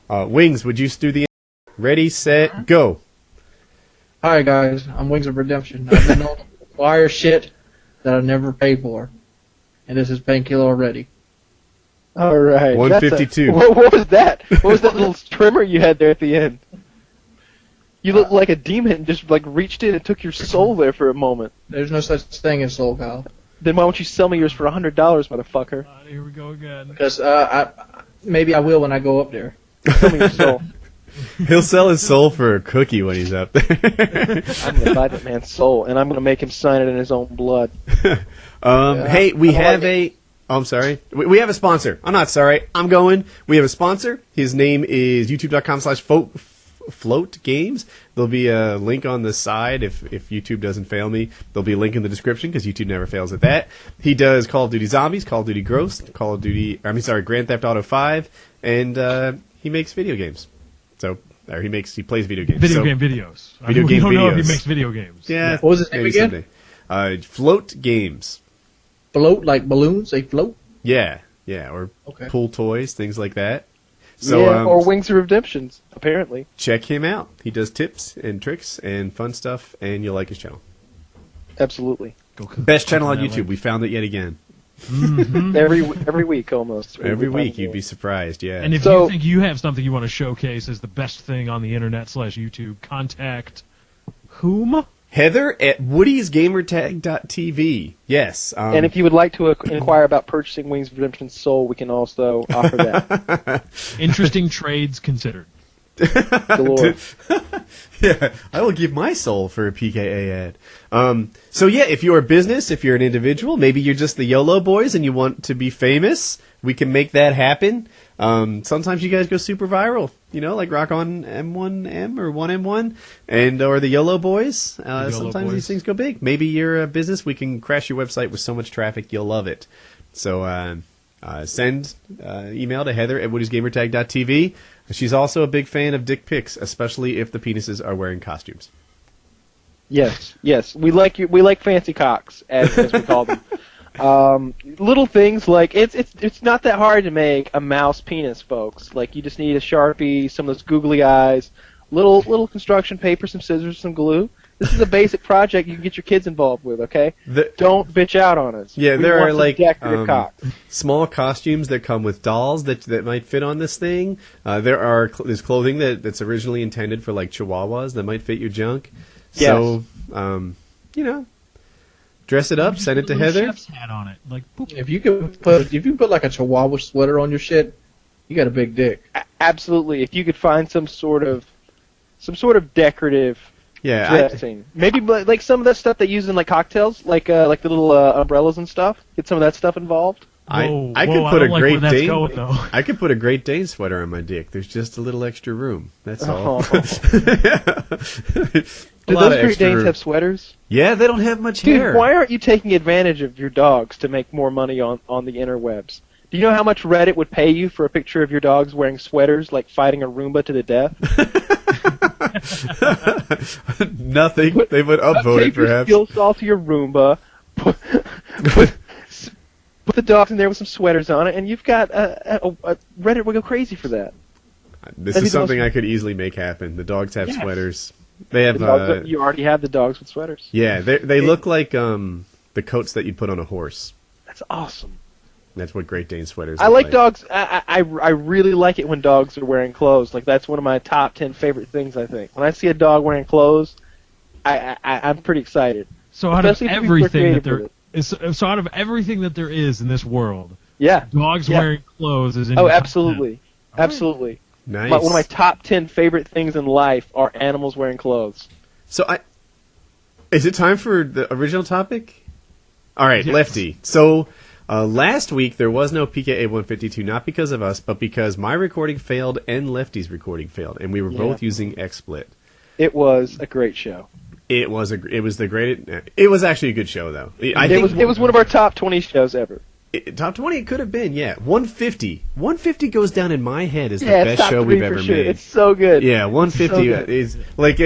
Wings, would you do the ready, set, go? Hi guys, I'm Wings of Redemption. I've been known to acquire shit that I never paid for, and this is Painkiller Already. All right. 152. What was that? What was that little trimmer you had there at the end? You looked like a demon and just like reached in and took your soul there for a moment. There's no such thing as soul, Kyle. Then why don't you sell me yours for $100, motherfucker? Here we go again. Because maybe I will when I go up there. Sell me your soul. He'll sell his soul for a cookie when he's up there. I'm going to buy that man's soul, and I'm going to make him sign it in his own blood. Hey, we have Oh, I'm sorry. We have a sponsor. I'm not sorry. I'm going. We have a sponsor. His name is youtube.com/float games. There'll be a link on the side if YouTube doesn't fail me. There'll be a link in the description because YouTube never fails at that. He does Call of Duty Zombies, Call of Duty Ghost, Grand Theft Auto 5, and he makes video games. So, he plays video games. Video game videos. We don't know if he makes video games. Yeah. What was his name again? Someday. Float Games. Float like balloons? They float? Yeah, or pool toys, things like that. So, or Wings of Redemptions, apparently. Check him out. He does tips and tricks and fun stuff, and you'll like his channel. Absolutely. Best channel on YouTube. We found it yet again. Mm-hmm. Every week, almost. Every week, you'd be surprised, yeah. And if you think you have something you want to showcase as the best thing on the internet/YouTube, contact whom? Heather at WoodysGamertag.tv. Yes. And if you would like to inquire about purchasing Wings of Redemption's soul, we can also offer that. Interesting trades considered. Galore. Yeah, I will give my soul for a PKA ad. So yeah, if you're a business, if you're an individual, maybe you're just the YOLO boys and you want to be famous, we can make that happen. Sometimes you guys go super viral, like Rock On M1M or 1M1 or the YOLO boys. Sometimes these things go big. Maybe you're a business, we can crash your website with so much traffic you'll love it. So send email to Heather at WoodysGamertag.tv. She's also a big fan of dick pics, especially if the penises are wearing costumes. Yes. We like fancy cocks, as we call them. Little things like it's not that hard to make a mouse penis, folks. Like you just need a Sharpie, some of those googly eyes, little construction paper, some scissors, some glue. This is a basic project you can get your kids involved with, okay? Don't bitch out on us. Yeah, there are like cocks. small costumes that come with dolls that might fit on this thing. There's clothing that's originally intended for like chihuahuas that might fit your junk. Yes. So, dress it up, send it to Heather. Chef's hat on it, like boop. If you put like a chihuahua sweater on your shit, you got a big dick. Absolutely. If you could find some sort of decorative dressing, maybe like some of that stuff they use in like cocktails, like the little umbrellas and stuff. Get some of that stuff involved. I could put a Great Dane. I could put a Great Dane sweater on my dick. There's just a little extra room. That's all. Do those Great Danes have sweaters? Yeah, they don't have much hair. Dude, why aren't you taking advantage of your dogs to make more money on the interwebs? Do you know how much Reddit would pay you for a picture of your dogs wearing sweaters, like fighting a Roomba to the death? Nothing. They would upvote it, perhaps. Take your skill saw to your Roomba, put the dogs in there with some sweaters on it, and you've got Reddit would go crazy for that. This is something I could easily make happen. The dogs have sweaters. They have. You already have the dogs with sweaters. Yeah, they look like the coats that you'd put on a horse. That's awesome. That's what Great Dane sweaters. I like dogs. I really like it when dogs are wearing clothes. Like that's one of my top 10 favorite things. I think when I see a dog wearing clothes, I'm pretty excited. So out of everything that there is in this world, dogs wearing clothes is in your top 10. Absolutely. Nice. One of my top 10 favorite things in life are animals wearing clothes. So is it time for the original topic? All right, yes. Lefty. So last week there was no PKA 152, not because of us, but because my recording failed and Lefty's recording failed, and we were both using XSplit. It was a great show. It was actually a good show though. It was one of our top 20 shows ever. Top 20 it could have been, yeah. 150 goes down in my head as the best show we've ever made. It's so good. Yeah, 150 is like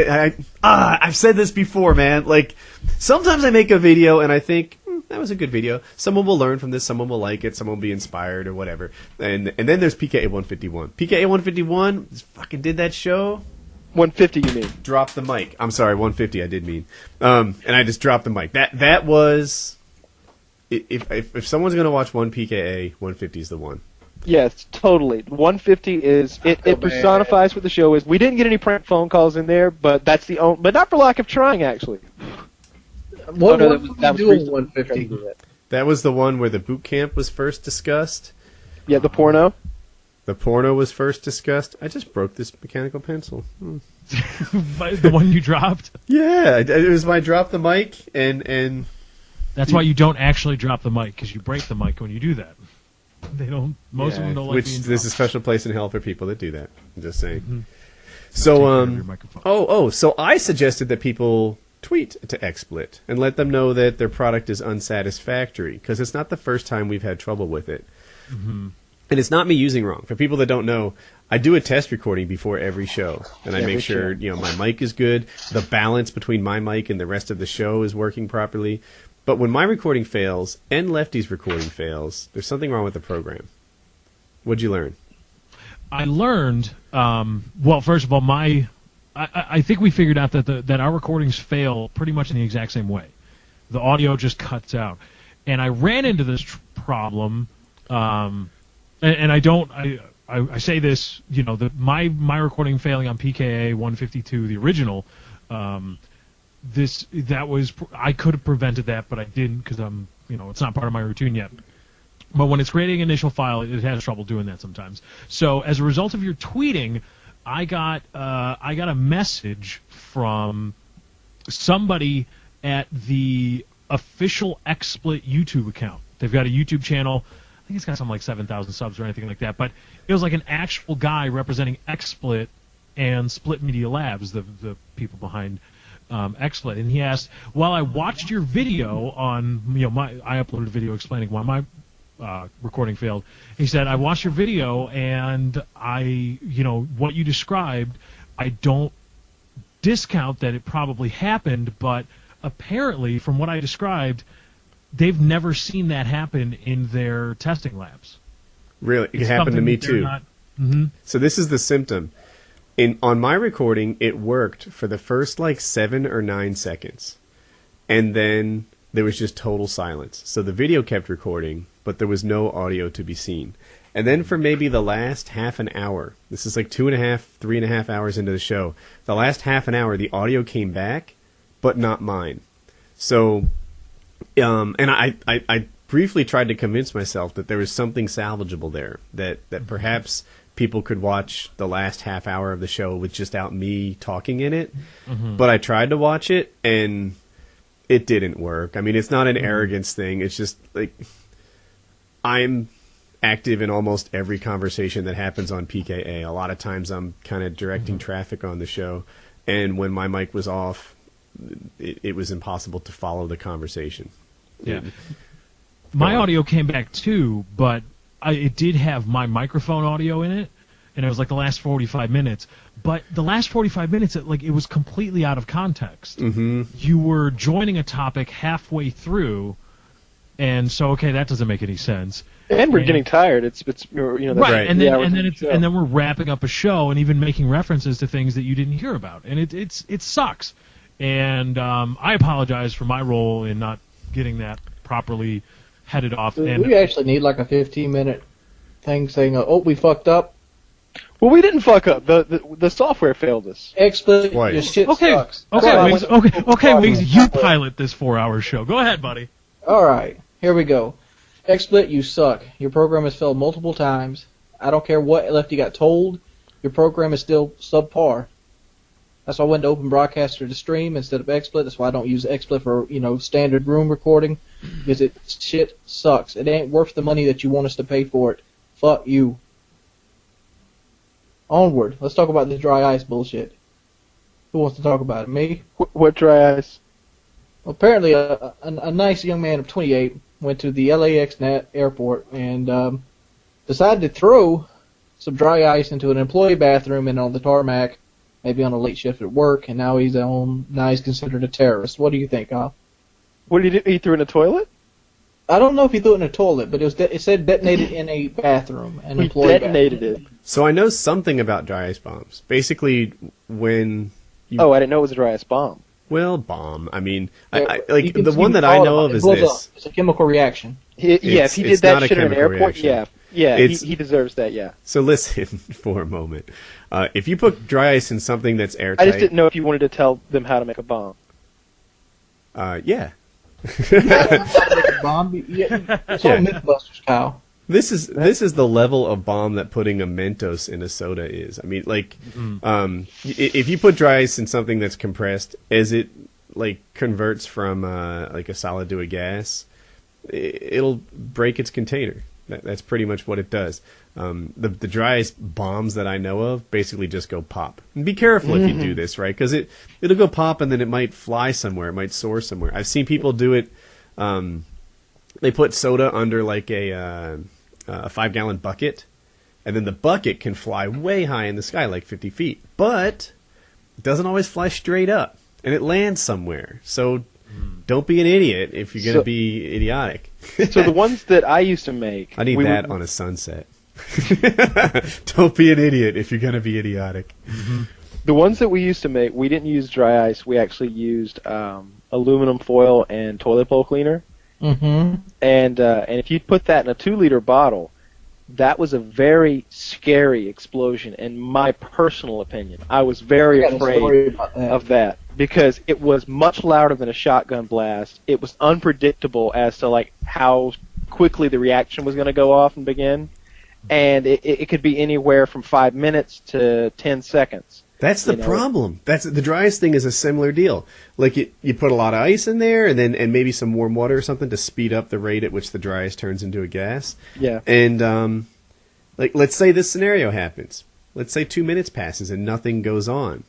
I've said this before, man. Like sometimes I make a video and I think that was a good video. Someone will learn from this, someone will like it, someone will be inspired or whatever. And then there's PKA 151. PKA 151 fucking did that show. 150, you mean? Drop the mic. I'm sorry, 150. I did mean. And I just dropped the mic. That was. If someone's gonna watch one PKA, 150 is the one. Yes, totally. 150 is it personifies what the show is. We didn't get any prank phone calls in there, but that's the only. But not for lack of trying, actually. What was 150? That was the one where the boot camp was first discussed. Yeah, the porno. The porno was first discussed. I just broke this mechanical pencil. The one you dropped? Yeah, it was my drop the mic, and that's why you don't actually drop the mic, because you break the mic when you do that. They don't. Most of them don't like which being there's dropped. a special place in hell for people that do that. I'm just saying. Mm-hmm. So so I suggested that people tweet to XSplit and let them know that their product is unsatisfactory, because it's not the first time we've had trouble with it. Mm-hmm. And it's not me using wrong. For people that don't know, I do a test recording before every show, and I make sure my mic is good, the balance between my mic and the rest of the show is working properly. But when my recording fails and Lefty's recording fails, there's something wrong with the program. What'd you learn? I learned. Well, first of all, I think we figured out that our recordings fail pretty much in the exact same way. The audio just cuts out, and I ran into this problem. And I say this, my recording failing on PKA 152, the original, I could have prevented that, but I didn't, because it's not part of my routine yet. But when it's creating an initial file, it has trouble doing that sometimes. So as a result of your tweeting, I got a message from somebody at the official XSplit YouTube account. They've got a YouTube channel. I think it's got something like 7,000 subs or anything like that. But it was like an actual guy representing XSplit and Split Media Labs, the people behind XSplit. And he asked, "Well, I watched your video on, I uploaded a video explaining why my recording failed." He said, "I watched your video, and what you described, I don't discount that it probably happened, but apparently, from what I described, they've never seen that happen in their testing labs." Really? It happened to me too. Mm-hmm. So this is the symptom. On my recording, it worked for the first 7 or 9 seconds. And then there was just total silence. So the video kept recording, but there was no audio to be seen. And then for maybe the last half an hour, this is 2.5, 3.5 hours into the show, the last half an hour, the audio came back, but not mine. So, and I briefly tried to convince myself that there was something salvageable there, that perhaps people could watch the last half hour of the show with just out me talking in it. Mm-hmm. But I tried to watch it, and it didn't work. I mean, it's not an arrogance thing. It's just I'm active in almost every conversation that happens on PKA. A lot of times I'm kind of directing traffic on the show, and when my mic was off, it was impossible to follow the conversation. Yeah. My audio came back too, but it did have my microphone audio in it, and it was the last 45 minutes. But the last 45 minutes, it was completely out of context. Mm-hmm. You were joining a topic halfway through, and so that doesn't make any sense. And we're getting tired. It's right. And then we're wrapping up a show and even making references to things that you didn't hear about, and it sucks. And I apologize for my role in not getting that properly headed off. And we actually need a 15-minute thing saying, "Oh, we fucked up." Well, we didn't fuck up. The software failed us. XSplit, your shit sucks. Okay, Wings, you pilot this 4-hour show. Go ahead, buddy. All right, here we go. XSplit, you suck. Your program has failed multiple times. I don't care what Lefty got told. Your program is still subpar. That's why I went to Open Broadcaster to stream instead of XSplit. That's why I don't use XSplit for standard room recording, because shit sucks. It ain't worth the money that you want us to pay for it. Fuck you. Onward. Let's talk about this dry ice bullshit. Who wants to talk about it? Me? What dry ice? Well, apparently, a nice young man of 28 went to the LAX airport and decided to throw some dry ice into an employee bathroom and on the tarmac, maybe on a late shift at work, and now he's considered a terrorist. What do you think, Al? What did he do? He threw in a toilet? I don't know if he threw it in a toilet, but it said detonated in a bathroom. An We employee detonated bathroom. it. So I know something about dry ice bombs. Basically, when you Oh, I didn't know it was a dry ice bomb. bomb. I mean, Yeah, like you can- the you one can that I call know it of is blows this. up. It's a chemical reaction. Yeah, if It's- he it's did not that a shit in an chemical airport, reaction. yeah, It's- he deserves that, yeah. So listen for a moment. If you put dry ice in something that's I airtight, just didn't know if you wanted to tell them how to make a bomb. Yeah. Bomb. It's all Yeah. Mythbusters, Kyle. This is the level of bomb that putting a Mentos in a soda is. I mean, like, if you put dry ice in something that's compressed, as it like converts from like a solid to a gas, it'll break its container. That's pretty much what it does. The dry ice bombs that I know of basically just go pop. And be careful if you do this, right? Because it'll go pop and then it might fly somewhere. It might soar somewhere. I've seen people do it. They put soda under like a 5-gallon bucket, and then the bucket can fly way high in the sky, like 50 feet. But it doesn't always fly straight up, and it lands somewhere. So don't be an idiot if you're going to be idiotic. So the ones that I used to make... I need we that would- on a sunset. Don't be an idiot if you're going to be idiotic. The ones that we used to make, we didn't use dry ice. We actually used aluminum foil and toilet bowl cleaner. Mm-hmm. And if you put that in a 2-liter bottle, that was a very scary explosion, in my personal opinion. I was very afraid of that because it was much louder than a shotgun blast. It was unpredictable as to like how quickly the reaction was going to go off and begin, and it could be anywhere from 5 minutes to 10 seconds. That's the problem. That's the dry ice thing is a similar deal. Like you put a lot of ice in there, and maybe some warm water or something to speed up the rate at which the dry ice turns into a gas. Yeah. And like let's say this scenario happens. Let's say 2 minutes passes and nothing goes on.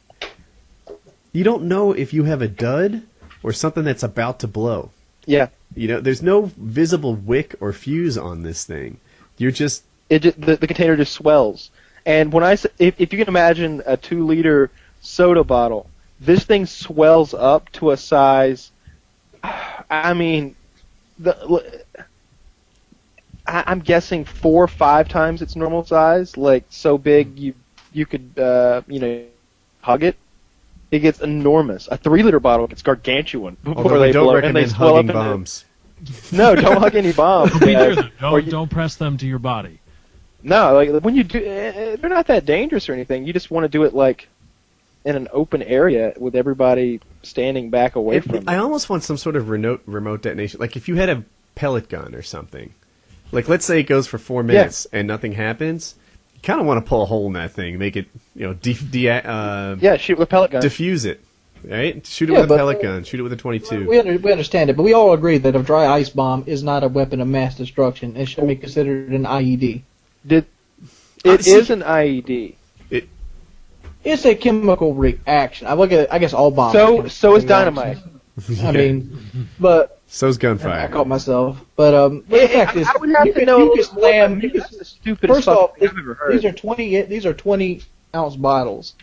You don't know if you have a dud or something that's about to blow. Yeah. You know, there's no visible wick or fuse on this thing. You're just The container just swells. And when if you can imagine a 2-liter soda bottle, this thing swells up to a size. I mean, I'm guessing 4 or 5 times its normal size. Like so big you could hug it. It gets enormous. A 3-liter bottle gets gargantuan before although they we don't blow, and they recommend swell hugging up into- bombs. No, don't hug any bombs. Be near guys. them. Or Don't press them to your body. No, like when you do, they're not that dangerous or anything. You just want to do it like in an open area with everybody standing back away from I it. almost want some sort of remote detonation. Like if you had a pellet gun or something. Like let's say it goes for 4 minutes and nothing happens. You kind of want to pull a hole in that thing, make it, Yeah, shoot with a pellet gun. diffuse it, right? Shoot it Yeah, with a but- pellet gun. Shoot it with a 22. We understand it, but we all agree that a dry ice bomb is not a weapon of mass destruction. It should be considered an IED. It See- is an IED. It's a chemical reaction. I look at it, I guess all bombs. So are so is chemical dynamite. reactions. I mean, but So's I gunfire. caught myself. But the fact is, I would have you to can- know. you can slam. You can, That's the stupidest first off, fucking thing I've ever heard. these are 20-ounce bottles,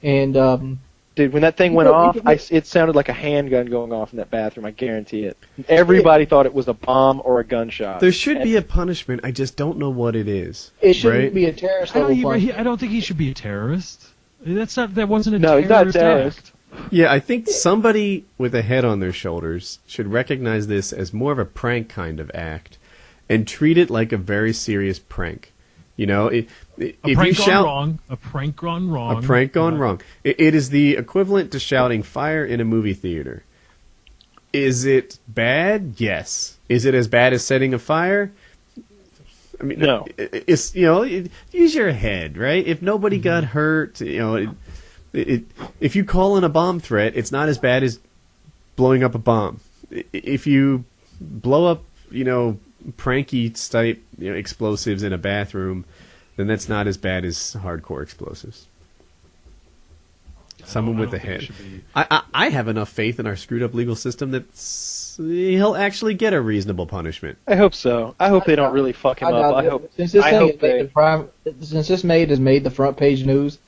and Dude, when that thing went You off, can- it sounded like a handgun going off in that bathroom. I guarantee it. Everybody thought it was a bomb or a gunshot. There should be a punishment. I just don't know what it is. it shouldn't right? be a terrorist level punishment. I don't think he should be a terrorist. That wasn't a No, he's terrorist not a terrorist. act. Yeah, I think somebody with a head on their shoulders should recognize this as more of a prank kind of act and treat it like a very serious prank. You know, if A you prank gone shout wrong. A prank gone wrong. a prank gone wrong, it is the equivalent to shouting fire in a movie theater. Is it bad? Yes. Is it as bad as setting a fire? I mean, No. It's use your head, right? If nobody got hurt, if you call in a bomb threat, it's not as bad as blowing up a bomb. If you blow up, pranky type explosives in a bathroom, then that's not as bad as hardcore explosives. Someone with a head. I have enough faith in our screwed up legal system that he'll actually get a reasonable punishment. I hope so. I hope they don't really fuck him up. I hope. Since this I thing hope is since this has made the front page news,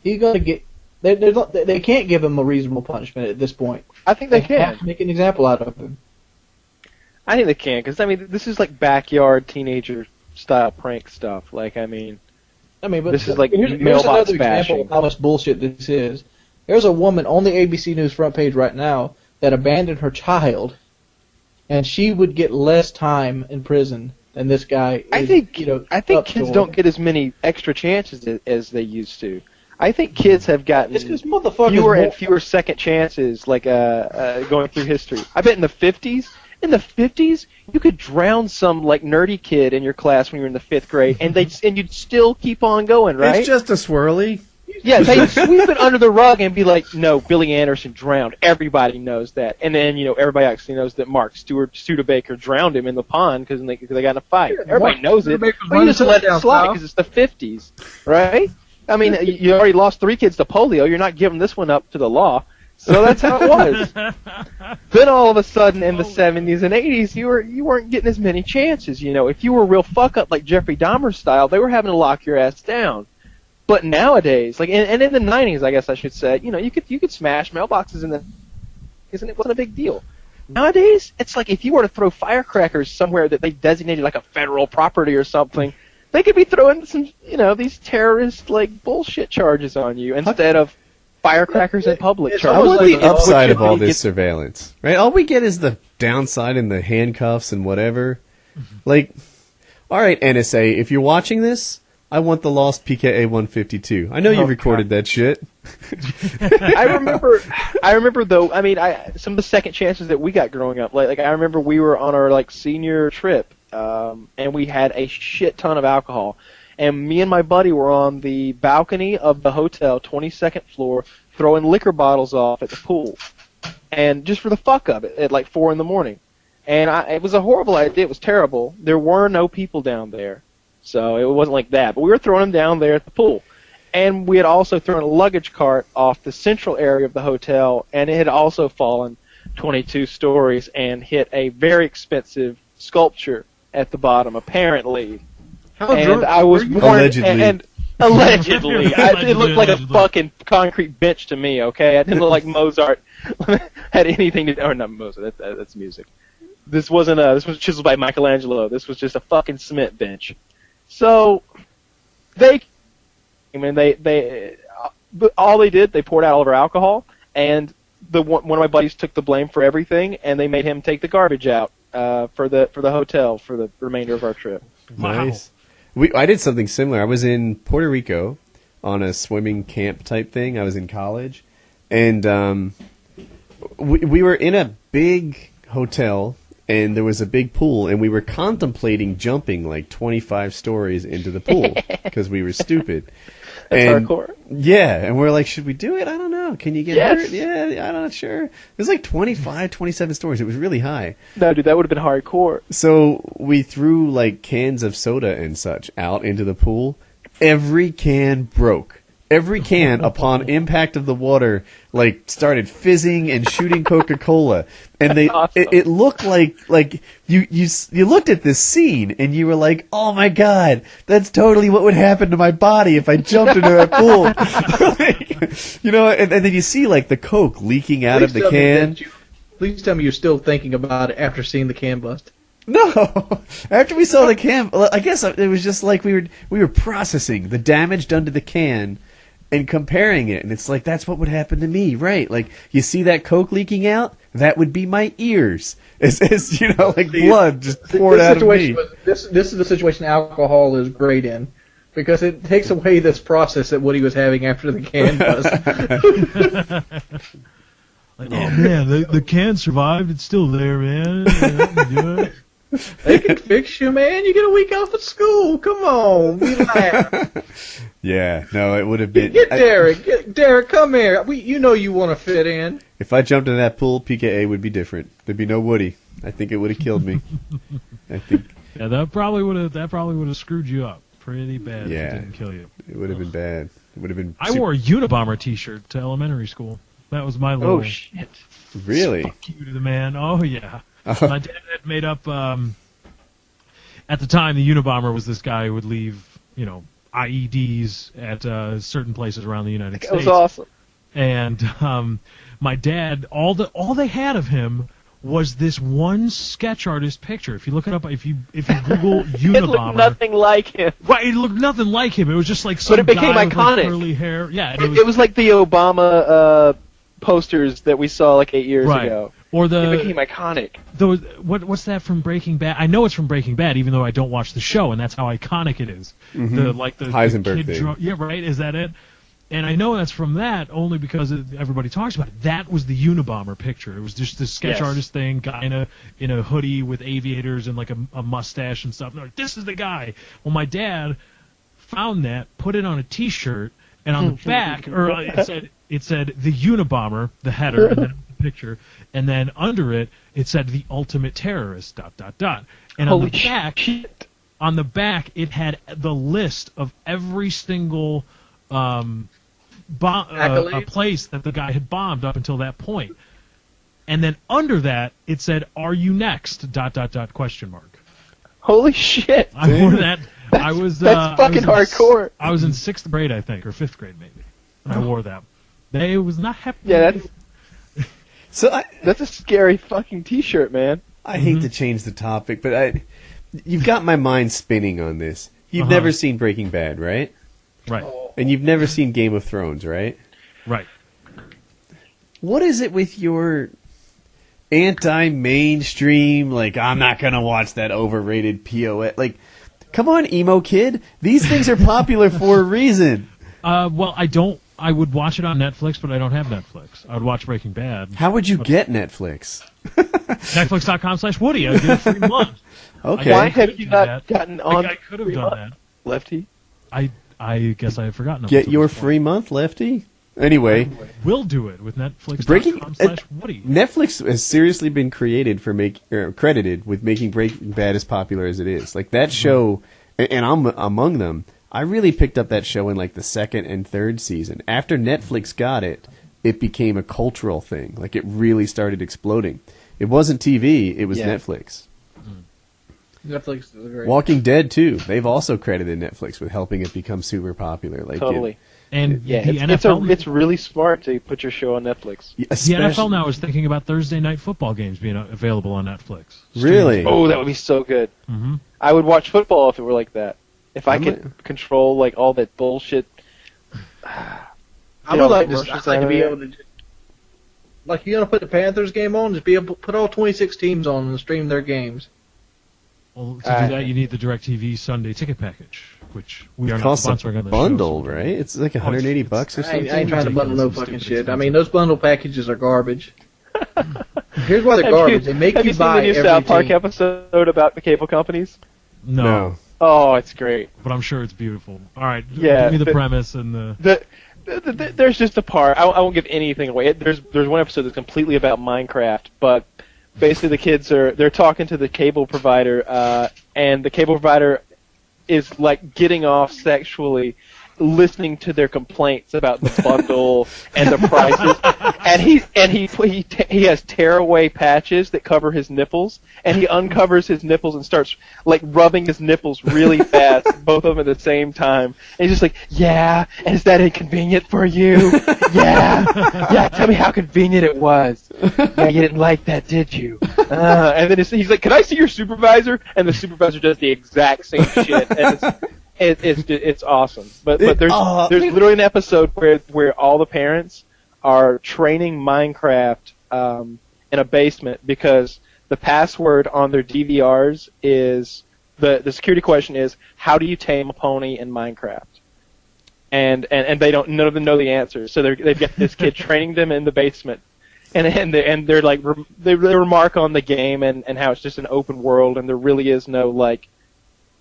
he's gonna get. They can't give him a reasonable punishment at this point. I think they have can. to make an example out of him. I think they can, because I mean, this is like backyard teenager style prank stuff. Like, I mean, but this is like here's mailbox another example bashing. of how much bullshit this is. There's a woman on the ABC News front page right now that abandoned her child, and she would get less time in prison than this guy. I think kids don't get as many extra chances as they used to. I think kids have gotten fewer and fewer second chances, like going through history. I bet in the 50s, you could drown some like nerdy kid in your class when you were in the 5th grade, and you'd still keep on going, right? It's just a swirly. Yeah, they'd sweep it under the rug and be like, no, Billy Anderson drowned. Everybody knows that. And then, everybody actually knows that Mark Studebaker drowned him in the pond because they got in a fight. Everybody knows it. But you just let it slide because it's the 50s, right? I mean, you already lost 3 kids to polio. You're not giving this one up to the law. So that's how it was. Then all of a sudden in the 70s and 80s, you weren't getting as many chances. If you were a real fuck-up like Jeffrey Dahmer style, they were having to lock your ass down. But nowadays, and in the 90s, I guess I should say, you could smash mailboxes and it wasn't a big deal. Nowadays, it's like if you were to throw firecrackers somewhere that they designated like a federal property or something, they could be throwing some, these terrorist like bullshit charges on you instead of firecrackers in public charges. I want the upside of all this surveillance, right? All we get is the downside and the handcuffs and whatever. Like, all right, NSA, if you're watching this, I want the lost PKA 152. I know you recorded that shit. I remember though. I mean, some of the second chances that we got growing up. Like I remember we were on our like senior trip, and we had a shit ton of alcohol. And me and my buddy were on the balcony of the hotel, 22nd floor, throwing liquor bottles off at the pool, and just for the fuck of it, at like 4 a.m. And it was a horrible idea. It was terrible. There were no people down there. So it wasn't like that. But we were throwing them down there at the pool. And we had also thrown a luggage cart off the central area of the hotel, and it had also fallen 22 stories and hit a very expensive sculpture at the bottom, apparently. And I was warned, allegedly. It looked like a fucking concrete bench to me, okay? It didn't look like Mozart had anything to do. Or not Mozart, that's music. This was chiseled by Michelangelo. This was just a fucking cement bench. So, all they did, they poured out all of our alcohol, and one of my buddies took the blame for everything, and they made him take the garbage out for the hotel for the remainder of our trip. Nice. I did something similar. I was in Puerto Rico on a swimming camp type thing. I was in college, and we were in a big hotel. And there was a big pool, and we were contemplating jumping like 25 stories into the pool because we were stupid. That's hardcore. Yeah, and we're like, should we do it? I don't know. Can you get hurt? Yeah, I'm not sure. It was like 25, 27 stories. It was really high. No, dude, that would have been hardcore. So we threw like cans of soda and such out into the pool. Every can broke. Every can, upon impact of the water, like started fizzing and shooting Coca-Cola, and it looked like you looked at this scene and you were like, oh my god, that's totally what would happen to my body if I jumped into that pool, and then you see like the Coke leaking out of the can. Please tell me you're still thinking about it after seeing the can bust. No, after we saw the can, I guess it was just like we were processing the damage done to the can. And comparing it, and it's like, that's what would happen to me, right? Like, you see that Coke leaking out? That would be my ears. As like blood just poured out of me. This is the situation alcohol is great in, because it takes away this process that Woody was having after the can bust. Like, oh man, the can survived. It's still there, man. They can fix you, man. You get a week off of school. Come on, relax. Yeah, no, it would have been. Get Derek. Derek, come here. You want to fit in. If I jumped in that pool, PKA would be different. There'd be no Woody. I think it would have killed me. I think. Yeah, that probably would have screwed you up pretty bad. Yeah, if it didn't kill you. It would have been bad. It would have been. I wore a Unabomber T-shirt to elementary school. That was my little. Oh shit! Really? Fuck you to the man. Oh yeah. My dad had made up. At the time, the Unabomber was this guy who would leave, IEDs at certain places around the United States. That was awesome. And my dad, all they had of him was this one sketch artist picture. If you look it up, if you Google Unabomber, It looked nothing like him. right? It looked nothing like him. It was just like some But it became guy with, like, iconic. curly hair. Yeah, and It was like the Obama posters that we saw like 8 years right. ago. Or It the became iconic. what's that from Breaking Bad? I know it's from Breaking Bad, even though I don't watch the show, and that's how iconic it is. The Heisenberg kid thing. yeah, right. Is that it? And I know that's from that only because everybody talks about it. That was the Unabomber picture. It was just this sketch Yes. artist thing, guy in a hoodie with aviators and like a mustache and stuff. And they're like, this is the guy. Well, my dad found that, put it on a T-shirt, and on the back, it said the Unabomber, the header, and then the picture, and then under it said the ultimate terrorist. ... And Holy on the back, shit. on the back, it had the list of every single a place that the guy had bombed up until that point. And then under that, it said, "Are you next?" ... question mark. Holy shit. I wore that. I was That's fucking hardcore. I was in 6th grade, I think, or 5th grade maybe. And I wore that. They was not happy. Yeah, So that's a scary fucking T-shirt, man. I hate to change the topic, but you've got my mind spinning on this. You've never seen Breaking Bad, right? Right. And you've never seen Game of Thrones, right? Right. What is it with your anti-mainstream, like, I'm not going to watch that overrated POS? Like, come on, emo kid. These things are popular for a reason. Well, I would watch it on Netflix, but I don't have Netflix. I would watch Breaking Bad. How would you get Netflix? Netflix.com/Woody. I get a free month. Okay. Why have you not gotten on? I could have done that. Lefty? I guess I have forgotten. Get your free month, Lefty? Anyway. We'll do it with Breaking Netflix.com/Woody. Netflix has seriously been credited with making Breaking Bad as popular as it is. Like, that show, and I'm among them, I really picked up that show in like the 2nd and 3rd season. After Netflix got it, it became a cultural thing. Like, it really started exploding. It wasn't TV, it was Netflix. Netflix is great. Walking Dead, too. They've also credited Netflix with helping it become super popular. Like, Totally. And Yeah, the NFL, it's really smart to put your show on Netflix. the NFL now is thinking about Thursday night football games being available on Netflix. Really? Oh, that would be so good. Mm-hmm. I would watch football if it were like that. If I could control like all that bullshit. I would like to be able to. Like, you gonna put the Panthers game on? Just be able to put all 26 teams on and stream their games. Well, to do that, you need the DirecTV Sunday ticket package, which we are not costs sponsoring on a the bundle, show. right? It's like $180 or I something. ain't trying to bundle no Ridiculous. fucking Stupid shit. I expensive. mean, those bundle packages are garbage. Here's why they're garbage. They make have you you buy seen the new every South Park team. episode about the cable companies? No, Oh, it's great. but I'm sure it's beautiful. All right, Yeah, give me the but- premise and the. There's just a part. I won't give anything away. There's one episode that's completely about Minecraft, but basically the kids they're talking to the cable provider, and the cable provider is like getting off sexually, listening to their complaints about the bundle and the prices, and he has tearaway patches that cover his nipples, and he uncovers his nipples and starts like rubbing his nipples really fast, both of them at the same time. And he's just like, yeah, and is that inconvenient for you? Yeah, tell me how convenient it was. Yeah, you didn't like that, did you? And then he's like, can I see your supervisor? And the supervisor does the exact same shit. And it's awesome. But there's literally an episode where all the parents are training Minecraft in a basement because the password on their DVRs is the security question is, how do you tame a pony in Minecraft? And none of them know the answer. So they've got this kid training them in the basement. And they're like they remark on the game and how it's just an open world and there really is no like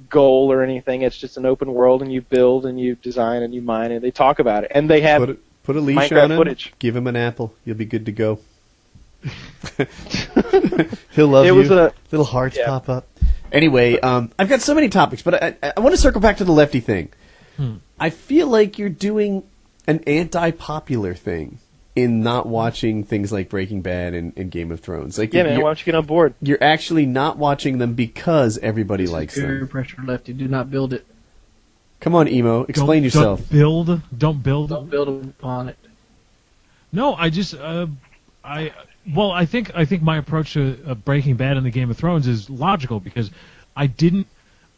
goal or anything. It's just an open world and you build and you design and you mine and they talk about it. And they have Put a leash Minecraft on him, footage. give him an apple, you'll be good to go. He'll love It you. was a- Little hearts yeah. pop up. Anyway, I've got so many topics, but I want to circle back to the Lefty thing. I feel like you're doing an anti-popular thing in not watching things like Breaking Bad and Game of Thrones. Like, yeah, man, why don't you get on board? you're actually not watching them because everybody likes Peer them. pressure, Lefty. Do not build it. Come on, Emo, explain yourself. Don't build. Don't build upon it. No, I just I think my approach to Breaking Bad and the Game of Thrones is logical because I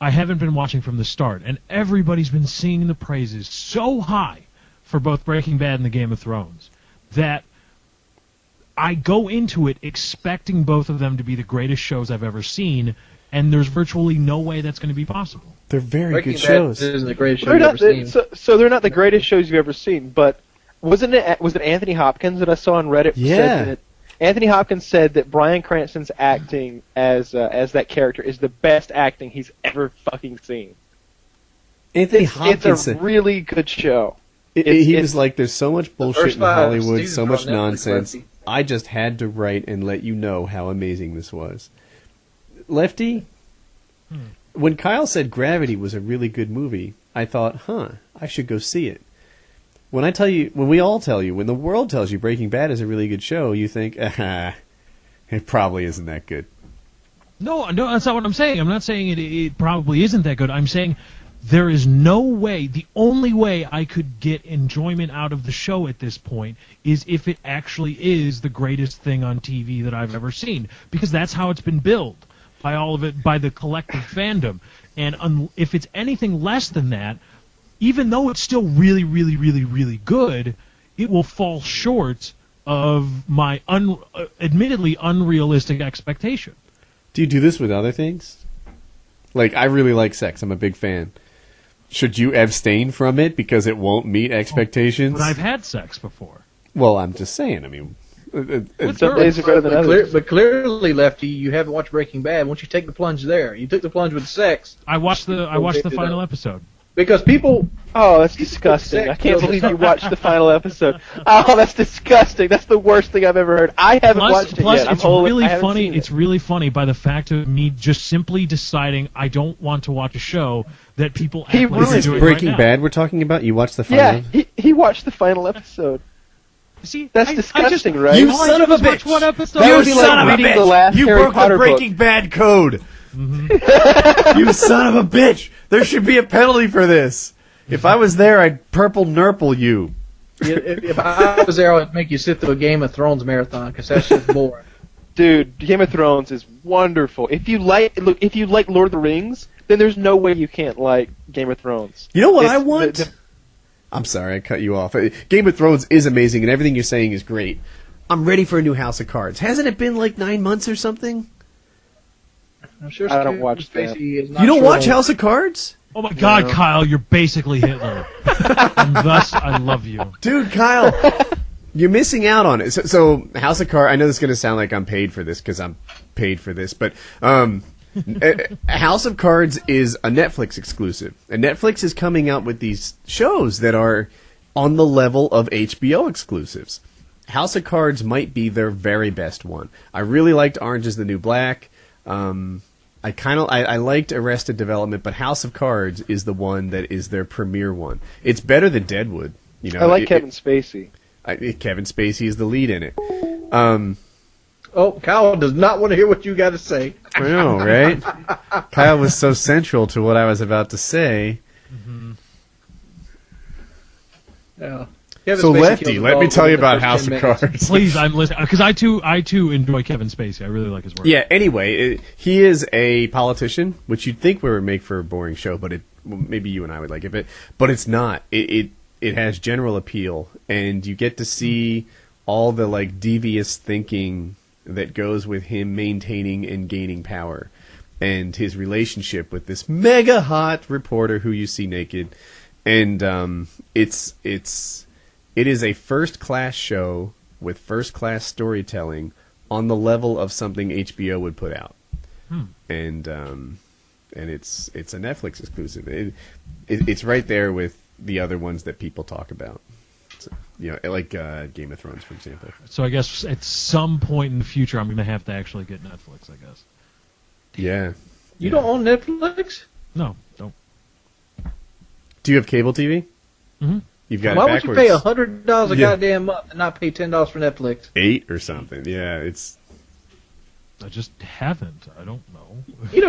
haven't been watching from the start, and everybody's been singing the praises so high for both Breaking Bad and the Game of Thrones that I go into it expecting both of them to be the greatest shows I've ever seen, and there's virtually no way that's going to be possible. They're very Breaking good Bad shows. isn't the greatest show you've ever seen. So they're not the greatest shows you've ever seen, but was it Anthony Hopkins that I saw on Reddit? Yeah. Said that Anthony Hopkins said that Bryan Cranston's acting as that character is the best acting he's ever fucking seen. Anthony Hopkins. It's a really good show. He was like, "There's so much bullshit first in 5 Hollywood, seasons so are much on Netflix, nonsense. Lefty. I just had to write and let you know how amazing this was." Lefty, when Kyle said Gravity was a really good movie, I thought, I should go see it. When we all tell you, when the world tells you Breaking Bad is a really good show, you think, it probably isn't that good. No, that's not what I'm saying. I'm not saying it probably isn't that good. I'm saying there is no way, the only way I could get enjoyment out of the show at this point is if it actually is the greatest thing on TV that I've ever seen. Because that's how it's been billed by all of it, by the collective fandom. And if it's anything less than that, even though it's still really, really, really, really good, it will fall short of my admittedly unrealistic expectation. Do you do this with other things? Like, I really like sex. I'm a big fan. Should you abstain from it because it won't meet expectations? But I've had sex before. Well, I'm just saying. I mean, Some days are better than others. But clearly, Lefty, you haven't watched Breaking Bad. Once you take the plunge there, you took the plunge with sex. I watched the final episode. Because people... Oh, that's disgusting. I can't believe you watched the final episode. Oh, that's disgusting. That's the worst thing I've ever heard. I haven't watched it yet. It's really funny. It's really funny by the fact of me just simply deciding I don't want to watch a show that people act like they're doing Breaking right now. Bad we're talking about? You watched the final? Yeah, he watched the final episode. See, That's disgusting, right? You all I son did of a was watch bitch! one episode. That You would be like son of a reading bitch! the last You Harry broke Potter the book. Breaking Bad code! You son of a bitch! There should be a penalty for this. If I was there, I'd purple nurple you. If I was there, I would make you sit through a Game of Thrones marathon, because that's just boring. Dude, Game of Thrones is wonderful. If you like Lord of the Rings, then there's no way you can't like Game of Thrones. You know what I want? I'm sorry, I cut you off. Game of Thrones is amazing, and everything you're saying is great. I'm ready for a new House of Cards. Hasn't it been like 9 months or something? I'm sure I don't watch that. Is not You don't sure watch House of Cards? Oh my God, Kyle, you're basically Hitler, and thus I love you. Dude, Kyle, you're missing out on it. So House of Cards, I know this is going to sound like I'm paid for this because I'm paid for this, but House of Cards is a Netflix exclusive. And Netflix is coming out with these shows that are on the level of HBO exclusives. House of Cards might be their very best one. I really liked Orange is the New Black. I liked Arrested Development, but House of Cards is the one that is their premier one. It's better than Deadwood. You know, I like Kevin Spacey. Kevin Spacey is the lead in it. Oh, Kyle does not want to hear what you got to say. I know, right? Kyle was so central to what I was about to say. Yeah. So, Lefty, let me tell you about House of Cards. Please, I'm listening because I too enjoy Kevin Spacey. I really like his work. Yeah. Anyway, he is a politician, which you'd think would make for a boring show, but maybe you and I would like it, but it's not. It has general appeal, and you get to see all the like devious thinking that goes with him maintaining and gaining power, and his relationship with this mega hot reporter who you see naked, and it is a first-class show with first-class storytelling on the level of something HBO would put out, and it's a Netflix exclusive. It's right there with the other ones that people talk about, so, like Game of Thrones, for example. So I guess at some point in the future, I'm going to have to actually get Netflix. I guess. Yeah. You don't own Netflix? No, don't. Do you have cable TV? Mm-hmm. You've got Why it would you backwards. pay $100 a goddamn month and not pay $10 for Netflix? 8 or something. Yeah, it's. I just haven't. I don't know.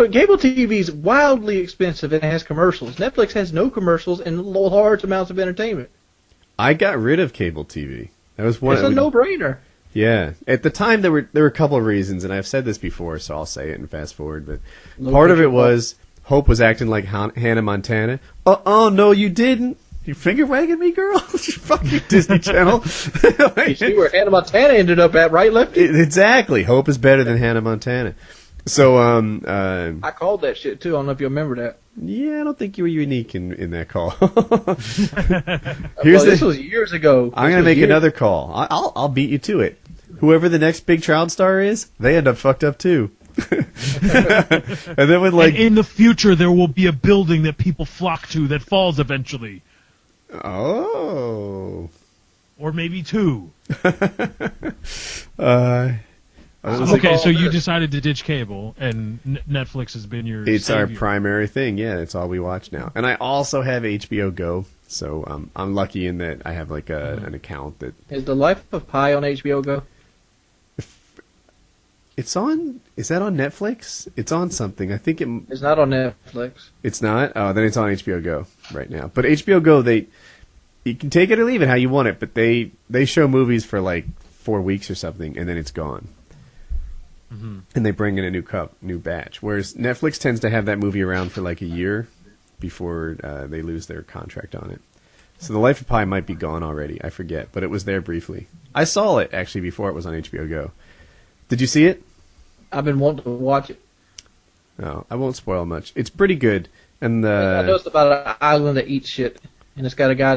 Cable TV is wildly expensive and it has commercials. Netflix has no commercials and large amounts of entertainment. I got rid of cable TV. That was one. It's a no-brainer. Yeah. At the time, there were a couple of reasons, and I've said this before, so I'll say it and fast forward. But No part of it picture was Hope was acting like Hannah Montana. Oh, no, you didn't. You finger wagging me, girl? Fucking Disney Channel. You see where Hannah Montana ended up at, right, Lefty? Exactly. Hope is better than Hannah Montana. So, I called that shit too. I don't know if you remember that. yeah, I don't think you were unique in that call. This was years ago. I'm going to make another call. I'll beat you to it. Whoever the next big child star is, they end up fucked up too. And then when And in the future, there will be a building that people flock to that falls eventually. Oh. Or maybe two. Okay, so you decided to ditch cable, and Netflix has been your it's our savior. primary thing. Yeah, it's all we watch now. And I also have HBO Go, so I'm lucky in that I have like an account that Is The Life of Pi on HBO Go? it's on. Is that on Netflix? It's on something. I think It's not on Netflix. it's not. Oh, then it's on HBO Go right now. But HBO Go, you can take it or leave it how you want it, but they show movies for like 4 weeks or something, and then it's gone. Mm-hmm. And they bring in a new batch. Whereas Netflix tends to have that movie around for like a year before they lose their contract on it. So The Life of Pi might be gone already. I forget, but it was there briefly. I saw it actually before it was on HBO Go. Did you see it? I've been wanting to watch it. No, I won't spoil much. It's pretty good. And I know it's about an island that eats shit, and it's got a guy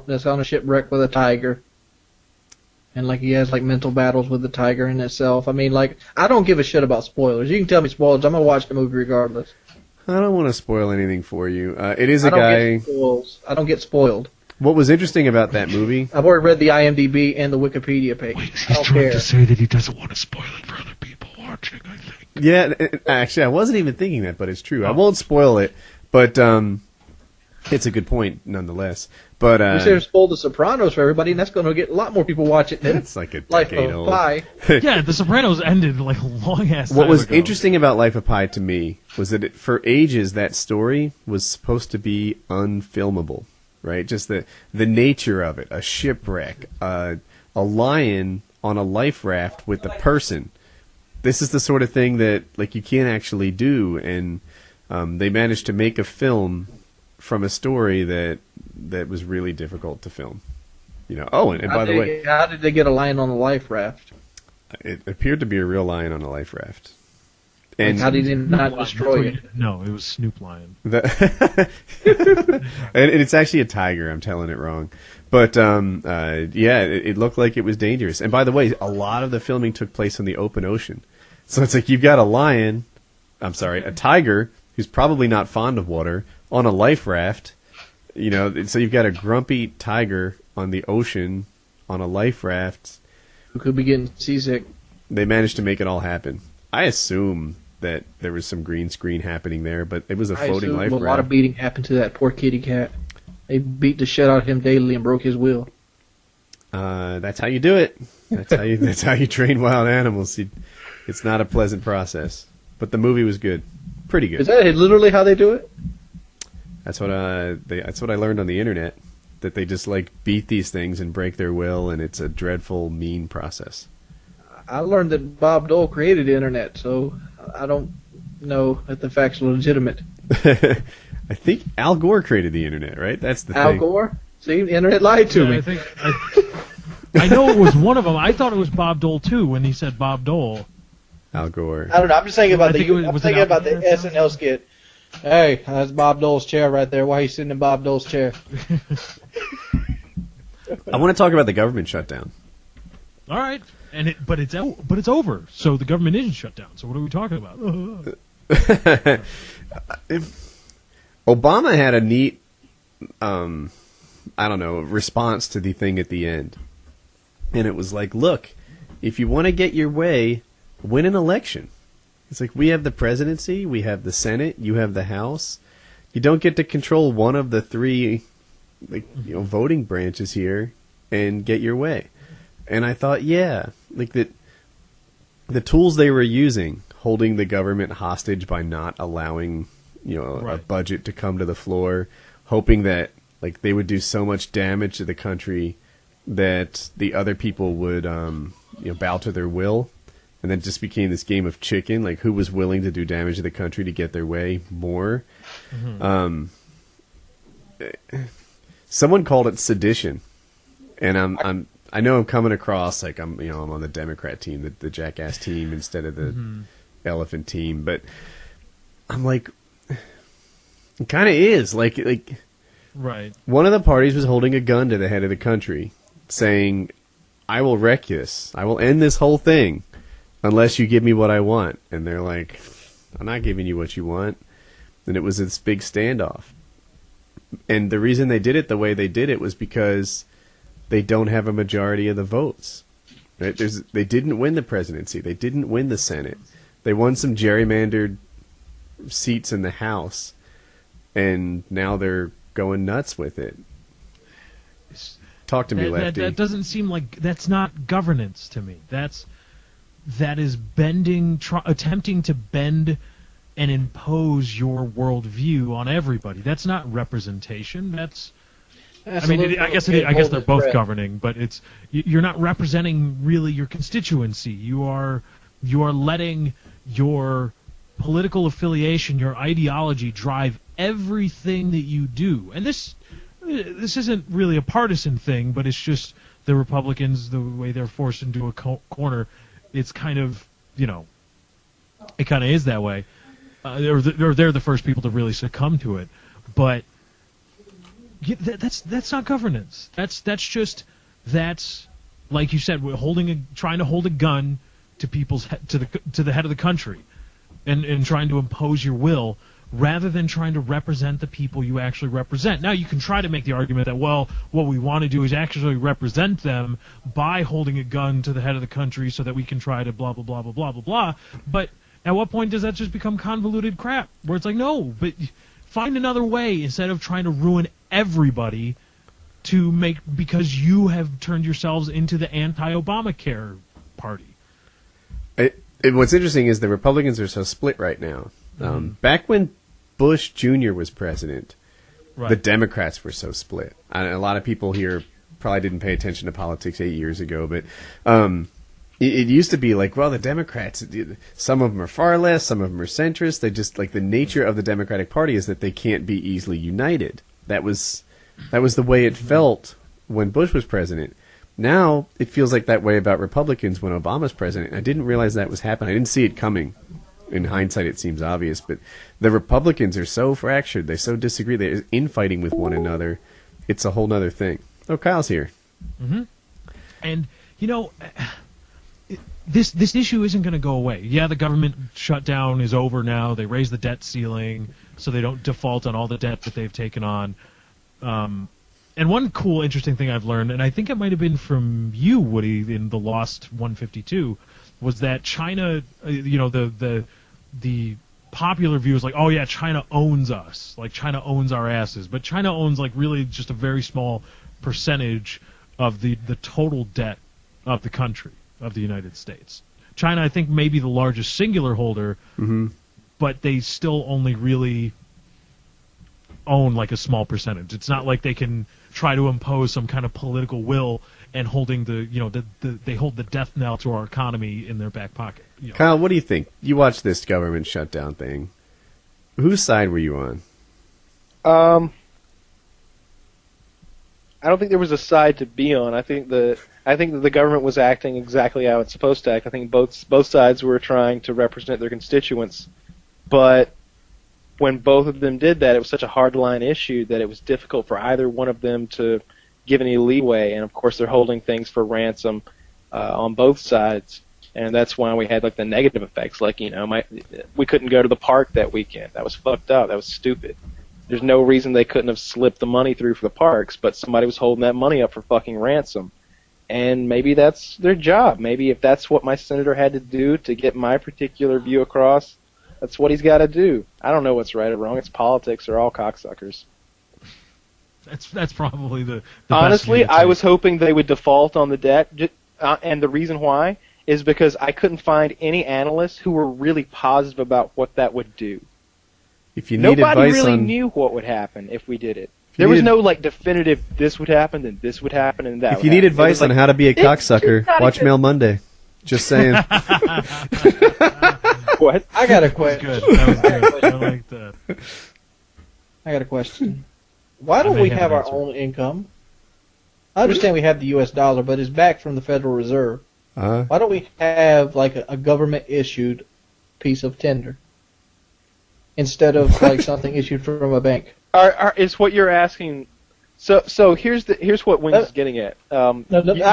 that's on a shipwreck with a tiger. And, like, he has, like, mental battles with the tiger in itself. I mean, like, I don't give a shit about spoilers. You can tell me spoilers. I'm going to watch the movie regardless. I don't want to spoil anything for you. It is a I don't guy. get spoils. I don't get spoiled. What was interesting about that movie? I've already read the IMDb and the Wikipedia page. I don't care. say that he doesn't want to spoil it for other people watching, I think. Yeah, actually, I wasn't even thinking that, but it's true. I won't spoil it, but it's a good point nonetheless. But We should have spoiled The Sopranos for everybody, and that's going to get a lot more people watching it. it's like a Life decade of old. Pi. Yeah, The Sopranos ended like a long ass time What was ago. interesting about Life of Pi to me was that for ages that story was supposed to be unfilmable, right? Just the nature of it, a shipwreck, a lion on a life raft with a person. This is the sort of thing that like you can't actually do, and they managed to make a film from a story that was really difficult to film. You know. Oh, and by the way, How did they get a lion on a life raft? it appeared to be a real lion on a life raft. And How did he not Lion, destroy that's it? what No, it was Snoop Lion. and it's actually a tiger. I'm telling it wrong, but yeah, it looked like it was dangerous. And by the way, a lot of the filming took place in the open ocean, so it's like you've got a tiger who's probably not fond of water on a life raft. You know, so you've got a grumpy tiger on the ocean on a life raft. Who could be getting seasick? They managed to make it all happen. I assume that there was some green screen happening there, but it was a I floating assume life a raft. lot of beating happened to that poor kitty cat. They beat the shit out of him daily and broke his will. That's how you do it. That's how you train wild animals. It's not a pleasant process, but the movie was good, pretty good. Is that literally how they do it? That's what I learned on the internet. That they just like beat these things and break their will, and it's a dreadful, mean process. I learned that Bob Dole created the internet, so I don't know if the facts are legitimate. I think Al Gore created the internet, right? That's the Al thing. Gore? See, the internet lied to me. I know it was one of them. I thought it was Bob Dole too when he said Bob Dole. Al Gore. I don't know. I'm just thinking about I think it was- was it thinking about the Al Gore? SNL skit. Hey, that's Bob Dole's chair right there. Why are you sitting in Bob Dole's chair? I want to talk about the government shutdown. All right, but it's over. So the government isn't shut down. So what are we talking about? Obama had a neat, response to the thing at the end. And it was like, look, if you want to get your way, win an election. It's like, we have the presidency, we have the Senate, you have the House. You don't get to control one of the three, voting branches here and get your way. And I thought, yeah, that the tools they were using, holding the government hostage by not allowing, a Right. budget to come to the floor, hoping that they would do so much damage to the country that the other people would bow to their will, and then it just became this game of chicken, like who was willing to do damage to the country to get their way more. Mm-hmm. Someone called it sedition, and I know I'm coming across like I'm on the Democrat team, the jackass team instead of the elephant team, but I'm like, it kind of is like right. One of the parties was holding a gun to the head of the country, saying, "I will wreck this. I will end this whole thing unless you give me what I want." And they're like, "I'm not giving you what you want." And it was this big standoff. And the reason they did it the way they did it was because they don't have a majority of the votes. Right? They didn't win the presidency. They didn't win the Senate. They won some gerrymandered seats in the House, and now they're going nuts with it. Talk to me, Lefty. That doesn't seem like that's not governance to me. That is attempting to bend and impose your worldview on everybody. That's not representation. I guess they're both governing, but you're not representing really your constituency. You are letting your political affiliation, your ideology drive everything that you do. And this isn't really a partisan thing, but it's just the Republicans, the way they're forced into a corner. It's kind of, it kind of is that way. They're the first people to really succumb to it. But that's not governance. That's like you said, trying to hold a gun to to the head of the country, and trying to impose your will rather than trying to represent the people you actually represent. Now you can try to make the argument that, well, what we want to do is actually represent them by holding a gun to the head of the country so that we can try to blah blah blah blah blah blah blah. But at what point does that just become convoluted crap? Where it's like, no, but find another way instead of trying to ruin everybody because you have turned yourselves into the anti-Obamacare party. What's interesting is the Republicans are so split right now. Back when Bush Jr. was president, right, the Democrats were so split. A lot of people here probably didn't pay attention to politics 8 years ago, but it used to be like, well, the Democrats, some of them are far left, some of them are centrist. They just, like, the nature of the Democratic Party is that they can't be easily united. That was the way it felt when Bush was president. Now it feels like that way about Republicans when Obama's president. I didn't realize that was happening. I didn't see it coming. In hindsight, it seems obvious, but the Republicans are so fractured. They so disagree. They're infighting with one another. It's a whole other thing. Oh, Kyle's here. Mm-hmm. And, this issue isn't going to go away. Yeah, the government shutdown is over now. They raised the debt ceiling so they don't default on all the debt that they've taken on. And one cool, interesting thing I've learned, and I think it might have been from you, Woody, in the Lost 152, was that China, the popular view is like, oh yeah, China owns us, like China owns our asses, but China owns like really just a very small percentage of the total debt of the country, of the United States. China, I think, may be the largest singular holder, but they still only really own like a small percentage. It's not like they can try to impose some kind of political will and holding they hold the death knell to our economy in their back pocket. Kyle, what do you think? You watched this government shutdown thing. Whose side were you on? I don't think there was a side to be on. I think that the government was acting exactly how it's supposed to act. I think both sides were trying to represent their constituents, but when both of them did that, it was such a hard-line issue that it was difficult for either one of them to give any leeway. And, of course, they're holding things for ransom on both sides, and that's why we had, like, the negative effects. Like, we couldn't go to the park that weekend. That was fucked up. That was stupid. There's no reason they couldn't have slipped the money through for the parks, but somebody was holding that money up for fucking ransom. And maybe that's their job. Maybe if that's what my senator had to do to get my particular view across, that's what he's got to do. I don't know what's right or wrong. It's politics. They're all cocksuckers. That's probably the honestly, best I was hoping they would default on the debt, and the reason why is because I couldn't find any analysts who were really positive about what that would do. If you need Nobody advice really on... knew what would happen if we did it. There was no definitive this would happen, then this would happen, and that. If you need advice on how to be a cocksucker, watch Mail Monday. Just saying. What? I got a That was question. good. That was good. I like that. I got a question. Why I don't may we have have an our answer. own income? I understand we have the U.S. dollar, but it's backed from the Federal Reserve. Why don't we have like a government issued piece of tender instead of like something issued from a bank? Is what you're asking? So here's what Wings is getting at. I can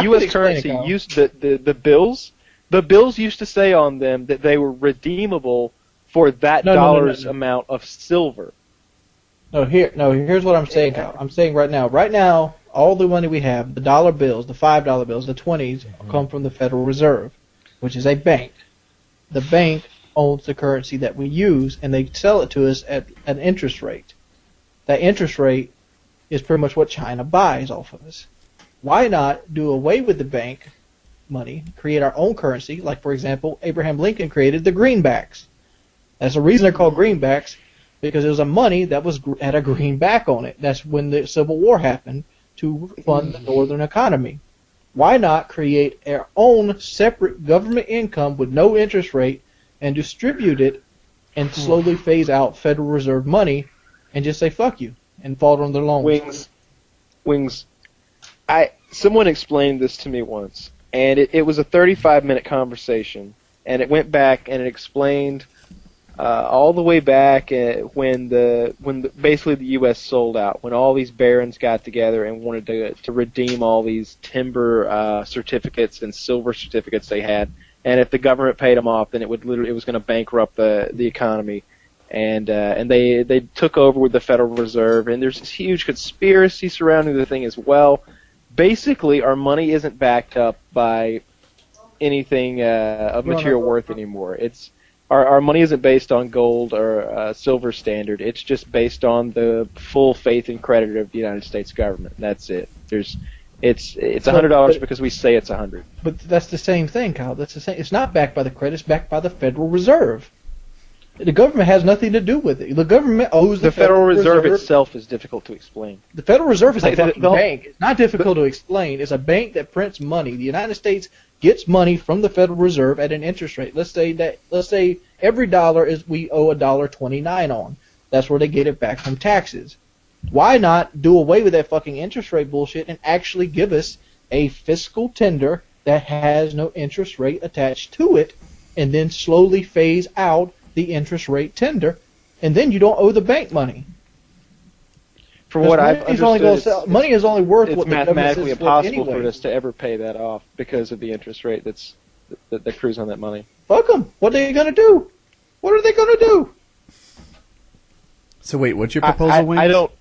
U.S. explain it, currency Kyle. used the bills. The bills used to say on them that they were redeemable for that No. dollar's amount of silver. Here's what I'm saying, Kyle. I'm saying right now, all the money we have, the dollar bills, the $5 bills, the 20s, come from the Federal Reserve, which is a bank. The bank owns the currency that we use, and they sell it to us at an interest rate. That interest rate is pretty much what China buys off of us. Why not do away with the bank money, create our own currency? Like, for example, Abraham Lincoln created the greenbacks. That's the reason they're called greenbacks, because it was a money that had a greenback on it. That's when the Civil War happened to fund the northern economy. Why not create our own separate government income with no interest rate and distribute it and slowly phase out Federal Reserve money and just say fuck you and fall on their loans? Wings. Someone explained this to me once, and it was a 35-minute conversation, and it went back and it explained all the way back when basically the U.S. sold out, when all these barons got together and wanted to redeem all these timber certificates and silver certificates they had, and if the government paid them off, then it was going to bankrupt the economy, and they took over with the Federal Reserve, and there's this huge conspiracy surrounding the thing as well. Basically, our money isn't backed up by anything of material worth anymore. Our money isn't based on gold or silver standard. It's just based on the full faith and credit of the United States government. That's it. It's $100 because we say it's $100. But that's the same thing, Kyle. That's the same. It's not backed by the credit. It's backed by the Federal Reserve. The government has nothing to do with it. The government owes The Federal Reserve itself is difficult to explain. The Federal Reserve is a Like, fucking bank. It's not difficult to explain. It's a bank that prints money. The United States gets money from the Federal Reserve at an interest rate. Let's say every dollar we owe $1.29 on. That's where they get it back from taxes. Why not do away with that fucking interest rate bullshit and actually give us a fiscal tender that has no interest rate attached to it, and then slowly phase out the interest rate tender, and then you don't owe the bank money. From what I've understood, money is only worth it's what the government mathematically says it's worth impossible anyway. for us to ever pay that off because of the interest rate that accrues on that money. Fuck them. What are they going to do? What are they going to do? So wait, what's your proposal, Wings? I don't.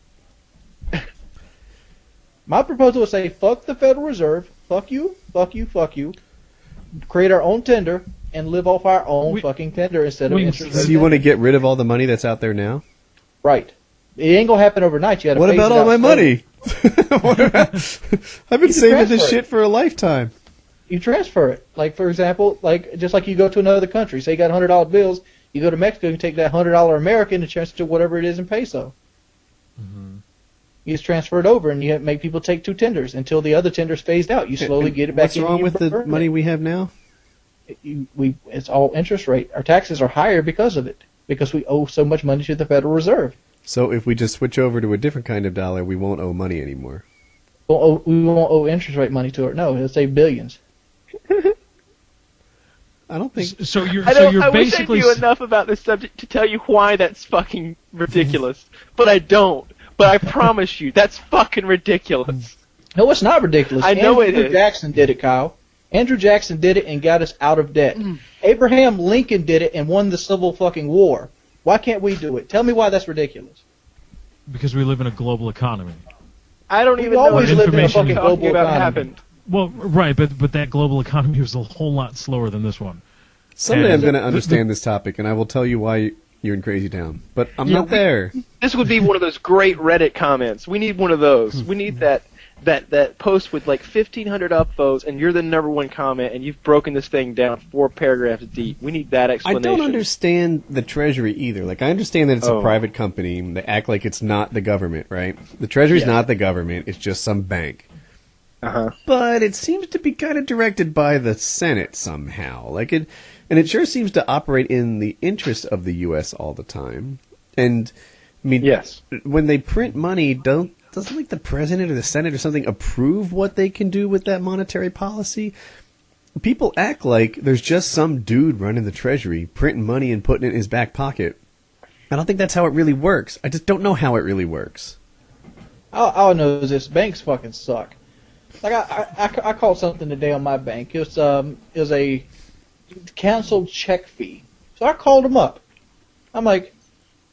My proposal is say, fuck the Federal Reserve, fuck you, create our own tender, and live off our own fucking tender instead of interest rate. So you want to get rid of all the money that's out there now? Right. It ain't going to happen overnight. You got to. What about all my money? I've been saving this transfer shit for a lifetime. You transfer it. Like, for example, just like you go to another country. Say you got $100 bills. You go to Mexico, you take that $100 American and transfer it to whatever it is in peso. Mm-hmm. You just transfer it over, and you make people take two tenders until the other tender's phased out. You slowly get it back. What's wrong with the money we have now? It's all interest rate. Our taxes are higher because of it, because we owe so much money to the Federal Reserve. So if we just switch over to a different kind of dollar, we won't owe money anymore. We won't owe interest rate money to it. No, it'll save billions. I don't think so. You're I basically wish I knew enough about this subject to tell you why that's fucking ridiculous, but I don't. But I promise you, that's fucking ridiculous. No, it's not ridiculous. I know it Andrew is. Jackson did it, Kyle. Andrew Jackson did it and got us out of debt. Abraham Lincoln did it and won the Civil fucking War. Why can't we do it? Tell me why that's ridiculous. because we live in a global economy. I don't We've even know always what lived in a information fucking talking global about economy. happened. Well, right, but that global economy was a whole lot slower than this one. Someday I'm And- going to understand this topic, and I will tell you why you're in Crazy Town. But I'm not there. This would be one of those great Reddit comments. We need one of those. We need that post with like 1,500 upvotes, and you're the number one comment, and you've broken this thing down 4 paragraphs deep. We need that I explanation. don't understand the Treasury either. Like, I understand that it's a private company. They act like it's not the government, right? The Treasury's not the government. It's just some bank. but it seems to be kind of directed by the Senate somehow. And it sure seems to operate in the interest of the U.S. all the time. And I mean, yes, when they print money, doesn't like the president or the Senate or something approve what they can do with that monetary policy? People act like there's just some dude running the Treasury, printing money and putting it in his back pocket. I don't think that's how it really works. I just don't know how it really works. All I know is this: banks fucking suck. Like I called something today on my bank. It was a canceled check fee. So I called them up. I'm like,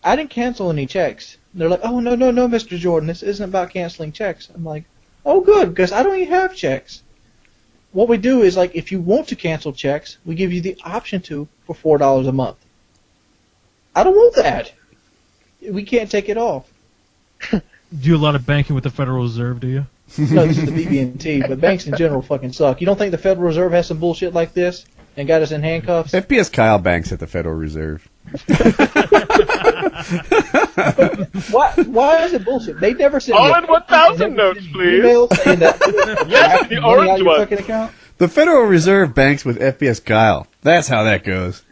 I didn't cancel any checks. And they're like, oh no, Mr. Jordan, this isn't about canceling checks. I'm like, oh good, because I don't even have checks. What we do is, like, if you want to cancel checks, we give you the option to for $4 a month. I don't want that. We can't take it off. Do you do a lot of banking with the Federal Reserve, do you? No, this is the BB&T, but banks in general fucking suck. You don't think the Federal Reserve has some bullshit like this and got us in handcuffs? FPS Kyle banks at the Federal Reserve. Why is it bullshit? They never sent all in 1,000 notes, please. Yes, the orange one. Account. The Federal Reserve banks with FPS Kyle. That's how that goes.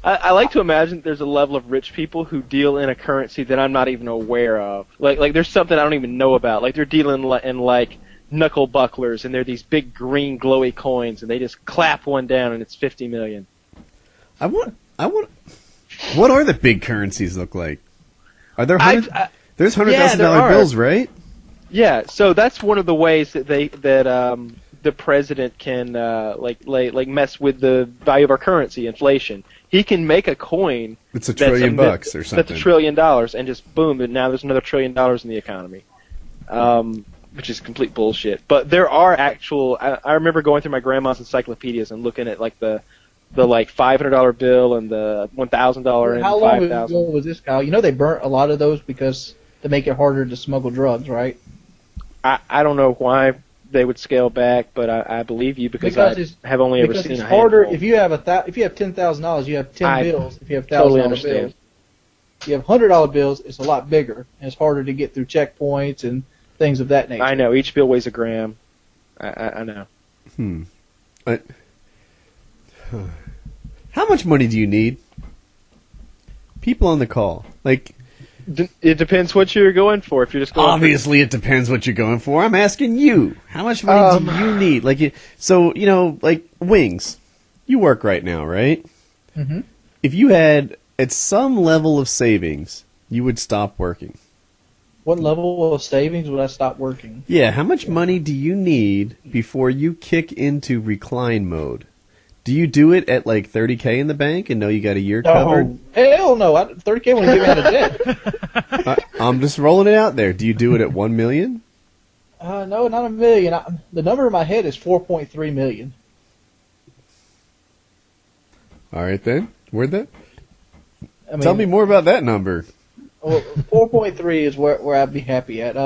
I like to imagine that there's a level of rich people who deal in a currency that I'm not even aware of. Like there's something I don't even know about. Like they're dealing in like knuckle bucklers, and they're these big green glowy coins, and they just clap one down, and it's 50 million. I want. What are the big currencies look like? Are there there's $100,000 bills, right? Yeah, so that's one of the ways that the president can like mess with the value of our currency, inflation. He can make a coin. It's $1 trillion bucks or something. That's $1 trillion, and just boom, and now there's another $1 trillion in the economy, which is complete bullshit. But there are actual. I remember going through my grandma's encyclopedias and looking at like the like $500 bill and the $1,000 and How long $5,000. ago was this, Kyle? You know they burnt a lot of those because to make it harder to smuggle drugs, right? I don't know why they would scale back, but I believe you because I have only ever seen it's a harder handful. if you have $10,000, you have 10 bills. If you have totally $1,000 understand. bills, if you have $100 bills, it's a lot bigger and it's harder to get through checkpoints and things of that nature. I know each bill weighs a gram. I know. How much money do you need? People on the call, like. It depends what you're going for. If you're just going obviously, it depends what you're going for. I'm asking you, how much money do you need? Like, so like wings. You work right now, right? Mm-hmm. If you had at some level of savings, you would stop working. What level of savings would I stop working? Yeah, how much money do you need before you kick into recline mode? Do you do it at like $30K in the bank and know you got a year covered? Hell no. $30K won't get me out of debt. I'm just rolling it out there. Do you do it at $1 million? No, not $1 million. The number in my head is $4.3 million. All right then. Where'd that? I Tell me more about that number. Well, 4.3 is where I'd be happy at.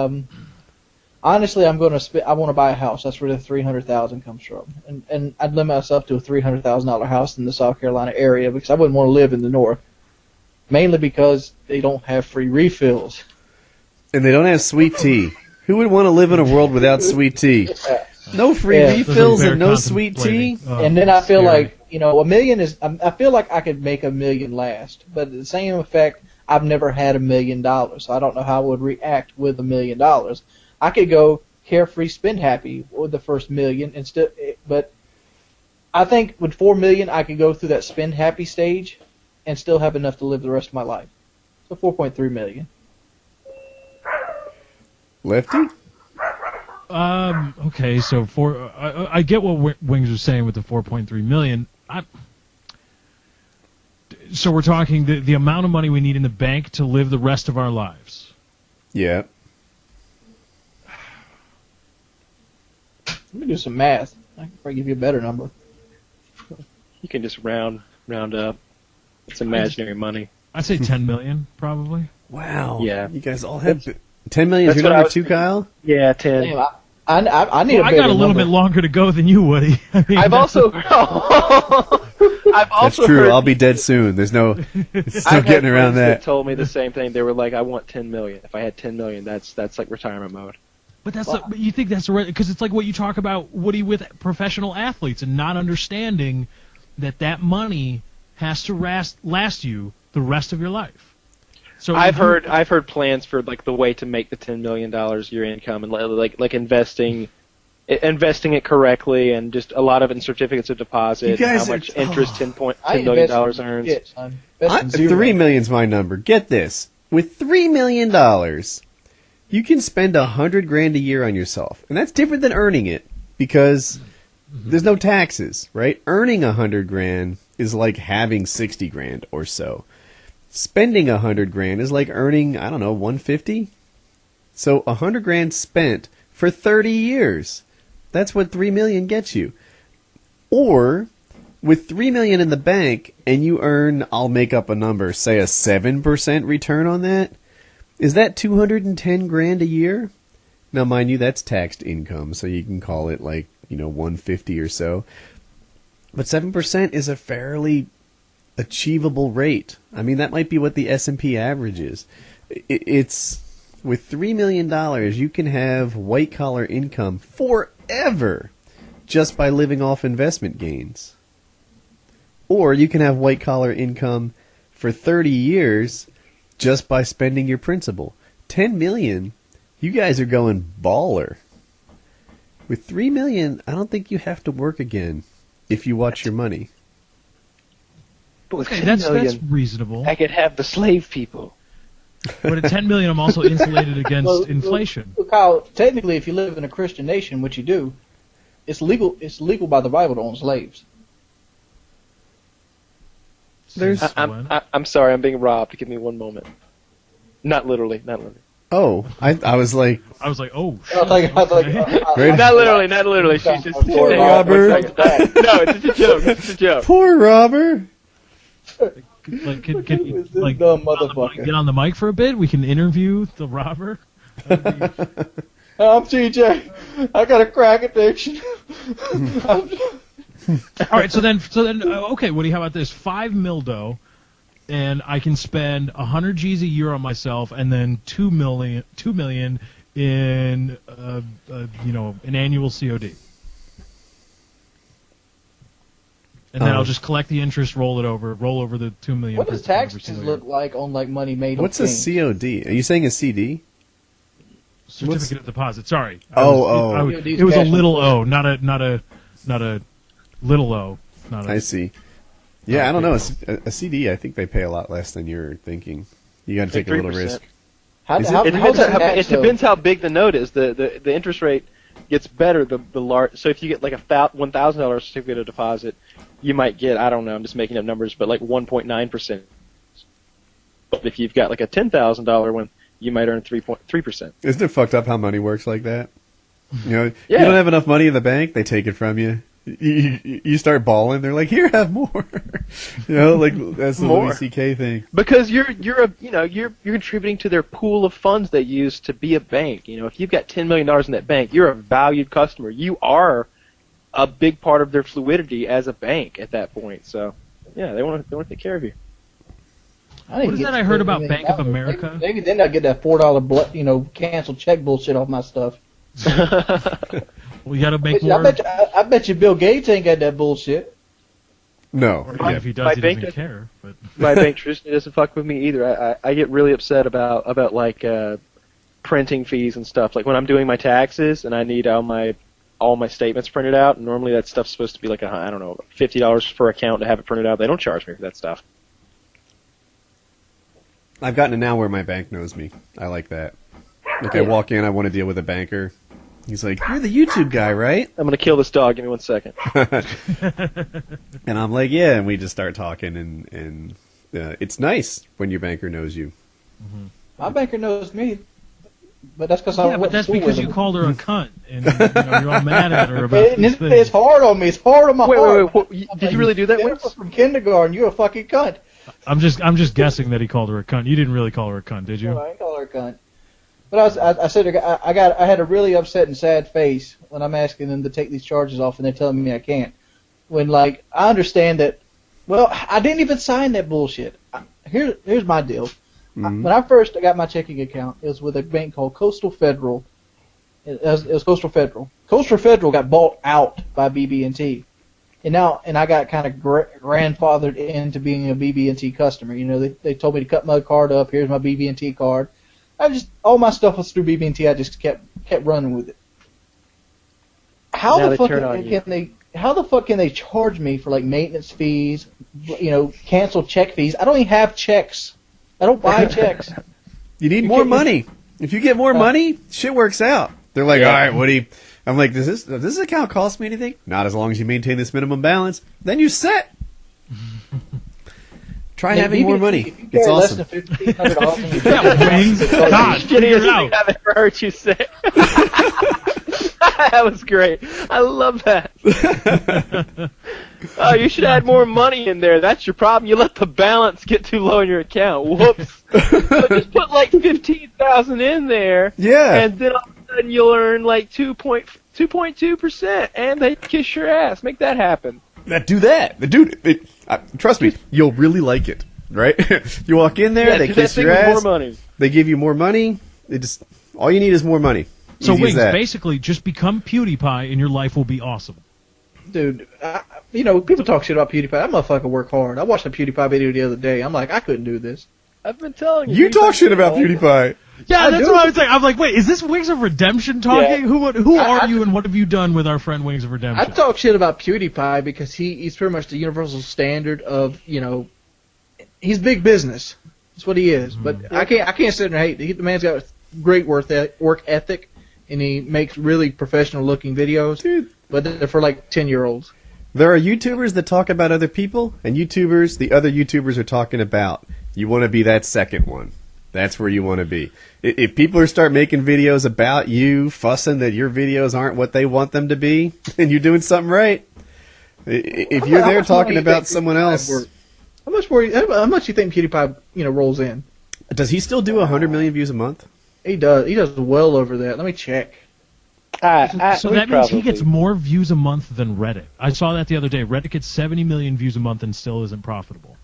Honestly, I'm going to I want to buy a house. That's where the $300,000 comes from, and I'd limit myself to a $300,000 house in the South Carolina area because I wouldn't want to live in the North, mainly because they don't have free refills. And they don't have sweet tea. Who would want to live in a world without sweet tea? No free refills and no sweet tea. And then I feel like $1 million is. I feel like I could make $1 million last, but at the same effect, I've never had $1 million, so I don't know how I would react with $1 million. I could go carefree, spend happy with the first $1 million, but I think with $4 million, I could go through that spend happy stage and still have enough to live the rest of my life. So $4.3 million. Lefty? Okay, so I get what Wings was saying with the 4.3 million. So we're talking the amount of money we need in the bank to live the rest of our lives. Yeah. Let me do some math. I can probably give you a better number. You can just round up. It's imaginary money. I'd say 10 million, probably. Wow. Yeah. You guys all have 10 million. Is your number two, Kyle? Yeah, 10. Damn, I need a bigger I got a little bit longer to go than you, Woody. I mean, I've also That's true. heard, I'll be dead soon. There's no I've getting around that that. told me the same thing. They were like, I want 10 million. If I had 10 million, that's like retirement mode. But but you think that's right because it's like what you talk about, Woody, with professional athletes and not understanding that money has to last you the rest of your life. So I've heard plans for like the way to make the $10 million your income and like investing it correctly and just a lot of it in certificates of deposit. And how much interest $10 million earns. Shit, son. $3 million's my number. Get this: with $3 million, you can spend $100,000 a year on yourself, and that's different than earning it because there's no taxes, right? Earning $100,000 is like having $60,000 or so. Spending $100,000 is like earning, I don't know, $150,000. So $100,000 spent for 30 years. That's what $3 million gets you. Or with $3 million in the bank and you earn, I'll make up a number, say a 7% return on that. Is that $210,000 a year? Now, mind you, that's taxed income, so you can call it like, $150,000 or so. But 7% is a fairly achievable rate. I mean, that might be what the S&P average is. It's with $3 million, you can have white-collar income forever just by living off investment gains. Or you can have white-collar income for 30 years just by spending your principal. $10 million, you guys are going baller. With $3 million, I don't think you have to work again if you watch your money. But with Okay, $10 that's million, reasonable. I could have the slave people. But at $10 million, I'm also insulated against inflation. Well, Kyle, technically, if you live in a Christian nation, which you do, it's legal. It's legal by the Bible to own slaves. I'm sorry, I'm being robbed. Give me one moment. Not literally. Oh, I was like... oh, I was like, Not literally. She's just... Poor Robert. No, it's just a joke. It's just a joke. Poor Robert. Like, can Who's this like dumb motherfucker? get on the mic for a bit? We can interview the robber. I'm TJ. I got a crack addiction. All right, so then, okay, Woody, how about this? $5 million, and I can spend 100 G's a year on myself, and then $2 million in an annual COD. And then I'll just collect the interest, roll over the $2 million. What does taxes look like on like money made? What's a COD? Are you saying a CD? Certificate of deposit. Sorry. It was a little O, not a little O. I see. Yeah, I don't know. A CD, I think they pay a lot less than you're thinking. You got to take a little risk. It depends how big the note is. The interest rate gets better the large. So if you get like a $1,000 certificate of deposit, you might get, I don't know, I'm just making up numbers, but like 1.9%. But if you've got like a $10,000 one, you might earn 3.3%. Isn't it fucked up how money works like that? You don't have enough money in the bank, they take it from you. You start balling, they're like, here, have more. Like that's the Louis C.K. thing. Because you're contributing to their pool of funds they use to be a bank. If you've got $10 million in that bank, you're a valued customer. You are a big part of their fluidity as a bank at that point. So, yeah, they want to take care of you. What is that I heard about Bank of America? Maybe then I'll get that $4 canceled check bullshit off my stuff. We got to make more. I bet you Bill Gates ain't got that bullshit. No. Yeah, if he does, he doesn't care. But my bank traditionally doesn't fuck with me either. I get really upset about like printing fees and stuff. Like when I'm doing my taxes and I need all my statements printed out. And normally that stuff's supposed to be like $50 per account to have it printed out. They don't charge me for that stuff. I've gotten it now where my bank knows me. I like that. Like I walk in, I want to deal with a banker. He's like, "You're the YouTube guy, right?" I'm gonna kill this dog. Give me 1 second. And I'm like, "Yeah," and we just start talking, and it's nice when your banker knows you. Mm-hmm. My banker knows me, but that's because but that's because you called her a cunt, and you're all mad at her about this thing. It's hard on me. It's hard on my heart. Wait. Did you really do that? From kindergarten, you're a fucking cunt. I'm just guessing that he called her a cunt. You didn't really call her a cunt, did you? No, I didn't call her a cunt. But I said I had a really upset and sad face when I'm asking them to take these charges off, and they're telling me I can't. When I understand that, well, I didn't even sign that bullshit. Here's my deal. Mm-hmm. When I first got my checking account, it was with a bank called Coastal Federal, It was Coastal Federal. Coastal Federal got bought out by BB&T. And I got kind of grandfathered into being a BB&T customer. You know, they told me to cut my card up. Here's my BB&T card. All my stuff was through BB&T. I just kept running with it. How the fuck can they charge me for like maintenance fees? You know, cancel check fees. I don't even have checks. I don't buy checks. You need more money. If you get more money, shit works out. They're like, all right, Woody. I'm like, does this account cost me anything? Not as long as you maintain this minimum balance. Then you set. Try having more money. It's awesome. Less than $1,500 God, Shittiest thing I've ever heard you say. That was great. I love that. Oh, you should add more money in there. That's your problem. You let the balance get too low in your account. Whoops. So just put like 15,000 in there. Yeah. And then all of a sudden you'll earn like 2.2%, and they kiss your ass. Make that happen. Do that. Dude, trust me, you'll really like it, right? You walk in there, they kiss your ass. More money. They give you more money. All you need is more money. So, Easy Wings, as that. basically, just become PewDiePie and your life will be awesome. Dude, you know, people talk shit about PewDiePie. That motherfucker work hard. I watched a PewDiePie video the other day. I'm like, I couldn't do this. I've been telling you. You talk shit about PewDiePie. Yeah, that's what I was saying. I'm like, wait, is this Wings of Redemption talking? Yeah. Who are you and what have you done with our friend Wings of Redemption? I talk shit about PewDiePie because he's pretty much the universal standard of, you know, he's big business. That's what he is. But I can't sit there and hate. The man's got a great work ethic, and he makes really professional looking videos. Dude. But they're for like 10-year-olds. There are YouTubers that talk about other people, and YouTubers the other YouTubers are talking about. You want to be that second one. That's where you want to be. If people start making videos about you, fussing that your videos aren't what they want them to be, then you're doing something right. If you're there talking about someone else, how much do you think PewDiePie, you know, rolls in? Does he still do 100 million views a month? He does. He does well over that. Let me check. So that means he gets more views a month than Reddit. I saw that the other day. Reddit gets 70 million views a month and still isn't profitable.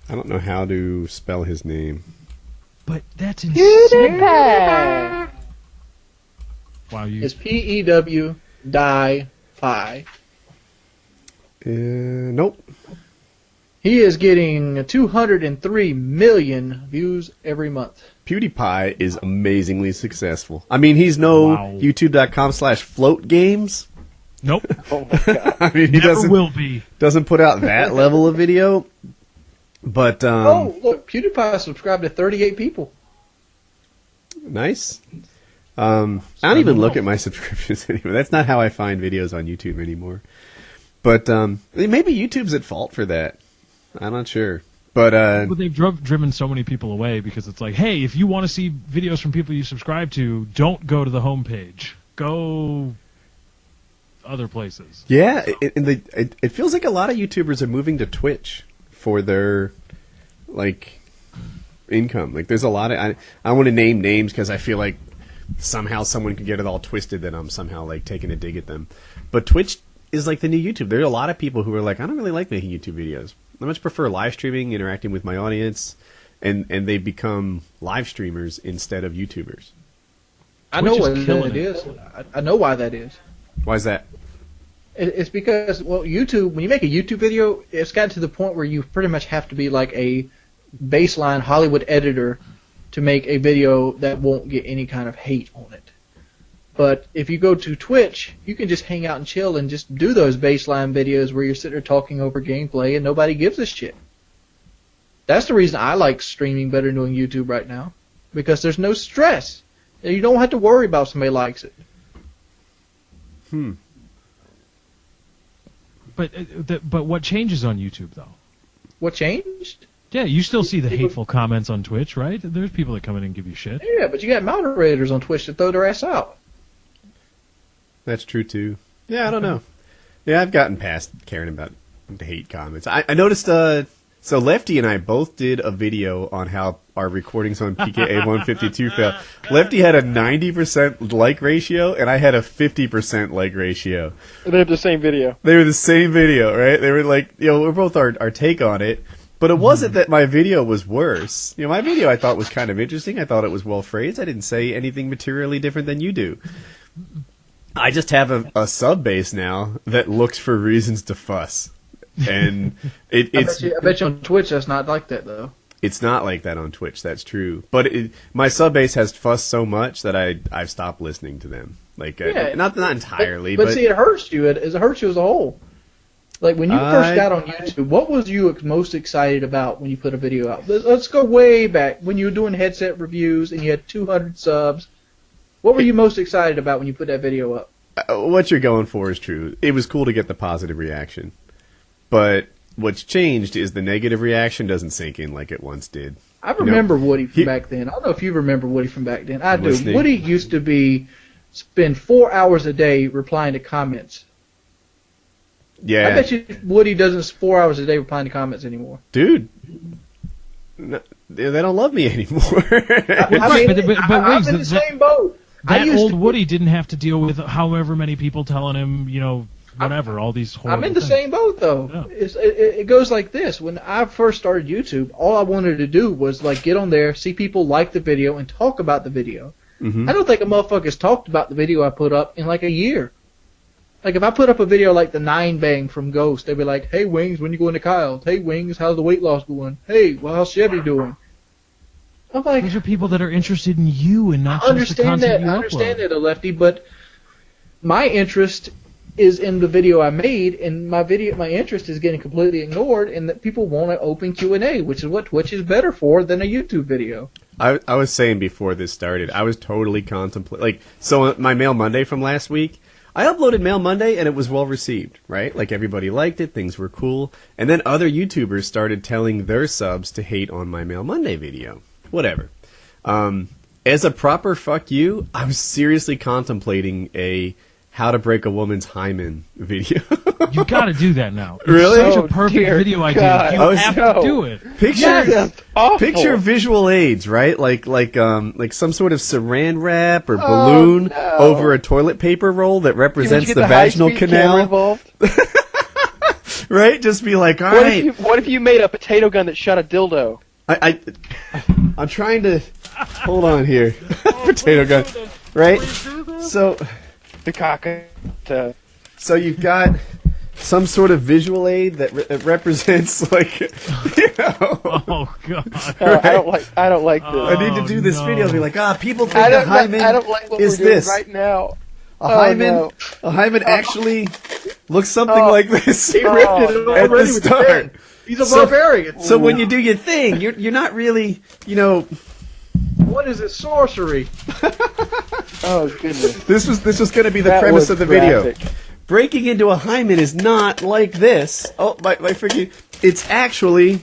I don't know how to spell his name. But that's insane. Wow, It's PEW die Phi. Nope. He is getting 203 million views every month. PewDiePie is amazingly successful. I mean, he's no YouTube.com/float games. Nope. Oh my God. I mean, he will be. doesn't put out that level of video. But look, PewDiePie subscribed to 38 people. Nice. I don't even look at my subscriptions anymore. That's not how I find videos on YouTube anymore. But maybe YouTube's at fault for that. I'm not sure. But they've driven so many people away because it's like, hey, if you want to see videos from people you subscribe to, don't go to the homepage. Go other places. Yeah, it feels like a lot of YouTubers are moving to Twitch for their income. Like there's a lot of I don't want to name names because I feel like somehow someone could get it all twisted that I'm somehow like taking a dig at them. But Twitch is like the new YouTube. There are a lot of people who are like, I don't really like making YouTube videos. I much prefer live streaming, interacting with my audience, and they become live streamers instead of YouTubers. I know what that is. I know why that is. Why is that? It's because, YouTube, when you make a YouTube video, it's gotten to the point where you pretty much have to be like a baseline Hollywood editor to make a video that won't get any kind of hate on it. But if you go to Twitch, you can just hang out and chill and just do those baseline videos where you're sitting there talking over gameplay and nobody gives a shit. That's the reason I like streaming better than doing YouTube right now. Because there's no stress. You don't have to worry about if somebody likes it. But what changes on YouTube, though? What changed? Yeah, you still see the hateful comments on Twitch, right? There's people that come in and give you shit. Yeah, but you got moderators on Twitch that throw their ass out. That's true, too. Yeah, I don't know. Yeah, I've gotten past caring about the hate comments. I noticed, so Lefty and I both did a video on how our recordings on PKA 152 fell. Lefty had a 90% like ratio, and I had a 50% like ratio. They have the same video. They were the same video, right? They were like, we're both our take on it. But it wasn't that my video was worse. My video I thought was kind of interesting. I thought it was well phrased. I didn't say anything materially different than you do. I just have a sub base now that looks for reasons to fuss, and it's. I bet you on Twitch that's not like that though. It's not like that on Twitch. That's true, but my sub base has fussed so much that I've stopped listening to them. Like, not entirely, but see, it hurts you. It hurts you as a whole. Like when you first got on YouTube, what was you most excited about when you put a video out? Let's go way back when you were doing headset reviews and you had 200 subs. What were you most excited about when you put that video up? What you're going for is true. It was cool to get the positive reaction, but what's changed is the negative reaction doesn't sink in like it once did. I remember Woody from back then. I don't know if you remember Woody from back then. I do. Listening. Woody used to spend 4 hours a day replying to comments. Yeah. I bet you Woody doesn't 4 hours a day replying to comments anymore. Dude, no, they don't love me anymore. I'm in the same boat. That old Woody didn't have to deal with however many people telling him, whatever, all these horrible I'm in the things. same boat, though. Yeah. It goes like this. When I first started YouTube, all I wanted to do was get on there, see people like the video, and talk about the video. Mm-hmm. I don't think a motherfucker's talked about the video I put up in a year. Like, if I put up a video like the 9 Bang from Ghost, they'd be like, hey, Wings, when you going to Kyle? Hey, Wings, how's the weight loss going? Hey, well, how's Chevy doing? I'm like, these are people that are interested in you and not just the content you upload. I understand that, Lefty, but my interest is in the video I made, and my interest is getting completely ignored, and that people want an open Q&A, which is what Twitch is better for than a YouTube video. I was saying before this started, I was totally contemplating. So my Mail Monday from last week, I uploaded Mail Monday, and it was well received, right? Like, everybody liked it, things were cool. And then other YouTubers started telling their subs to hate on my Mail Monday video. Whatever. As a proper fuck you, I was seriously contemplating a how to break a woman's hymen video. You got to do that now. It's Really? such a perfect video idea. You have to do it. Picture visual aids, right? Like some sort of saran wrap or balloon over a toilet paper roll that represents the vaginal canal. Right? Just be like, all right. What if you made a potato gun that shot a dildo? I'm trying to hold on here. Potato gun, right? So The cock. So you've got some sort of visual aid that represents Oh god! Right? I don't like this. I need to do this video. Be like, people think I a hymen don't like what is we're doing this right now. a hymen. A hymen actually looks something like this He ripped it at the already with the start. pen. He's a barbarian. So when you do your thing, you're not really, What is it, sorcery? Oh goodness! This was going to be the That premise was of the video. graphic. Breaking into a hymen is not like this. Oh, my freaking! It's actually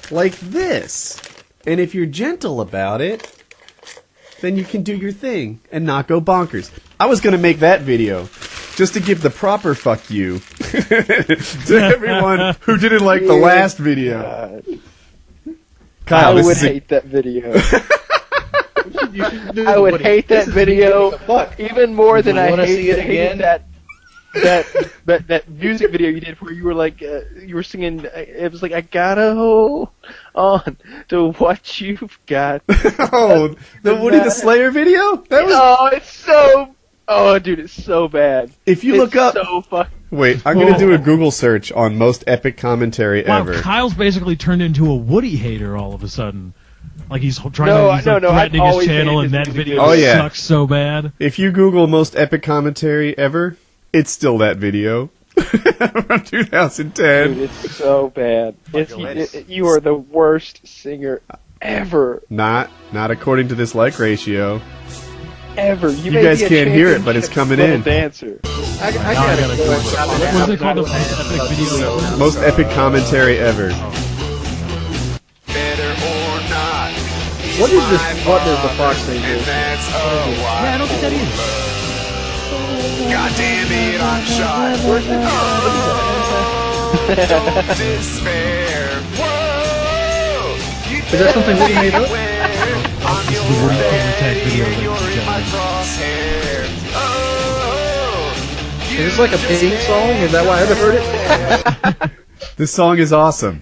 like this. And if you're gentle about it, then you can do your thing and not go bonkers. I was going to make that video just to give the proper fuck you to everyone who didn't like the last video. God. Kyle, I would hate that video. I would hate that video even more than I hated that music video you did where you were you were singing. It was like, I gotta hold on to what you've got. Oh, the Woody the Slayer video? That was. Oh, it's so. Oh, dude, it's so bad. If you look up. So fucking. Wait, I'm gonna do a Google search on most epic commentary Wow, ever. Kyle's basically turned into a Woody hater all of a sudden. Like he's trying to No, threatening I've his channel, always and that hated video Oh, yeah. sucks so bad. If you Google most epic commentary ever, it's still that video from 2010. Dude, it's so bad. You are the worst singer ever. Not according to this like ratio. Ever. You guys can't hear it, but it's coming in. Dancer. I Now I gotta gotta go. Google it. What do they call the most epic video? Most epic commentary ever. What is this? What does the fox thing do? Yeah, I don't think that is. God damn it, I'm shot. Don't despair. Whoa. Is that something Woody made up? This is the WoodyCraft video, ladies and gentlemen. Oh. Is this like a Pink song? Is that why I ever heard it? This song is awesome.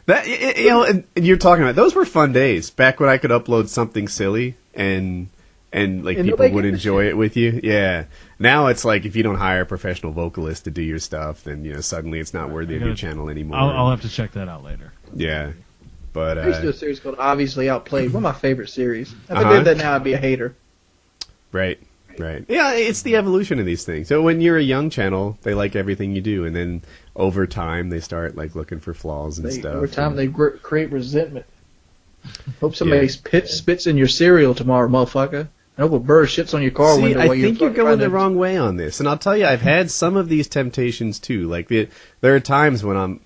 That and you're talking about those were fun days back when I could upload something silly and like And people nobody would gives a enjoy shit. it with you. Yeah. Now it's like if you don't hire a professional vocalist to do your stuff, then suddenly it's not worthy of your channel anymore. I'll have to check that out later. Yeah. But I used to do a series called Obviously Outplayed. One of my favorite series. If I Uh-huh. did that now, I'd be a hater. right. Yeah, it's the evolution of these things. So when you're a young channel, they like everything you do, and then over time they start like looking for flaws and stuff. Over time, they create resentment. Hope somebody spits in your cereal tomorrow, motherfucker. I hope a bird shits on your car See, window. I while think you're fucking going trying the to- wrong way on this, and I'll tell you, I've had some of these temptations too. Like there are times when I'm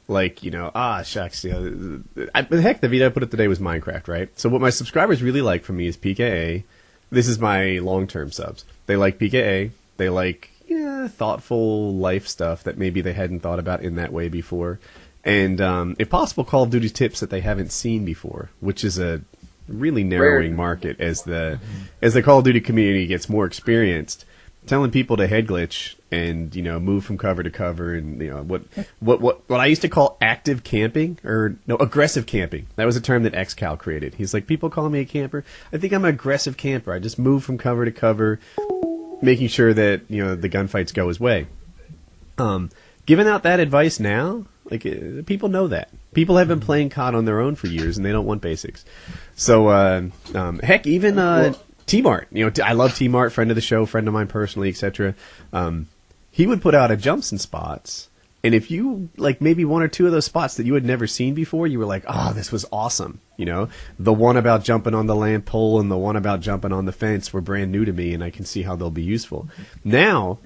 like, shucks, heck, the video I put up today was Minecraft, right? So what my subscribers really like from me is PKA. This is my long-term subs. They like PKA. They like thoughtful life stuff that maybe they hadn't thought about in that way before, and if possible, Call of Duty tips that they haven't seen before, which is a really narrowing market as the Call of Duty community gets more experienced. Telling people to head glitch and move from cover to cover, and what I used to call active camping, or no, aggressive camping. That was a term that XCal created. He's like, people call me a camper. I think I'm an aggressive camper. I just move from cover to cover, making sure that the gunfights go his way. Giving out that advice now, like people know that. People have been playing COD on their own for years, and they don't want basics. So heck, even. T-Mart, I love T-Mart, friend of the show, friend of mine personally, etc. He would put out a jumps and spots, and if you like maybe one or two of those spots that you had never seen before, you were like, "Oh, this was awesome!" The one about jumping on the lamp pole and the one about jumping on the fence were brand new to me, and I can see how they'll be useful. Now,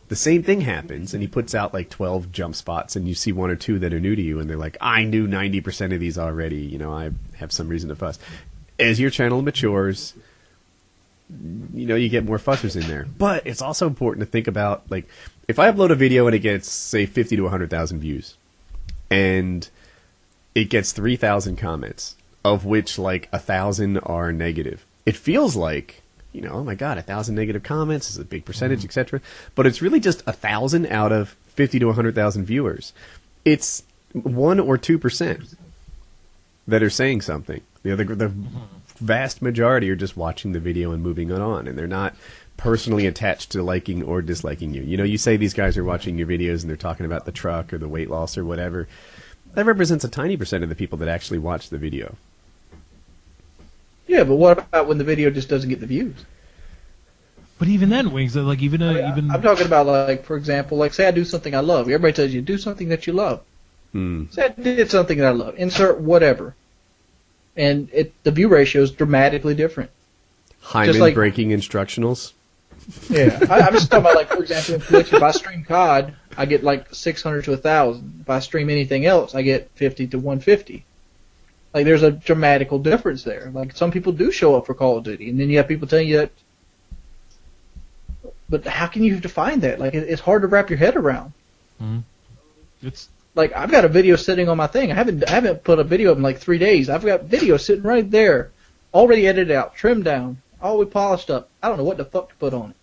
the same thing happens, and he puts out like 12 jump spots, and you see one or two that are new to you, and they're like, "I knew 90% of these already." I have some reason to fuss. As your channel matures, you get more fussers in there. But it's also important to think about, like, if I upload a video and it gets, say, 50 to 100,000 views, and it gets 3,000 comments, of which, like, 1,000 are negative, it feels like, oh my god, 1,000 negative comments is a big percentage, etc. But it's really just 1,000 out of 50 to 100,000 viewers. It's 1 or 2% that are saying something. The vast majority are just watching the video and moving on, and they're not personally attached to liking or disliking you. You say these guys are watching your videos and they're talking about the truck or the weight loss or whatever. That represents a tiny percent of the people that actually watch the video. Yeah, but what about when the video just doesn't get the views? But even then, Wings, like I'm talking about, like, for example, like, say I do something I love. Everybody tells you, do something that you love. Say I did something that I love. Insert whatever. And the view ratio is dramatically different. Hyman breaking instructionals. Yeah, I'm just talking about, like, for example, in Twitch, if I stream COD, I get like 600 to 1,000. If I stream anything else, I get 50 to 150. Like, there's a dramatical difference there. Like, some people do show up for Call of Duty, and then you have people telling you that. But how can you define that? Like, it's hard to wrap your head around. It's Like, I've got a video sitting on my thing. I haven't put a video up in like 3 days. I've got video sitting right there, already edited out, trimmed down, all we polished up. I don't know what the fuck to put on it.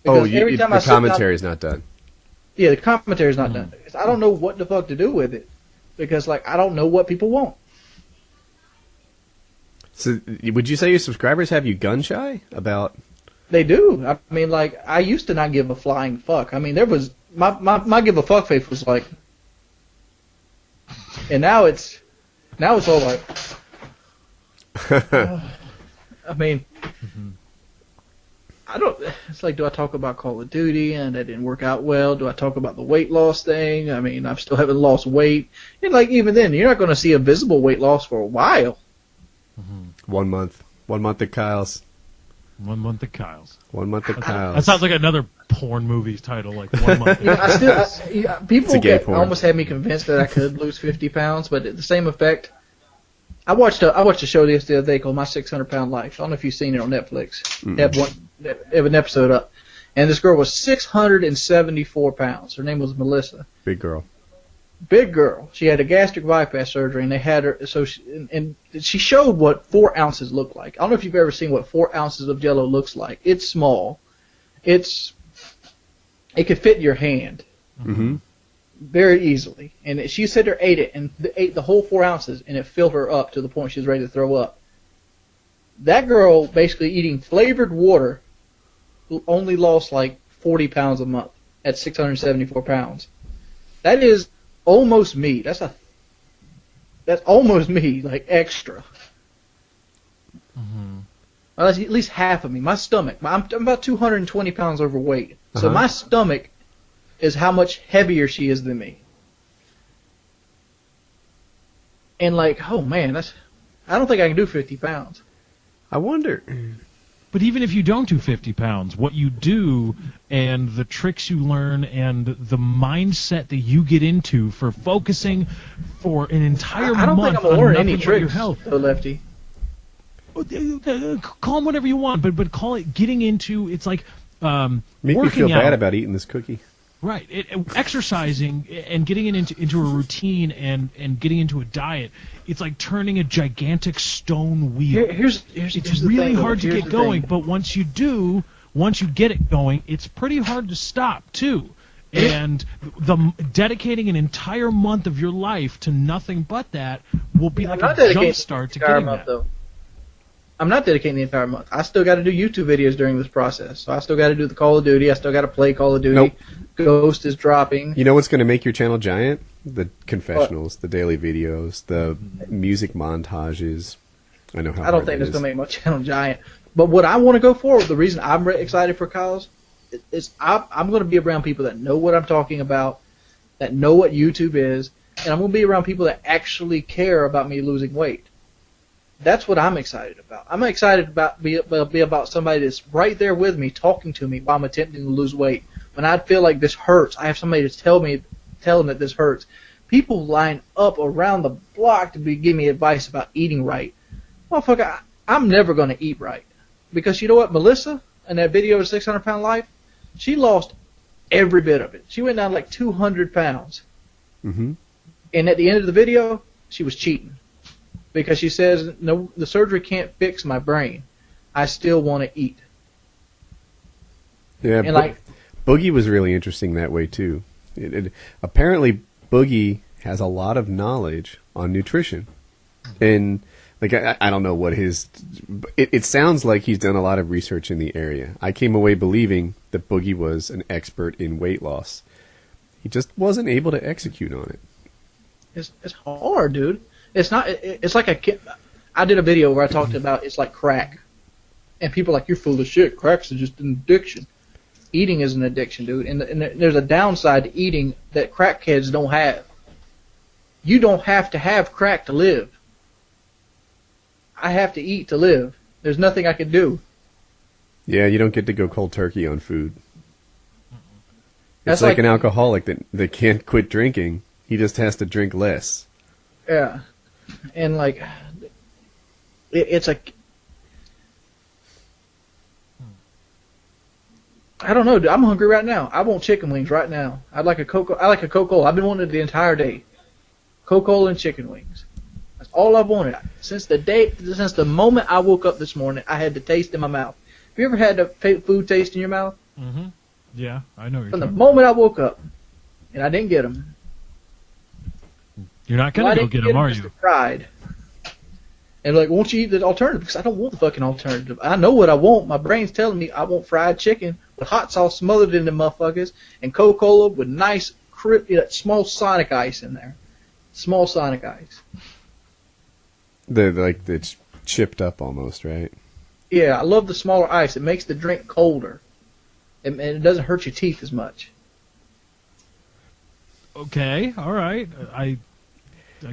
Because every time the I sit down- commentary is not done. Yeah, the commentary's not done. Because I don't know what the fuck to do with it. Because, like, I don't know what people want. So, would you say your subscribers have you gun shy about? They do. I mean, like, I used to not give a flying fuck. I mean, there was my give a fuck face was like, and now it's all like, I mean, I don't. It's like, do I talk about Call of Duty and that didn't work out well? Do I talk about the weight loss thing? I mean, I still haven't lost weight, and like even then, you're not going to see a visible weight loss for a while. 1 month. 1 month at Kyle's. 1 month at Kyle's. 1 month at Kyle's. That sounds like another porn movie title, like 1 month. People gay porn. almost had me convinced that I could lose 50 pounds, but at the same effect, I watched a show the other day called My 600-Pound Life. I don't know if you've seen it on Netflix. They have an episode up, and this girl was 674 pounds. Her name was Melissa. Big girl. Big girl. She had a gastric bypass surgery, and they had her. So she showed what 4 ounces look like. I don't know if you've ever seen what 4 ounces of Jello looks like. It's small. It could fit in your hand very easily. And she said her ate it and ate the whole 4 ounces, and it filled her up to the point she was ready to throw up. That girl basically eating flavored water only lost like 40 pounds a month at 674 pounds. That is almost me. That's almost me, like extra. Mm-hmm. Well, that's at least half of me. My stomach, I'm about 220 pounds overweight. So my stomach is how much heavier she is than me. And like, oh man, I don't think I can do 50 pounds. I wonder. But even if you don't do 50 pounds, what you do and the tricks you learn and the mindset that you get into for focusing for an entire month I don't think I'm on gonna learn nothing any but your tricks, health. though, Lefty. Call them whatever you want, but call it getting into. It's like Make me working feel out. bad about eating this cookie. Right, exercising and getting into a routine and getting into a diet. It's like turning a gigantic stone wheel. Here's It's the really thing, hard to here's get the going, thing. but once you get it going, it's pretty hard to stop too. And dedicating an entire month of your life to nothing but that will be like a jump start to getting that. Though. I'm not dedicating the entire month. I still got to do YouTube videos during this process. So I still got to do the Call of Duty. I still got to play Call of Duty. Nope. Ghost is dropping. You know what's going to make your channel giant? The confessionals, the daily videos, the music montages. I know how I don't hard think that that's is. going to make my channel giant. But what I want to go for, the reason I'm excited for Kyle's, is I'm going to be around people that know what I'm talking about, that know what YouTube is, and I'm going to be around people that actually care about me losing weight. That's what I'm excited about. I'm excited about be about somebody that's right there with me, talking to me while I'm attempting to lose weight. When I feel like this hurts, I have somebody to tell them that this hurts. People line up around the block to give me advice about eating right. Motherfucker, I'm never going to eat right. Because you know what? Melissa, in that video of 600 Pound Life, she lost every bit of it. She went down like 200 pounds. Mm-hmm. And at the end of the video, she was cheating. Because she says, no, the surgery can't fix my brain. I still want to eat. Yeah, And like, Boogie was really interesting that way too. Apparently, Boogie has a lot of knowledge on nutrition, and like I don't know what his. It sounds like he's done a lot of research in the area. I came away believing that Boogie was an expert in weight loss. He just wasn't able to execute on it. it's hard, dude. It's not. It's like a kid. I did a video where I talked about it's like crack, and people are like, you're full of shit. Crack's just an addiction. Eating is an addiction, dude, and there's a downside to eating that crackheads don't have. You don't have to have crack to live. I have to eat to live. There's nothing I can do. Yeah, you don't get to go cold turkey on food. That's It's like like an alcoholic that can't quit drinking. He just has to drink less. Yeah, and like it's like I don't know, dude. I'm hungry right now. I want chicken wings right now. I like a Coca-Cola. I've been wanting it the entire day. Coca-Cola and chicken wings. That's all I've wanted since the moment I woke up this morning. I had the taste in my mouth. Have you ever had the food taste in your mouth? Mm-hmm. Yeah, I know. From the moment I woke up, and I didn't get them. You're not gonna go get them, are you? Fried. And like, won't you eat the alternative? Because I don't want the fucking alternative. I know what I want. My brain's telling me I want fried chicken with hot sauce smothered in them motherfuckers, and Coca-Cola with nice, small Sonic ice in there. Small Sonic ice. It's chipped up almost, right? Yeah, I love the smaller ice. It makes the drink colder, and it doesn't hurt your teeth as much. Okay, all right. I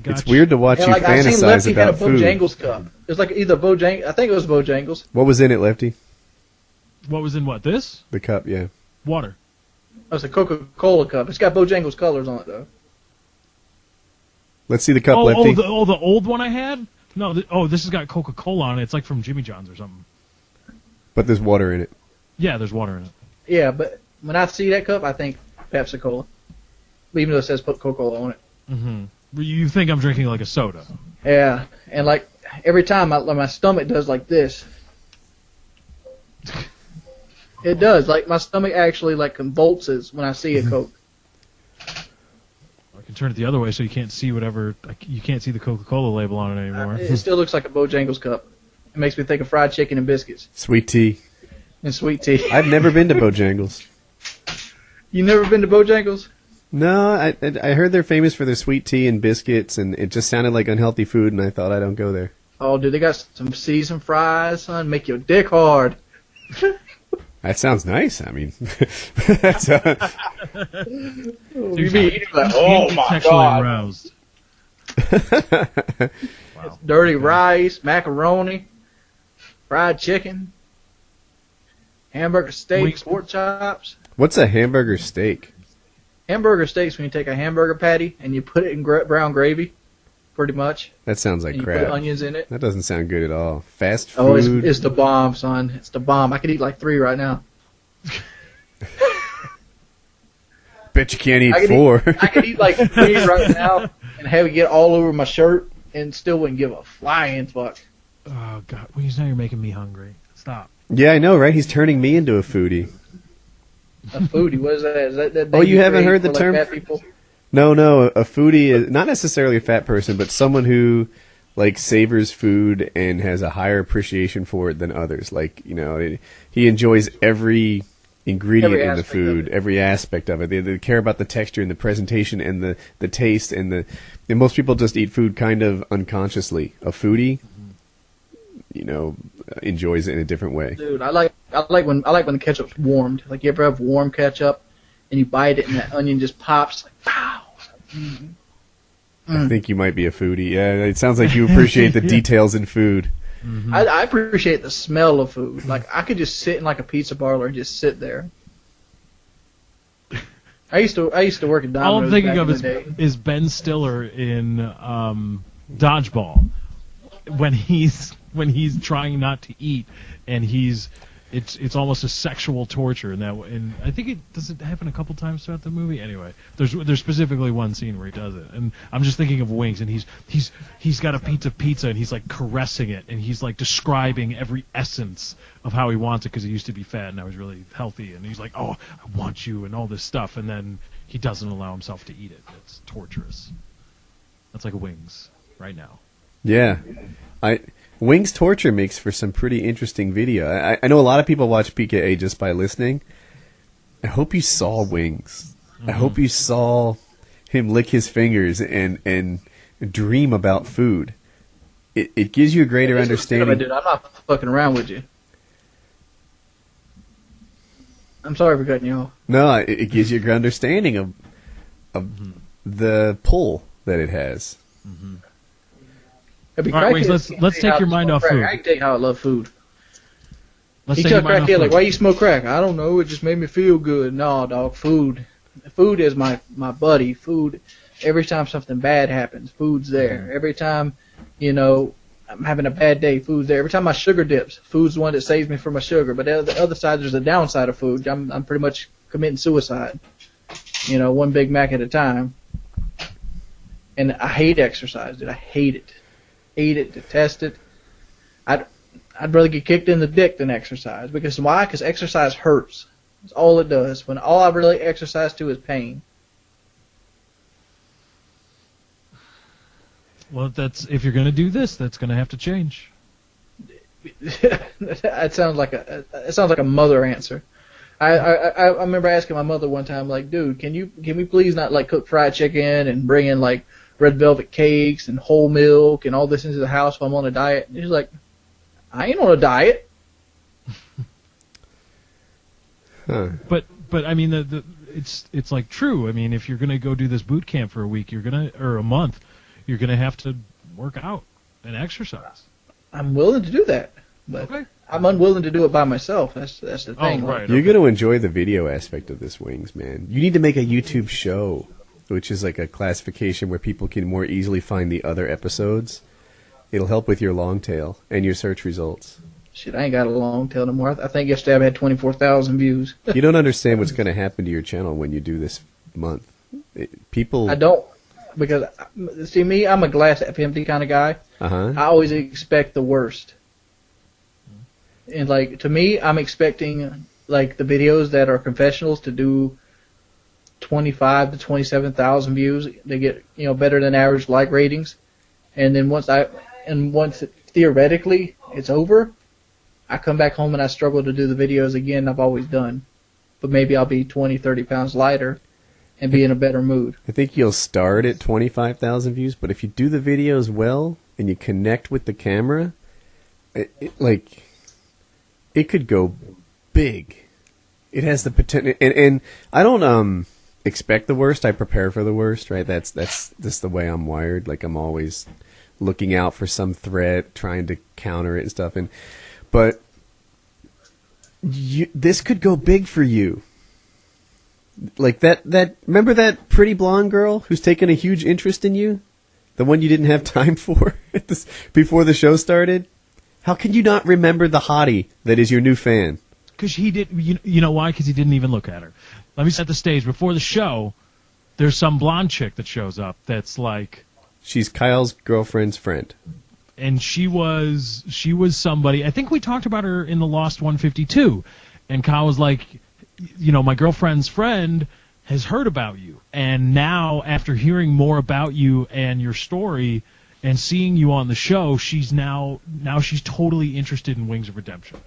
got It's weird to watch And you like I seen fantasize Lefty had a about food. Bojangles cup. It was like either Bojangles. I think it was Bojangles. What was in it, Lefty? What was in what? This? The cup, yeah. Water. It was a Coca-Cola cup. It's got Bojangles colors on it though. Let's see the cup, Oh, Lefty. the old one I had? No, this has got Coca-Cola on it. It's like from Jimmy John's or something. But there's water in it. Yeah, there's water in it. Yeah, but when I see that cup, I think Pepsi-Cola. Even though it says put Coca-Cola on it. Mm-hmm. You think I'm drinking like a soda? Yeah, and like every time my stomach does like this. It does. Like my stomach actually like convulses when I see a Coke. I can turn it the other way so you can't see whatever. You can't see the Coca-Cola label on it anymore. It still looks like a Bojangles cup. It makes me think of fried chicken and biscuits Sweet tea. and sweet tea. I've never been to Bojangles. You never been to Bojangles? No, I heard they're famous for their sweet tea and biscuits, and it just sounded like unhealthy food, and I thought I don't go there. Oh, dude, they got some seasoned fries, son. Make your dick hard. That sounds nice. I mean, that's, You be eating like, Oh oh my sexually god. aroused. It's dirty rice, macaroni, fried chicken, hamburger steak, Wings. pork chops. what's a hamburger steak? Hamburger steaks when you take a hamburger patty and you put it in brown gravy, pretty much. That sounds like And you crap. put onions in it. That doesn't sound good at all. Fast food. Oh, it's the bomb, son. It's the bomb. I could eat like 3 right now. Bet you can't eat I could 4. I could eat like 3 right now and have it get all over my shirt and still wouldn't give a flying fuck. Oh god, well, now you're making me hungry. Stop. Yeah, I know, right? He's turning me into a foodie. A foodie, what is that? Is that Oh, name you haven't create heard the for, like, term? fat people? No, a foodie is not necessarily a fat person, but someone who like savors food and has a higher appreciation for it than others. Like, you know, he enjoys every ingredient Every in the aspect food, of it. every aspect of it. They care about the texture and the presentation and the taste and most people just eat food kind of unconsciously. A foodie, you know, enjoys it in a different way. Dude, I like when the ketchup's warmed. Like, you ever have warm ketchup and you bite it and that onion just pops like, wow. I think you might be a foodie. Yeah, it sounds like you appreciate the details in food. I appreciate the smell of food. Like, I could just sit in like a pizza parlor and just sit there. I used to work at Domino's. All I'm thinking back of in the day. is Ben Stiller in Dodgeball when he's trying not to eat and it's almost a sexual torture in that way. And I think does it happen a couple times throughout the movie. Anyway, there's specifically one scene where he does it, and I'm just thinking of Wings, and he's got a pizza, and he's like caressing it, and he's like describing every essence of how he wants it because he used to be fat and now he's really healthy, and he's like, oh, I want you, and all this stuff, and then he doesn't allow himself to eat it. It's torturous. That's like Wings right now. Yeah. Wings torture makes for some pretty interesting video. I know a lot of people watch PKA just by listening. I hope you saw Wings. I hope you saw him lick his fingers and dream about food. It gives you a greater understanding. Dude, I'm not fucking around with you. I'm sorry for cutting you off. No, it gives you a great understanding of the pull that it has. It'd be All right, cracky Wings, to let's see take how your I mind smoke off crack. food. I can tell you how I love food. Let's He take your tell mind off crackhead like, food. why you smoke crack? I don't know. It just made me feel good. No, dog. Food is my buddy. Food. Every time something bad happens, food's there. Every time, you know, I'm having a bad day, food's there. Every time my sugar dips, food's the one that saves me from my sugar. But the other side, there's a downside of food. I'm pretty much committing suicide. You know, one Big Mac at a time. And I hate exercise, dude. I hate it. Hate it, detest it. I'd rather get kicked in the dick than exercise. Because why? Because exercise hurts. That's all it does. When all I really exercise to is pain. Well, if you're going to do this, that's going to have to change. It sounds like a mother answer. I remember asking my mother one time, like, dude, can we please not like cook fried chicken and bring in like red velvet cakes and whole milk and all this into the house while I'm on a diet? And she's like, I ain't on a diet. Huh. But I mean, it's like true. I mean, if you're going to go do this boot camp for a week, or a month, you're going to have to work out and exercise. I'm willing to do that, but Okay. I'm unwilling to do it by myself. That's the thing. Oh, right. You're going to enjoy the video aspect of this, Wings, man. You need to make a YouTube show, which is like a classification where people can more easily find the other episodes. It'll help with your long tail and your search results. Shit, I ain't got a long tail no more. I think yesterday I had 24,000 views. You don't understand what's going to happen to your channel when you do this month. People... I don't, because, see me, I'm a glass half empty kind of guy. Uh-huh. I always expect the worst. And, like, to me, I'm expecting, like, the videos that are confessionals to do 25 to 27,000 views. They get, you know, better than average like ratings. And then once theoretically, it's over. I come back home and I struggle to do the videos again I've always done. But maybe I'll be 20, 30 pounds lighter and be in a better mood. I think you'll start at 25,000 views, but if you do the videos well and you connect with the camera, it could go big. It has the potential, and I don't expect the worst. I prepare for the worst, right? That's just the way I'm wired. Like, I'm always looking out for some threat, trying to counter it and stuff. But this could go big for you. Like that. Remember that pretty blonde girl who's taken a huge interest in you, the one you didn't have time for before the show started. How can you not remember the hottie that is your new fan? Because he did. You know why? Because he didn't even look at her. Let me set the stage. Before the show, there's some blonde chick that shows up that's like... She's Kyle's girlfriend's friend. And she was somebody... I think we talked about her in the Lost 152. And Kyle was like, my girlfriend's friend has heard about you. And now, after hearing more about you and your story and seeing you on the show, she's now she's totally interested in Wings of Redemption.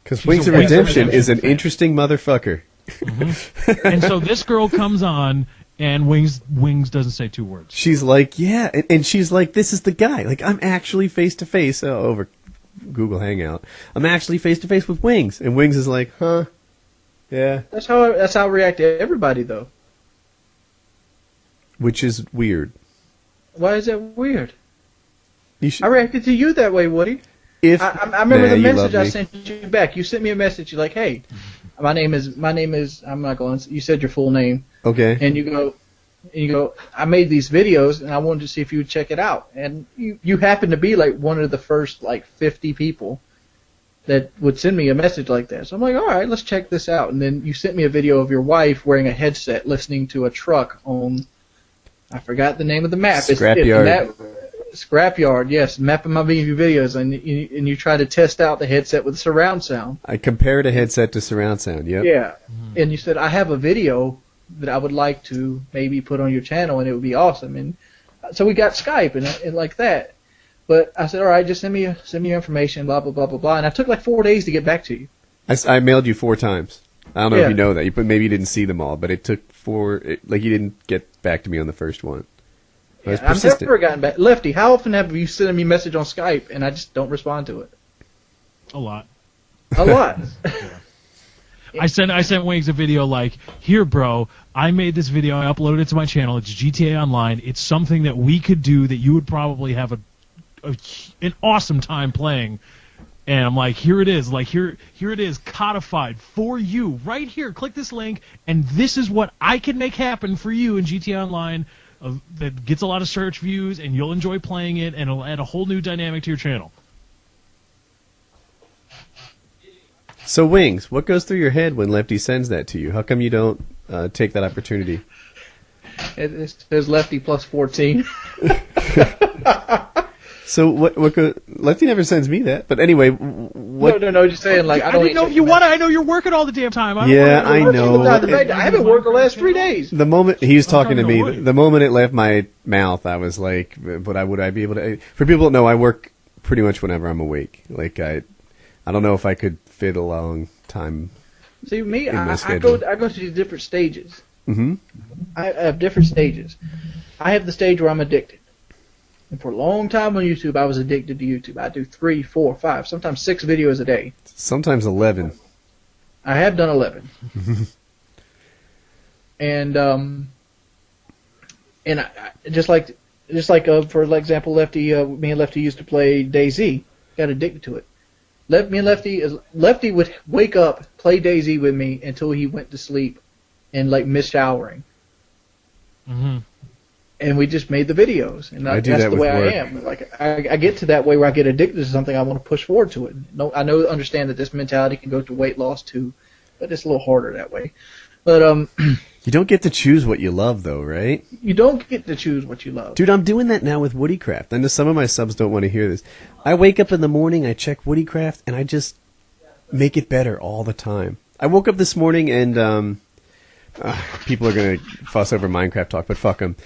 Because Wings of Redemption is an interesting motherfucker. Mm-hmm. And so this girl comes on, and Wings doesn't say two words. She's like, yeah, and she's like, this is the guy. Like, I'm actually face-to-face over Google Hangout. I'm actually face-to-face with Wings. And Wings is like, huh? Yeah. That's how I react to everybody, though. Which is weird. Why is that weird? I reacted to you that way, Woody. I remember the message I sent you back. You sent me a message. You're like, "Hey, my name is. I'm not going. You said your full name. Okay. And you go. I made these videos, and I wanted to see if you would check it out. And you happen to be like one of the first 50 people that would send me a message like that. So I'm like, all right, let's check this out. And then you sent me a video of your wife wearing a headset, listening to a truck on. I forgot the name of the map. Scrapyard. Scrapyard, yes, mapping my videos, and you try to test out the headset with surround sound. I compared a headset to surround sound, yep. Yeah, and you said, I have a video that I would like to maybe put on your channel, and it would be awesome. And so we got Skype and like that. But I said, all right, just send me your information, blah, blah, blah, blah, blah. And I took 4 days to get back to you. I mailed you 4 times. I don't know if you know that. Maybe you didn't see them all, but it took 4... you didn't get back to me on the first one. I've never gotten back. Lefty, how often have you sent me a message on Skype and I just don't respond to it? A lot. A lot. I sent Wings a video like, here, bro, I made this video, I uploaded it to my channel, it's GTA Online, it's something that we could do that you would probably have an awesome time playing. And I'm like, here it is, here it is, codified for you, right here, click this link, and this is what I can make happen for you in GTA Online. That gets a lot of search views, and you'll enjoy playing it, and it'll add a whole new dynamic to your channel. So, Wings, what goes through your head when Lefty sends that to you? How come you don't take that opportunity? There's Lefty plus 14. So Lefty never sends me that. But anyway, what? No, just saying I didn't know if you want to. I know you're working all the damn time. I know. I haven't worked the last 3 days. The moment he was talking to me, the moment it left my mouth, I was like, "But would I be able to?" For people that know, I work pretty much whenever I'm awake. I don't know if I could fit a long time. See me, I go to these different stages. Mm-hmm. I have different stages. I have the stage where I'm addicted. And for a long time on YouTube, I was addicted to YouTube. I do 3, 4, 5, sometimes 6 videos a day. Sometimes 11. I have done 11. And I, just like for example, Lefty, me and Lefty used to play DayZ. Got addicted to it. Lefty would wake up, play DayZ with me until he went to sleep, and missed showering. Mm-hmm. And we just made the videos, and that's the way I am. I get to that way where I get addicted to something, I want to push forward to it. No, I understand that this mentality can go to weight loss too, but it's a little harder that way. But you don't get to choose what you love, though, right? You don't get to choose what you love, dude. I'm doing that now with WoodyCraft. I know some of my subs don't want to hear this. I wake up in the morning, I check WoodyCraft, and I just make it better all the time. I woke up this morning and people are going to fuss over Minecraft talk, but fuck them.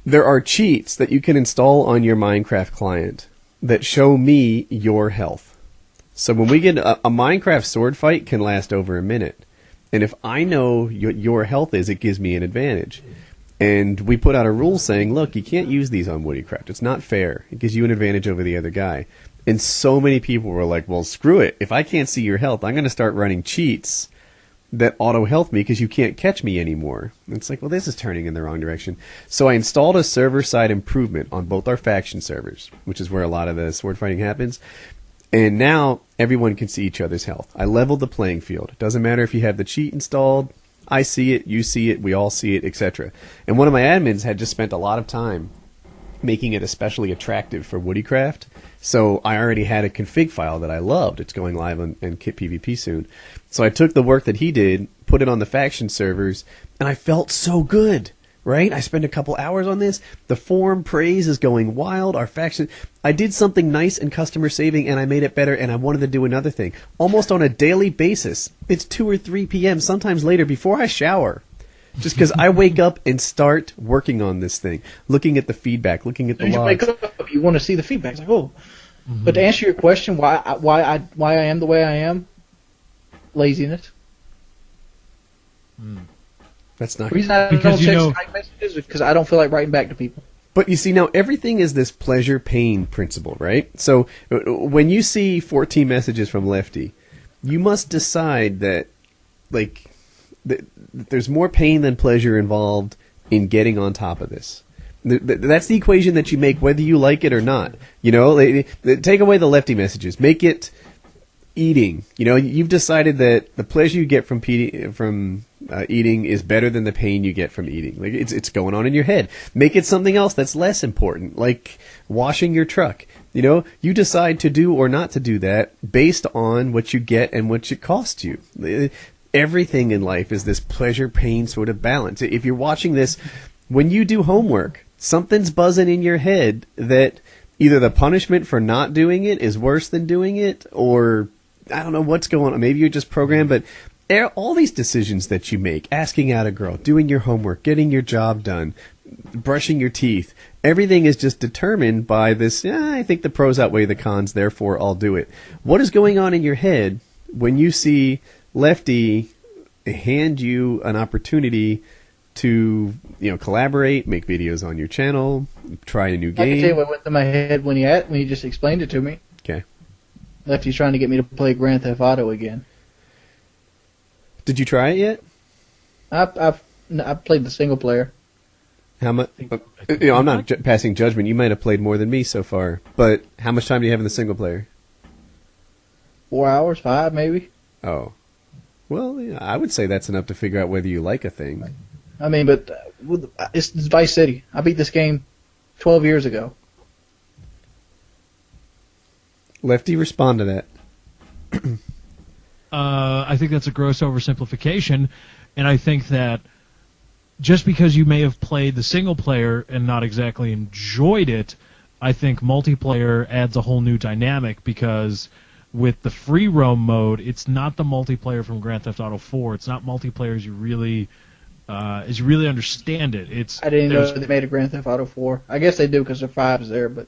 There are cheats that you can install on your Minecraft client that show me your health. So when we get a Minecraft sword fight can last over a minute. And if I know your health is, it gives me an advantage. And we put out a rule saying, look, you can't use these on WoodyCraft. It's not fair. It gives you an advantage over the other guy. And so many people were like, well, screw it. If I can't see your health, I'm going to start running cheats that auto-health me because you can't catch me anymore. And it's like, well, this is turning in the wrong direction. So I installed a server-side improvement on both our faction servers, which is where a lot of the sword fighting happens. And now everyone can see each other's health. I leveled the playing field. It doesn't matter if you have the cheat installed. I see it, you see it, we all see it, etc. And one of my admins had just spent a lot of time making it especially attractive for WoodyCraft. So I already had a config file that I loved. It's going live on Kit PvP soon. So I took the work that he did, put it on the faction servers, and I felt so good, right? I spent a couple hours on this. The forum praise is going wild. Our faction, I did something nice and customer saving, and I made it better, and I wanted to do another thing. Almost on a daily basis. It's 2 or 3 p.m., sometimes later, before I shower. Just because I wake up and start working on this thing, looking at the feedback, looking at the As you logs. wake up, you want to see the feedback. It's like, oh. But to answer your question, why I am the way I am, laziness. That's not. The reason I Because don't you know- text messages is because I don't feel like writing back to people. But you see, now everything is this pleasure-pain principle, right? So when you see 14 messages from Lefty, you must decide that, like, there's more pain than pleasure involved in getting on top of this. That's the equation that you make, whether you like it or not. You know, take away the Lefty messages, make it eating. You know, you've decided that the pleasure you get from eating is better than the pain you get from eating. Like it's going on in your head. Make it something else that's less important, like washing your truck. You know, you decide to do or not to do that based on what you get and what it costs you. Everything in life is this pleasure-pain sort of balance. If you're watching this, when you do homework, something's buzzing in your head that either the punishment for not doing it is worse than doing it, or I don't know what's going on. Maybe you're just programmed, but all these decisions that you make, asking out a girl, doing your homework, getting your job done, brushing your teeth, everything is just determined by this, I think the pros outweigh the cons, therefore I'll do it. What is going on in your head when you see Lefty hand you an opportunity to, collaborate, make videos on your channel, try a new I can game? tell you what went through my head when you just explained it to me. Okay. Lefty's trying to get me to play Grand Theft Auto again. Did you try it yet? I've played the single player. How much? I'm not passing judgment. You might have played more than me so far, but how much time do you have in the single player? 4 hours, 5 maybe. Oh, well, I would say that's enough to figure out whether you like a thing. I mean, but it's Vice City. I beat this game 12 years ago. Lefty, respond to that. I think that's a gross oversimplification, and I think that just because you may have played the single player and not exactly enjoyed it, I think multiplayer adds a whole new dynamic, because with the free roam mode, it's not the multiplayer from Grand Theft Auto 4. It's not multiplayer as you really understand it. I didn't know they made a Grand Theft Auto 4. I guess they do because the 5 is there, but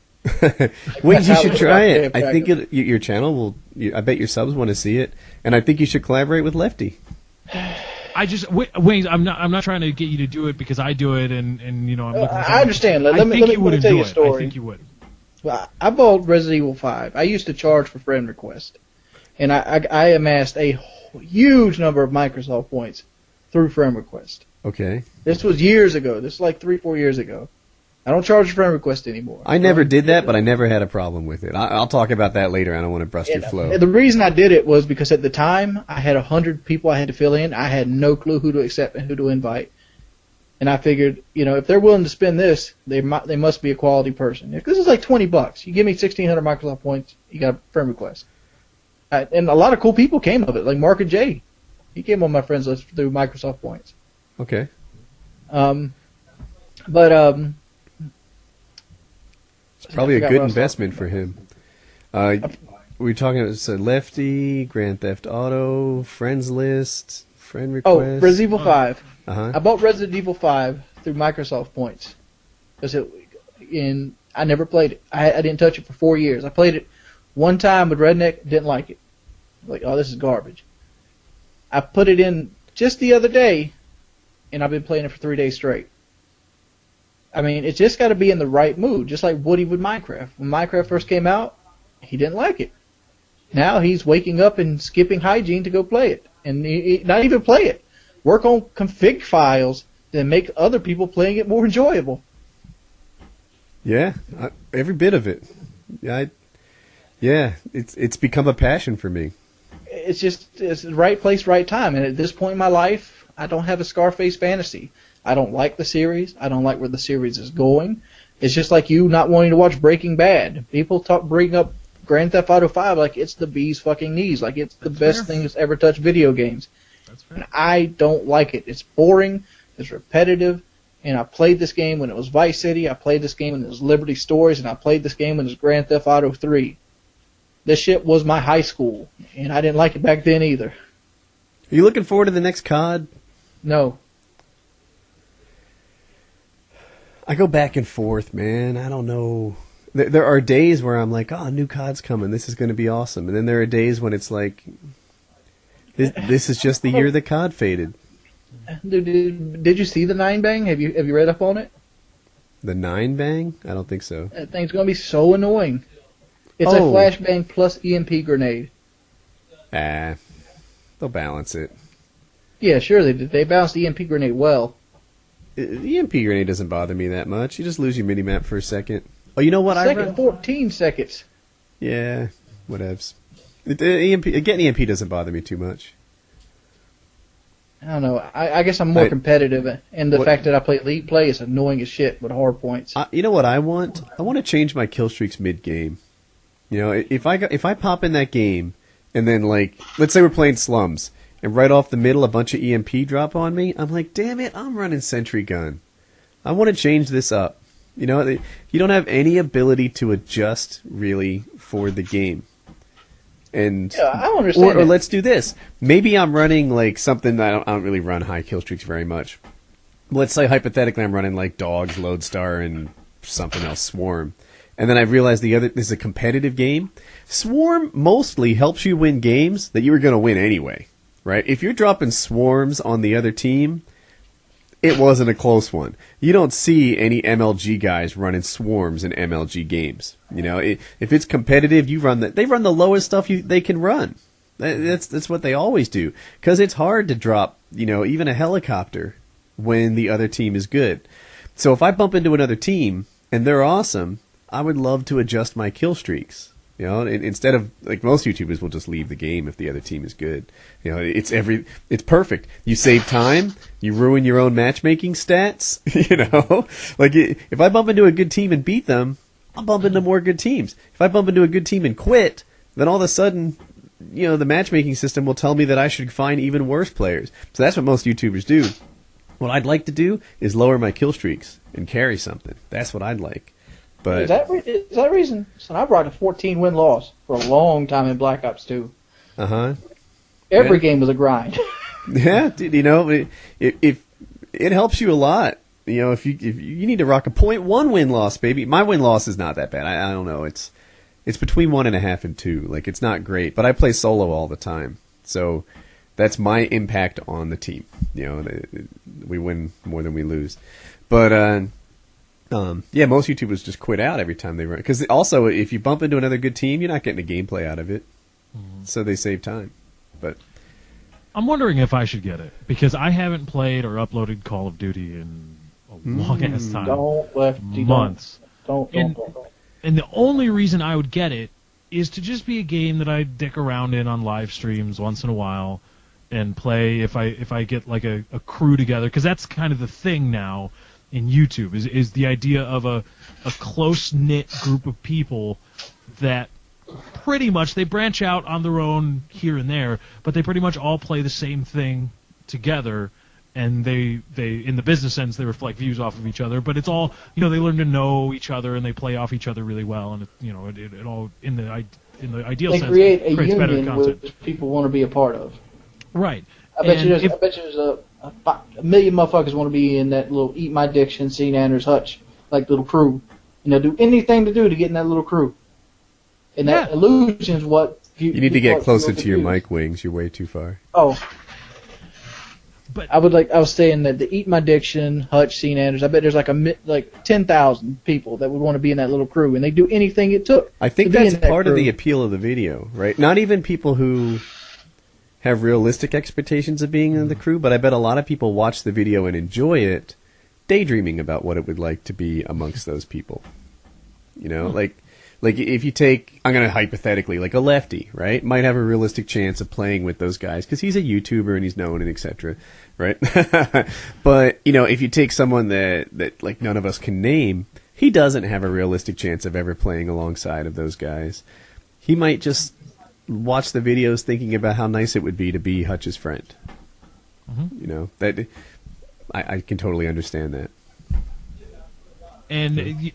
Wait, you should try it. Yeah, I think your channel will. I bet your subs want to see it, and I think you should collaborate with Lefty. I just Wayne. I'm not trying to get you to do it because I do it, and I'm looking. I understand. Let me you would tell you enjoy a it. story. I think you would. Well, I bought Resident Evil 5. I used to charge for friend request, and I amassed a huge number of Microsoft points through friend request. Okay. This was years ago. This is like 3-4 years ago. I don't charge friend request anymore. I never did that, but I never had a problem with it. I'll talk about that later. I don't want to brust your flow. And the reason I did it was because at the time I had 100 people I had to fill in. I had no clue who to accept and who to invite. And I figured, if they're willing to spend this, they must be a quality person. If this is like $20, you give me 1,600 Microsoft points, you got a friend request. And a lot of cool people came of it, like Mark and Jay. He came on my friends list through Microsoft points. Okay. It's probably a good investment for him. We're talking about Lefty, Grand Theft Auto, friends list, friend request. Oh, Resident Evil 5. Uh-huh. I bought Resident Evil 5 through Microsoft points. Because I never played it. I didn't touch it for 4 years. I played it one time with Redneck, didn't like it. Like, oh, this is garbage. I put it in just the other day, and I've been playing it for 3 days straight. I mean, it's just got to be in the right mood, just like Woody with Minecraft. When Minecraft first came out, he didn't like it. Now he's waking up and skipping hygiene to go play it. And not even play it. Work on config files that make other people playing it more enjoyable. Yeah, every bit of it. It's become a passion for me. It's the right place, right time. And at this point in my life, I don't have a Scarface fantasy. I don't like the series. I don't like where the series is going. It's just like you not wanting to watch Breaking Bad. People bring up Grand Theft Auto 5 like it's the bee's fucking knees, like it's the best thing that's ever touched video games. That's fair. And I don't like it. It's boring. It's repetitive. And I played this game when it was Vice City. I played this game when it was Liberty Stories, and I played this game when it was Grand Theft Auto 3. This shit was my high school, and I didn't like it back then either. Are you looking forward to the next COD? No. I go back and forth, man. I don't know. There are days where I'm like, oh, new COD's coming. This is going to be awesome. And then there are days when it's like, this is just the year that COD faded. Did you see the 9-bang? Have you read up on it? The 9-bang? I don't think so. That thing's going to be so annoying. It's a flashbang plus EMP grenade. They'll balance it. Yeah, sure they did. They balanced the EMP grenade well. The EMP grenade doesn't bother me that much. You just lose your minimap for a second. Oh, you know what? Second, 14 seconds. Yeah, whatevs. Getting EMP doesn't bother me too much. I don't know. I guess I'm more competitive, and the fact that I play Elite Play is annoying as shit with hard points. You know what I want? I want to change my kill streaks mid-game. You know, if I pop in that game, and then, like, let's say we're playing Slums, and right off the middle a bunch of EMP drop on me, I'm like, damn it, I'm running Sentry Gun. I want to change this up. You know, you don't have any ability to adjust, really, for the game. And yeah, I understand. Or let's do this. Maybe I'm running like something that I don't really run high kill streaks very much. Let's say hypothetically I'm running like Dogs, Lodestar, and something else, Swarm. And then I realized this is a competitive game. Swarm mostly helps you win games that you were going to win anyway, right? If you're dropping swarms on the other team, it wasn't a close one. You don't see any MLG guys running swarms in MLG games. You know, if it's competitive, they run the lowest stuff they can run. That's what they always do. Because it's hard to drop, you know, even a helicopter when the other team is good. So if I bump into another team and they're awesome, I would love to adjust my kill streaks. You know, instead of, like, most YouTubers will just leave the game if the other team is good. You know, it's perfect. You save time, you ruin your own matchmaking stats, you know? Like, if I bump into a good team and beat them, I'll bump into more good teams. If I bump into a good team and quit, then all of a sudden, you know, the matchmaking system will tell me that I should find even worse players. So that's what most YouTubers do. What I'd like to do is lower my kill streaks and carry something. That's what I'd like. But is that reason? So I brought a 14 win loss for a long time in Black Ops 2. Every game was a grind. Yeah, you know, if it helps you a lot. You know, if you need to rock a 0.1 win loss, baby. My win loss is not that bad. I don't know. It's between 1.5 and 2. Like, it's not great, but I play solo all the time, so that's my impact on the team. You know, we win more than we lose, but yeah, most YouTubers just quit out every time they run. Because also, if you bump into another good team, you're not getting a gameplay out of it. So they save time. But I'm wondering if I should get it. Because I haven't played or uploaded Call of Duty in a long-ass time. Don't, Lefty. Months. Don't. And the only reason I would get it is to just be a game that I dick around in on live streams once in a while and play if I get like a crew together. Because that's kind of the thing now in YouTube is the idea of a close-knit group of people that pretty much, they branch out on their own here and there, but they pretty much all play the same thing together, and they in the business sense, they reflect views off of each other, but it's all, you know, they learn to know each other, and they play off each other really well, and it all, in the ideal sense, create a creates better union content. which people want to be a part of. Right. I bet you there's a million motherfuckers want to be in that little Eat My Diction, St. Andrews Hutch, like little crew. and they'll do anything to get in that little crew. And that illusion's what You need to get closer to your mic wings. You're way too far. Oh. But I was saying that the Eat My Diction, Hutch, Scene Anders, I bet there's like 10,000 people that would want to be in that little crew, and they do anything it took. I think to be that's in that part of crew. the appeal of the video, right? Not even people who have realistic expectations of being in the crew, but I bet a lot of people watch the video and enjoy it, daydreaming about what it would like to be amongst those people. You know, like if you take, I'm going to hypothetically, like a lefty, right? Might have a realistic chance of playing with those guys because he's a YouTuber and he's known and etc. Right? But, you know, if you take someone that like none of us can name, he doesn't have a realistic chance of ever playing alongside of those guys. He might just watch the videos thinking about how nice it would be to be Hutch's friend. Mm-hmm. You know, that I can totally understand that.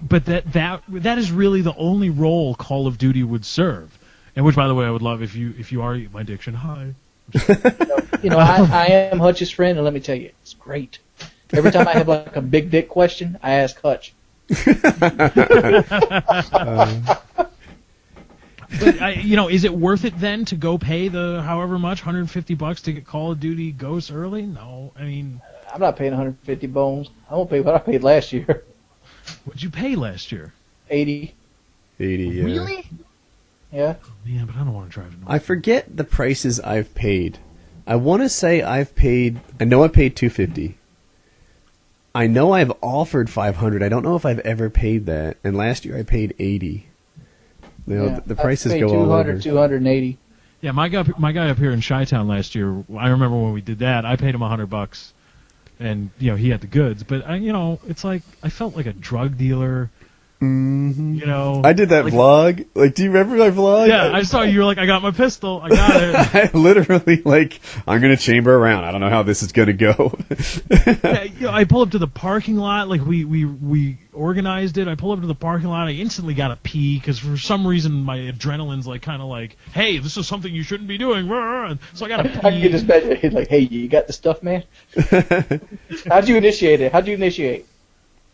But that is really the only role Call of Duty would serve, and which, by the way, I would love if you are Eat My Diction. Hi. You know, I am Hutch's friend, and let me tell you, it's great. Every time I have like a big dick question, I ask Hutch. But you know, is it worth it then to go pay the however much $150 to get Call of Duty Ghosts early? No, I mean, I'm not paying 150 bones. I won't pay what I paid last year. What'd you pay last year? 80. 80, yeah. Really? Yeah. Oh, man, but I don't want to drive it. I forget the prices I've paid. I want to say I know I paid $250. I know I've offered $500. I don't know if I've ever paid that. And last year I paid $80. You know, the prices go all over. 280. Yeah, my guy up here in Chi-Town last year, I remember when we did that, I paid him $100, and you know he had the goods. But you know, it's like I felt like a drug dealer. Mm-hmm. You know, I did that vlog. Like, do you remember my vlog? Yeah, I saw you were like, I got my pistol, I got it. I literally I'm gonna chamber around. I don't know how this is gonna go. Yeah, you know, I pull up to the parking lot, like we organized it. I pull up to the parking lot. I instantly got to pee because for some reason my adrenaline's like kind of like, hey, this is something you shouldn't be doing. And so I got to pee. I can just imagine like, hey, you got the stuff, man? How'd you initiate it?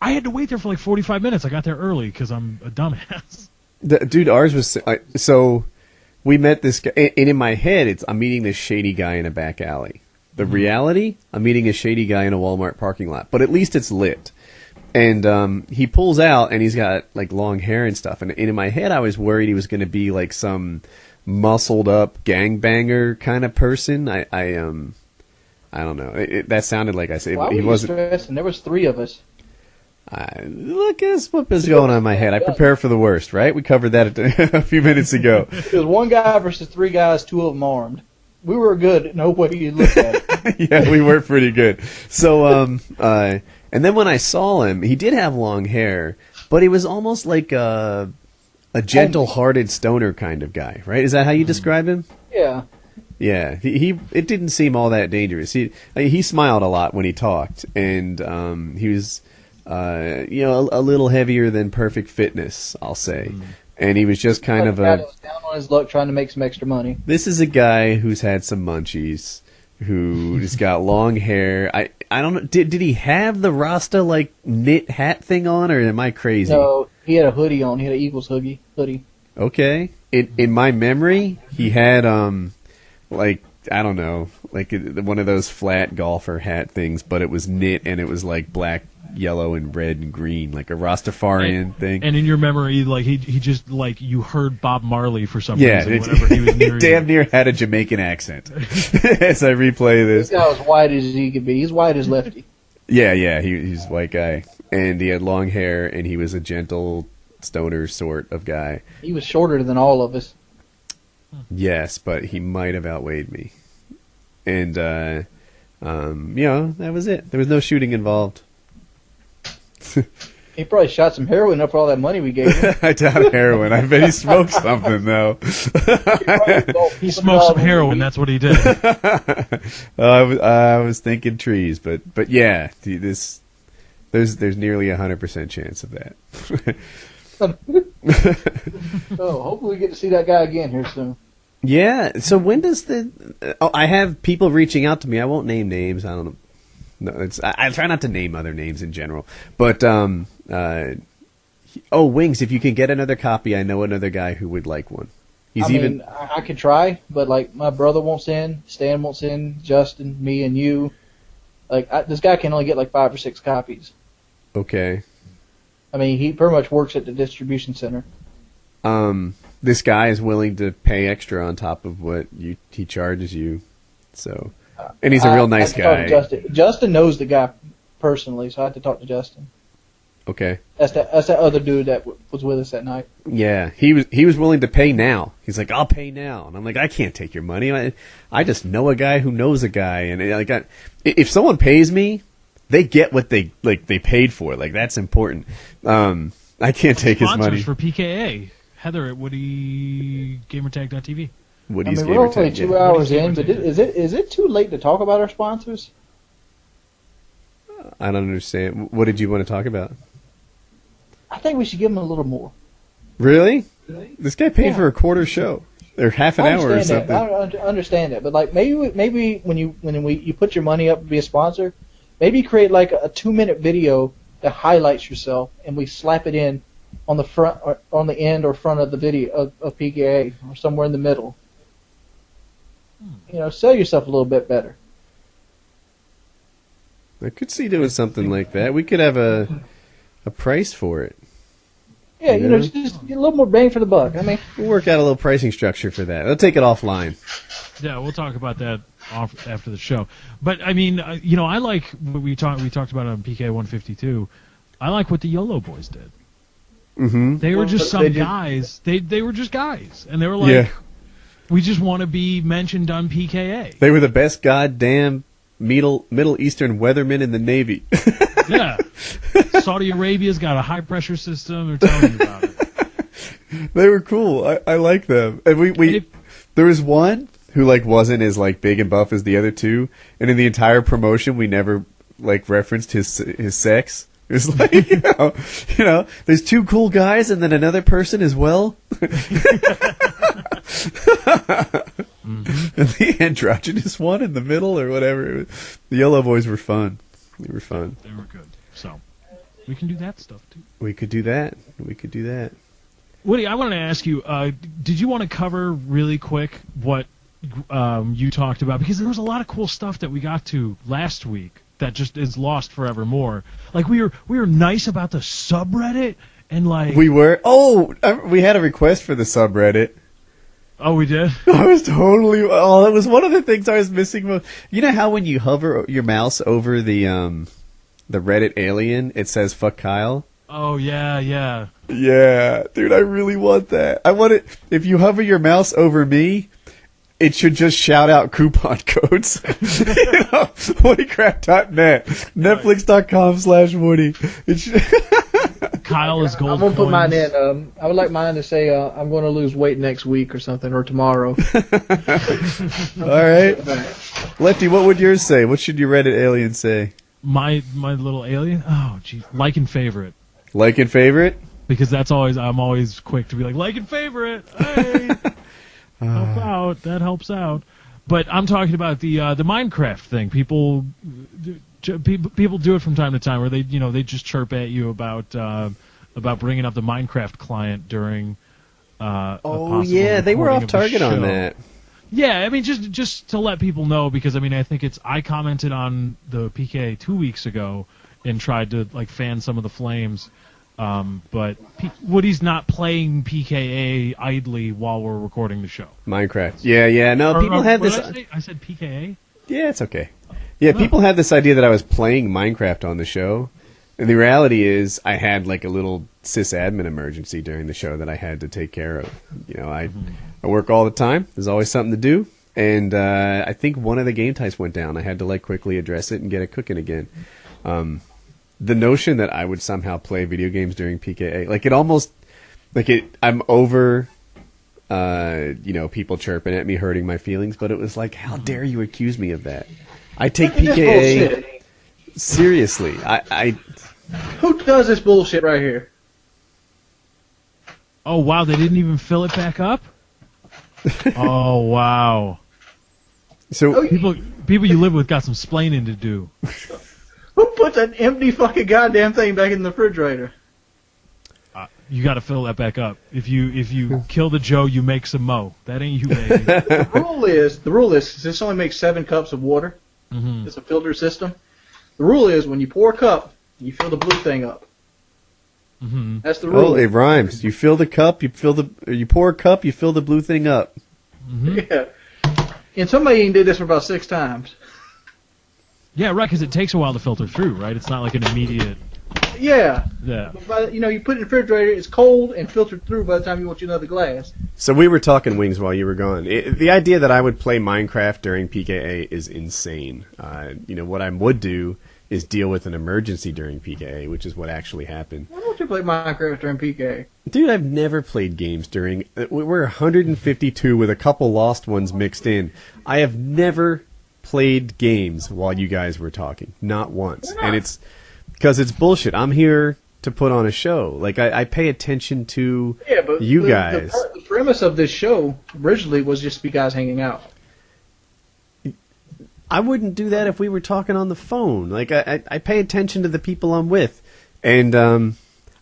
I had to wait there for like 45 minutes. I got there early because I'm a dumbass. Dude, ours was so we met this guy, and in my head, I'm meeting this shady guy in a back alley. The reality, I'm meeting a shady guy in a Walmart parking lot, but at least it's lit. And he pulls out, and he's got like long hair and stuff. And in my head, I was worried he was going to be like some muscled up gangbanger kind of person. I don't know. That sounded like I said Why he were you wasn't. stressing? There was 3 of us. Look at what is going on in my head. I prepare for the worst, right? We covered that a few minutes ago. It was 1 guy versus 3 guys, 2 of them armed. We were good. No way you looked at it. Yeah, we were pretty good. So, and then when I saw him, he did have long hair, but he was almost like a gentle-hearted stoner kind of guy, right? Is that how you describe him? Yeah. Yeah, he it didn't seem all that dangerous. He smiled a lot when he talked, and he was a little heavier than perfect fitness, I'll say. And he was just kind of a guy was down on his luck trying to make some extra money. This is a guy who's had some munchies, who's got long hair. I don't know. Did he have the Rasta like knit hat thing on, or am I crazy? No, he had a hoodie on. He had an Eagles hoodie. Okay. In my memory, he had like, I don't know, like one of those flat golfer hat things, but it was knit and it was like black, yellow, and red and green, like a Rastafarian thing. And in your memory, like he just like you heard Bob Marley for some reason whenever he was near damn you. near had a Jamaican accent as I replay this. This guy was white as he could be. He's white as Lefty. Yeah, he's a white guy, and he had long hair, and he was a gentle stoner sort of guy. He was shorter than all of us. Yes, but he might have outweighed me. And, that was it. There was no shooting involved. He probably shot some heroin up for all that money we gave him. I doubt heroin. I bet he smoked something, though. He smoked some heroin, that's what he did. I was thinking trees, but yeah, there's nearly 100% chance of that. Oh, hopefully we get to see that guy again here soon. Yeah, so when does I have people reaching out to me. I won't name names. I don't know. No, I try not to name other names in general. But Oh, Wings, if you can get another copy, I know another guy who would like one. I could try, but like my brother won't send, Stan won't send, Justin, me, and you. Like this guy can only get like 5 or 6 copies. Okay. I mean, he pretty much works at the distribution center. This guy is willing to pay extra on top of what he charges you. So, and he's a real nice guy. Justin knows the guy personally, so I had to talk to Justin. Okay. That's that other dude that was with us that night. Yeah, he was willing to pay now. He's like, I'll pay now, and I'm like, I can't take your money. I just know a guy who knows a guy, and if someone pays me, they get what they paid for. Like that's important. I can't take his money. Sponsors for PKA. Heather at WoodyGamertag.tv. Woody's we're only Gamertag, 2 hours in, but is it too late to talk about our sponsors? I don't understand. What did you want to talk about? I think we should give them a little more. Really? This guy paid for a quarter show, or half an hour or something. I understand that, but like maybe when you put your money up to be a sponsor, maybe create like a 2-minute video that highlights yourself, and we slap it in on the front or on the end or front of the video of PKA or somewhere in the middle. Sell yourself a little bit better. I could see doing something like that. We could have a price for it. Yeah, just get a little more bang for the buck. I mean, we'll work out a little pricing structure for that. I'll take it offline. Yeah, we'll talk about that after the show. But I mean, I like what we talked about on PK 152. I like what the YOLO boys did. Mm-hmm. They were just some guys. They were just guys, and they were like, we just want to be mentioned on PKA. They were the best goddamn Middle Eastern weathermen in the Navy. Yeah. Saudi Arabia's got a high pressure system. They're telling you about it. They were cool. I like them. And there was one who wasn't as big and buff as the other two, and in the entire promotion we never referenced his sex. It was there's 2 cool guys and then another person as well. And the androgynous one in the middle or whatever. The Yellow Boys were fun. They were fun. They were good. So we can do that stuff too. We could do that. Woody, I wanted to ask you, did you want to cover really quick what you talked about? Because there was a lot of cool stuff that we got to last week that just is lost forevermore. We were nice about the subreddit and we were. We had a request for the subreddit. Oh, we did? I was totally... Oh, that was one of the things I was missing. You know how when you hover your mouse over the Reddit alien, it says "fuck Kyle"? Oh, yeah. Yeah, dude, I really want that. I want it... If you hover your mouse over me, it should just shout out coupon codes. WoodyCraft.net, Netflix.com/Woody. It should... Kyle is gold. I'm gonna put coins. mine in. I would like mine to say I'm going to lose weight next week or something, or tomorrow. All right, Lefty, what would yours say? What should your Reddit alien say? My little alien. Oh, geez, like and favorite. Like and favorite? Because I'm always quick to be like and favorite. Hey, help out. That helps out. But I'm talking about the Minecraft thing. People do it from time to time where they just chirp at you about bringing up the Minecraft client during they were off target on that. Yeah, I mean just to let people know, because I think I commented on the PK 2 weeks ago and tried to fan some of the flames, but Woody's not playing PKA idly while we're recording the show. Minecraft. Yeah. No, people had this. I said PKA. Yeah, it's okay. Yeah, people had this idea that I was playing Minecraft on the show, and the reality is I had a little sysadmin emergency during the show that I had to take care of. I work all the time. There's always something to do, and I think one of the game types went down. I had to quickly address it and get it cooking again. The notion that I would somehow play video games during PKA, it almost I'm over. People chirping at me, hurting my feelings, but it was how dare you accuse me of that? I take PKA seriously. I Who does this bullshit right here? Oh wow, they didn't even fill it back up? Oh wow. So people you live with got some splaining to do. Who puts an empty fucking goddamn thing back in the refrigerator? You got to fill that back up. If you kill the Joe, you make some Mo. That ain't you, baby. The rule is this only makes 7 cups of water. Mm-hmm. It's a filter system. The rule is when you pour a cup, you fill the blue thing up. Mm-hmm. That's the rule. Oh, it rhymes. You fill the cup, you pour a cup, you fill the blue thing up. Mm-hmm. Yeah. And somebody even did this for about 6 times. Yeah, right, because it takes a while to filter through, right? It's not like an immediate... Yeah. Yeah. But, you put it in the refrigerator, it's cold and filtered through by the time you want you another glass. So we were talking Wings while you were gone. The idea that I would play Minecraft during PKA is insane. What I would do is deal with an emergency during PKA, which is what actually happened. Why don't you play Minecraft during PK? Dude, I've never played games during... We're 152 with a couple lost ones mixed in. I have never played games while you guys were talking. Not once. Why not? And it's... Because it's bullshit. I'm here to put on a show. Like, I pay attention to you guys. The premise of this show originally was just be guys hanging out. I wouldn't do that if we were talking on the phone. Like, I pay attention to the people I'm with. And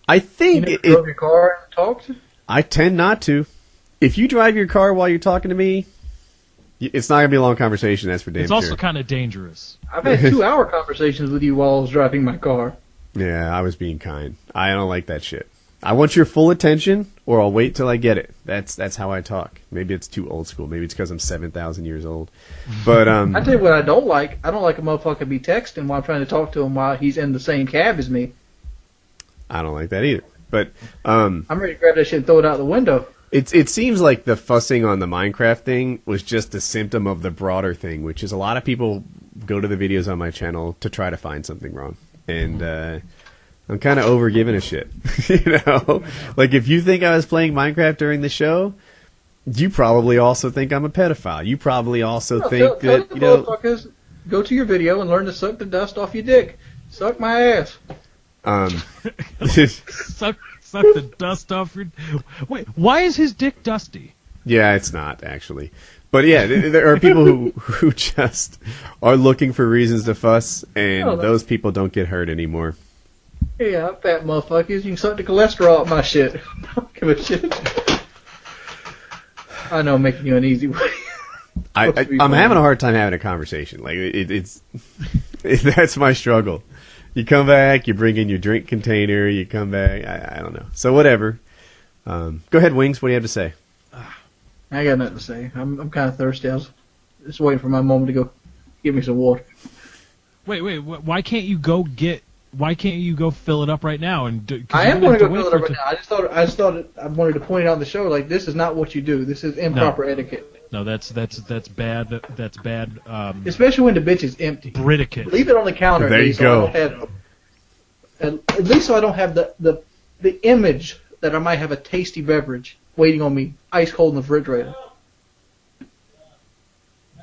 I think... You never drove your car and talked? I tend not to. If you drive your car while you're talking to me, it's not going to be a long conversation, that's for damn It's sure. also kind of dangerous. I've had 2-hour conversations with you while I was driving my car. Yeah, I was being kind. I don't like that shit. I want your full attention, or I'll wait till I get it. That's how I talk. Maybe it's too old school. Maybe it's because I'm 7,000 years old. But I tell you what I don't like. I don't like a motherfucker be texting while I'm trying to talk to him while he's in the same cab as me. I don't like that either. But I'm ready to grab that shit and throw it out the window. it seems like the fussing on the Minecraft thing was just a symptom of the broader thing, which is a lot of people go to the videos on my channel to try to find something wrong. And I'm kind of over giving a shit. Like, if you think I was playing Minecraft during the show, you probably also think I'm a pedophile. You probably also think that, tell the motherfuckers, go to your video and learn to suck the dust off your dick. Suck my ass. Suck the dust off your... Wait, why is his dick dusty? Yeah, it's not, actually. But yeah, there are people who just are looking for reasons to fuss, and those people don't get hurt anymore. Yeah, fat motherfuckers. You can suck the cholesterol off my shit. I don't give a shit. I know I'm making you uneasy. I'm having a hard time having a conversation. Like, that's my struggle. You come back, you bring in your drink container, you come back, I don't know. So whatever. Go ahead, Wings, what do you have to say? I got nothing to say. I'm kind of thirsty. I was just waiting for my moment to go get me some water. Wait, why can't you go fill it up right now? I am going to go fill it up right now. I just thought I wanted to point it out on the show. Like, this is not what you do. This is improper etiquette. No, that's bad. That's bad. Especially when the bitch is empty. Briticate. Leave it on the counter. There you go. At least so I don't have the image that I might have a tasty beverage waiting on me, ice cold in the refrigerator.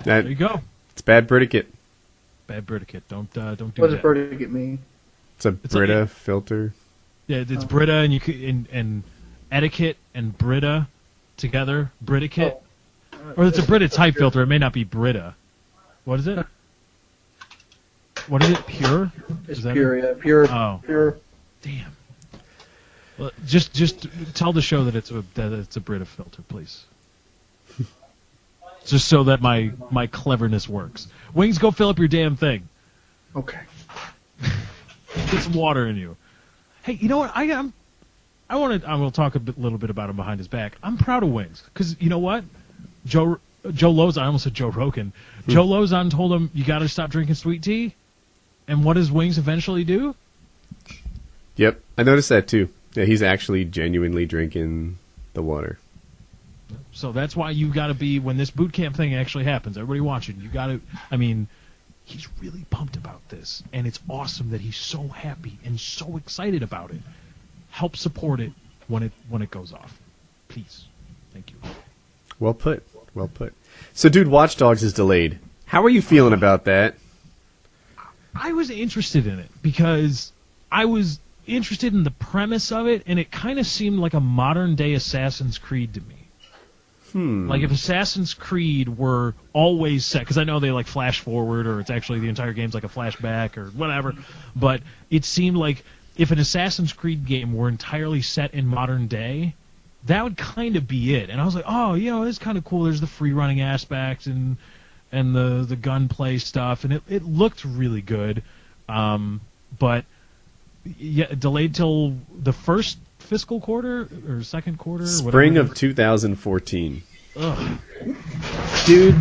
There you go. It's bad Briticate. Bad Briticate. Don't do What that. does Briticate mean? It's a Brita filter. Yeah, it's Brita and etiquette and Brita together. Briticate. Or it's a Brita type filter. It may not be Brita. What is it? What is it? Pure? It's pure, yeah. Pure. Oh. Pure. Damn. Well, just tell the show that it's a Brita filter, please. Just so that my cleverness works. Wings, go fill up your damn thing. Okay. Get some water in you. Hey, you know what? I will talk little bit about him behind his back. I'm proud of Wings because you know what? Joe Lozon, I almost said Joe Rogan. Joe Lozon told him you got to stop drinking sweet tea, and what does Wings eventually do? Yep, I noticed that too. Yeah, he's actually genuinely drinking the water. So that's why you got to be when this boot camp thing actually happens. Everybody watching, you got to. I mean, he's really pumped about this, and it's awesome that he's so happy and so excited about it. Help support it when it goes off, please. Thank you. Well put. Well put. So, dude, Watch Dogs is delayed. How are you feeling about that? I was interested in it because I was interested in the premise of it, and it kind of seemed like a modern-day Assassin's Creed to me. Like if Assassin's Creed were always set, because I know they like flash forward, or it's actually the entire game's like a flashback or whatever, but it seemed like if an Assassin's Creed game were entirely set in modern day, that would kind of be it. And I was like, oh, it's kind of cool. There's the free running aspect and the gunplay stuff, and it looked really good. But yeah, delayed till the first fiscal quarter or second quarter, spring whatever. of 2014. Ugh. Dude,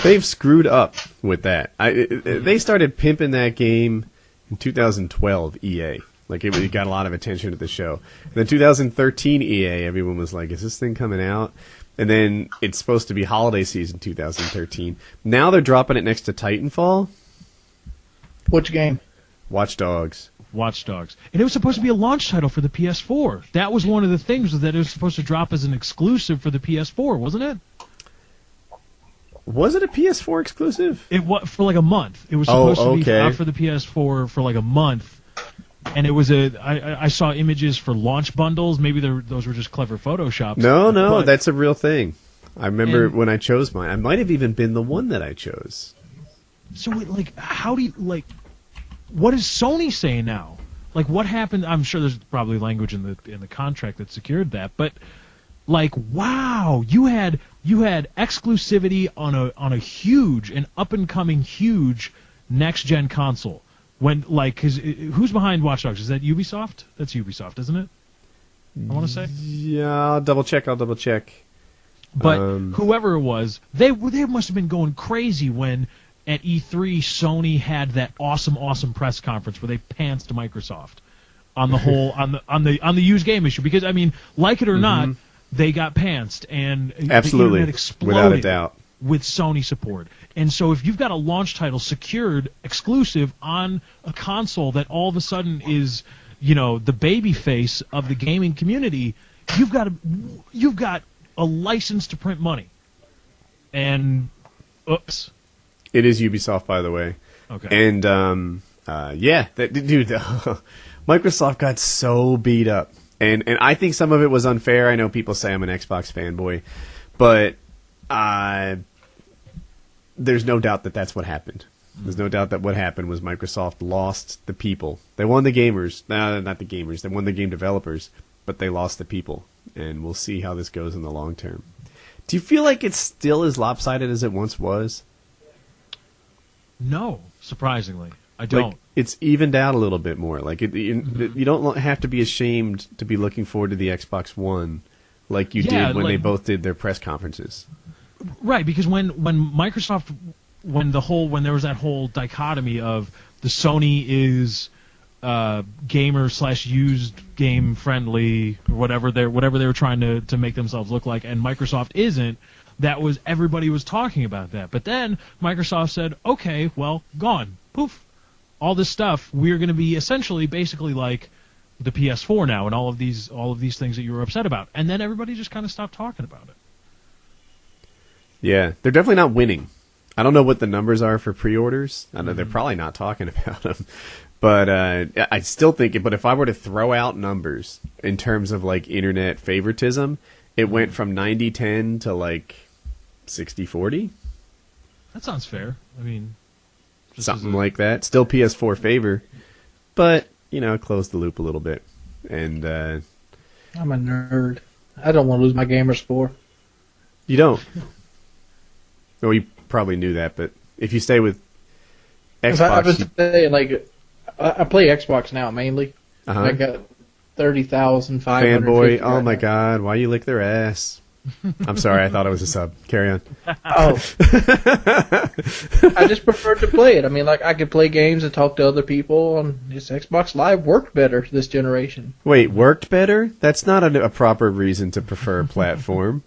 they've screwed up with that. They started pimping that game in 2012, EA. Like, it got a lot of attention at the show. And then 2013 EA, everyone was like, is this thing coming out? And then it's supposed to be holiday season 2013. Now they're dropping it next to Titanfall. Which game? Watch Dogs. And it was supposed to be a launch title for the PS4. That was one of the things, that it was supposed to drop as an exclusive for the PS4, wasn't it? Was it a PS4 exclusive? It was for like a month. It was supposed to be out for the PS4 for like a month. And it was I saw images for launch bundles. Maybe those were just clever Photoshops. No, that's a real thing. I remember when I chose mine. I might have even been the one that I chose. So, how do you, what is Sony saying now? Like, what happened? I'm sure there's probably language in the contract that secured that, but wow, you had exclusivity on a huge and up and coming huge next gen console. When who's behind Watch Dogs? Is that Ubisoft? That's Ubisoft, isn't it? I want to say. Yeah, I'll double check. But whoever it was, they must have been going crazy when at E3 Sony had that awesome press conference where they pantsed Microsoft on the whole on the used game issue, because I mean, like it or not, they got pantsed, and absolutely, the internet exploded without a doubt, with Sony support. And so if you've got a launch title secured exclusive on a console that all of a sudden is, the baby face of the gaming community, you've got a license to print money. And oops. It is Ubisoft, by the way. Okay. And dude, Microsoft got so beat up. And I think some of it was unfair. I know people say I'm an Xbox fanboy, but there's no doubt that that's what happened. There's no doubt that what happened was Microsoft lost the people. They won the gamers. Not the gamers. They won the game developers, but they lost the people. And we'll see how this goes in the long term. Do you feel like it's still as lopsided as it once was? No, surprisingly. I don't. Like, it's evened out a little bit more. Like you don't have to be ashamed to be looking forward to the Xbox One like you did when they both did their press conferences. Right, because when Microsoft, when there was that whole dichotomy of the Sony is gamer / used game friendly, or whatever they were trying to make themselves look like, and Microsoft isn't, everybody was talking about that. But then Microsoft said, okay, well, gone, poof, all this stuff, we're going to be essentially basically like the PS4 now, and all of these things that you were upset about, and then everybody just kind of stopped talking about it. Yeah, they're definitely not winning. I don't know what the numbers are for pre-orders. I know they're probably not talking about them. But I still think it. But if I were to throw out numbers in terms of like internet favoritism, it went from 90-10 to like 60-40. That sounds fair. I mean, something like that. Still PS4 favor, but close the loop a little bit. And I'm a nerd. I don't want to lose my gamer score. You don't. Well, you probably knew that, but if you stay with Xbox, I was saying, I play Xbox now mainly. I got 30,500. Fanboy, oh my God, why you lick their ass? I'm sorry, I thought it was a sub. Carry on. Oh. I just preferred to play it. I mean, I could play games and talk to other people, and this Xbox Live worked better this generation. Wait, worked better? That's not a proper reason to prefer a platform.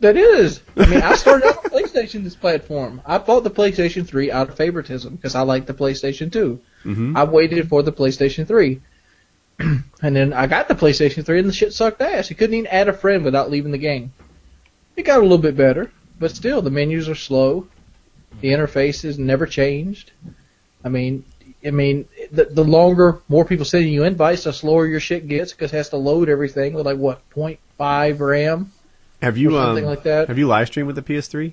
That is. I mean, I started out on PlayStation this platform. I bought the PlayStation 3 out of favoritism because I like the PlayStation 2. Mm-hmm. I waited for the PlayStation 3. And then I got the PlayStation 3 and the shit sucked ass. You couldn't even add a friend without leaving the game. It got a little bit better, but still, the menus are slow. The interface has never changed. I mean, the longer more people sending you invites, the slower your shit gets because it has to load everything with 0.5 RAM. Have you something like that? Have you live streamed with the PS3?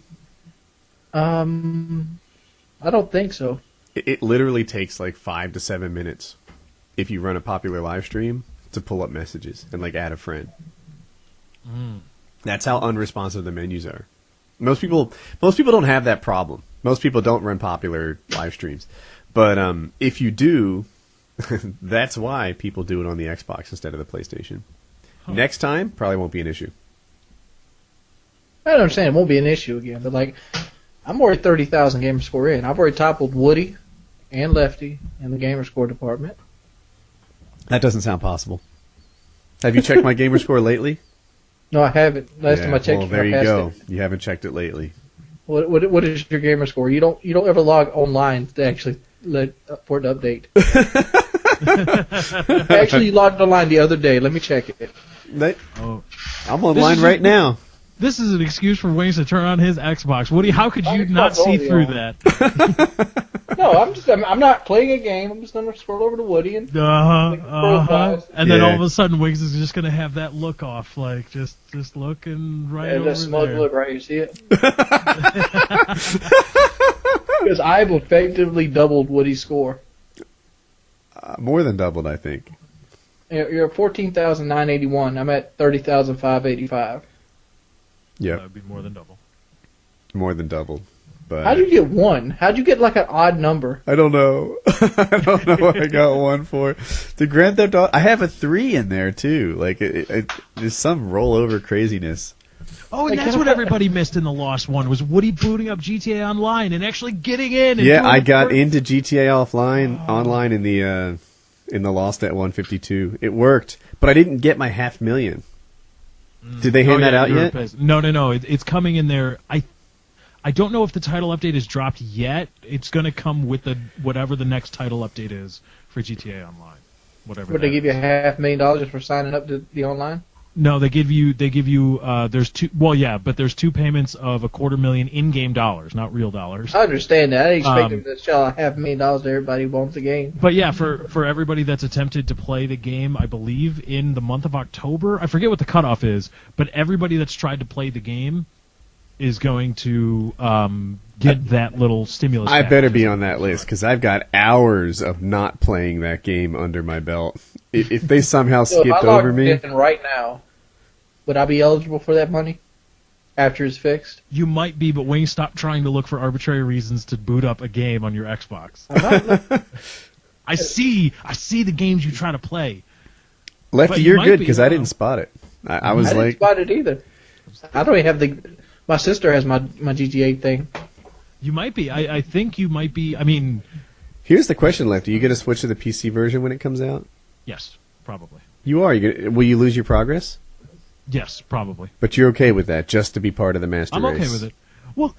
I don't think so. It literally takes like 5 to 7 minutes if you run a popular live stream to pull up messages and like add a friend. That's how unresponsive the menus are. Most people don't have that problem. Most people don't run popular live streams. But if you do, that's why people do it on the Xbox instead of the PlayStation. Next time, probably won't be an issue. I don't understand. It won't be an issue again. But, like, I'm already 30,000 gamer score in. I've already toppled Woody and Lefty in the gamer score department. That doesn't sound possible. Have you checked my gamer score lately? No, I haven't. Last time I checked, well, there you I passed go. it. You haven't checked it lately. What is your gamer score? You don't ever log online to actually for it to update. I actually logged online the other day. Let me check it. I'm online right now. This is an excuse for Wings to turn on his Xbox. Woody, how could you not see through that? No, I'm not playing a game. I'm just gonna scroll over to Woody and and then all of a sudden Wings is just gonna have that look off, like just looking right over that smug there. look right. You see it? Because I've effectively doubled Woody's score. More than doubled, I think. You're at 14,981. I'm at 30,585. Yeah, That would be more than double. more than doubled. But How'd you get one? How'd you get like an odd number? I don't know. I don't know what I got one for. The Grand Theft Auto, I have a 3 in there too. Like there's some rollover craziness. Oh, and that's what everybody missed in the Lost one, was Woody booting up GTA Online and actually getting in. And Yeah, doing I the got work. into GTA online in the Lost at 152. It worked, but I didn't get my 500,000. Did they hand that out yet? No. It's coming in there. I don't know if the title update is dropped yet. It's going to come with whatever the next title update is for GTA Online. Whatever. Would they give you $500,000 just for signing up to the online? No, they give you there's two. Well, yeah, but there's 2 payments of $250,000 in-game dollars, not real dollars. I understand that. I didn't expect them to shell $500,000 to everybody who wants the game. But yeah, for everybody that's attempted to play the game, I believe in the month of October, I forget what the cutoff is, but everybody that's tried to play the game is going to get that little stimulus. I package. better be on that list because I've got hours of not playing that game under my belt. If they somehow So if skipped I logged over me, in right now, would I be eligible for that money after it's fixed? You might be, but Wayne, stop trying to look for arbitrary reasons to boot up a game on your Xbox. I see the games you try to play. Lefty, But you you're might good be, because I didn't spot it. I was I didn't like, spot it either. I don't even have the. My sister has my GTA thing. You might be. I think you might be. I mean, here's the question, Lefty. You going to switch to the PC version when it comes out? yes, probably. You are. Will you lose your progress? Yes, probably. But you're okay with that, just to be part of the master I'm race. okay with it. Well,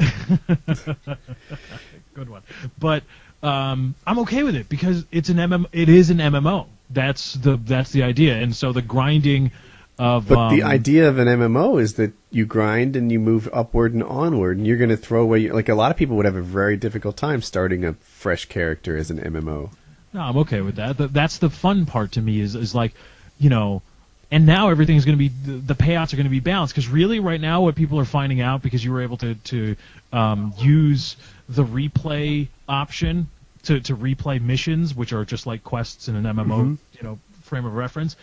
good one. But I'm okay with it because it's an MMO. It is an MMO. That's the idea. And so the grinding of. But the idea of an MMO is that you grind and you move upward and onward, and you're going to throw away. Like a lot of people would have a very difficult time starting a fresh character as an MMO. No, I'm okay with that. That's the fun part to me is like, you know, and now everything's going to be, the payouts are going to be balanced, because really right now what people are finding out, because you were able to use the replay option to replay missions, which are just like quests in an MMO, you know, frame of reference,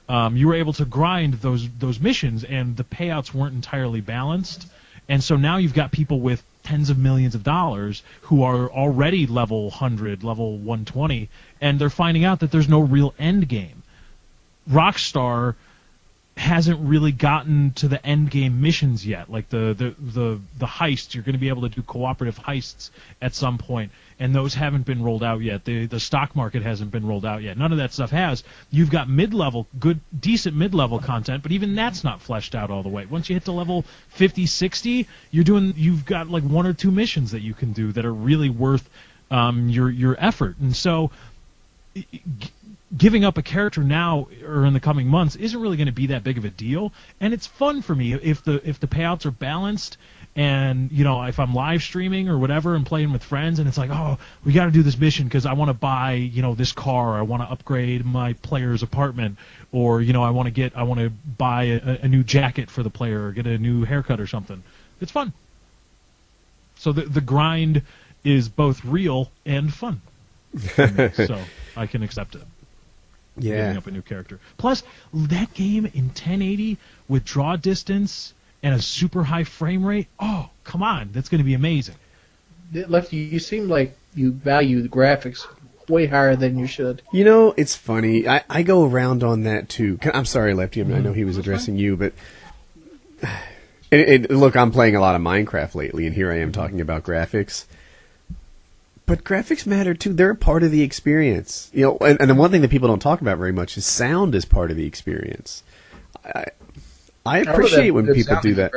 you were able to grind those missions, and the payouts weren't entirely balanced. And so now you've got people with tens of millions of dollars who are already level 100, level 120, and they're finding out that there's no real end game. Rockstar hasn't really gotten to the end game missions yet, like the heist. You're going to be able to do cooperative heists at some point, and those haven't been rolled out yet. The stock market hasn't been rolled out yet. None of that stuff has. You've got mid-level, decent mid-level content, but even that's not fleshed out all the way. Once you hit to level 50, 60, you've got like 1 or 2 missions that you can do that are really worth your effort. And so giving up a character now or in the coming months isn't really going to be that big of a deal, and it's fun for me if the payouts are balanced. And, you know, if I'm live streaming or whatever and playing with friends, and it's like, oh, we got to do this mission because I want to buy, you know, this car, or I want to upgrade my player's apartment, or, you know, I want to buy a new jacket for the player, or get a new haircut or something. It's fun. So the grind is both real and fun. So I can accept it. Yeah. Giving up a new character. Plus, that game in 1080 with draw distance and a super high frame rate. Oh, come on, that's going to be amazing. Lefty, you seem like you value the graphics way higher than you should. You know, it's funny. I go around on that too. I'm sorry, Lefty. I know he was addressing you, but look, I'm playing a lot of Minecraft lately, and here I am talking about graphics. But graphics matter too. They're a part of the experience. You know, and the one thing that people don't talk about very much is sound is part of the experience. I appreciate when people do that.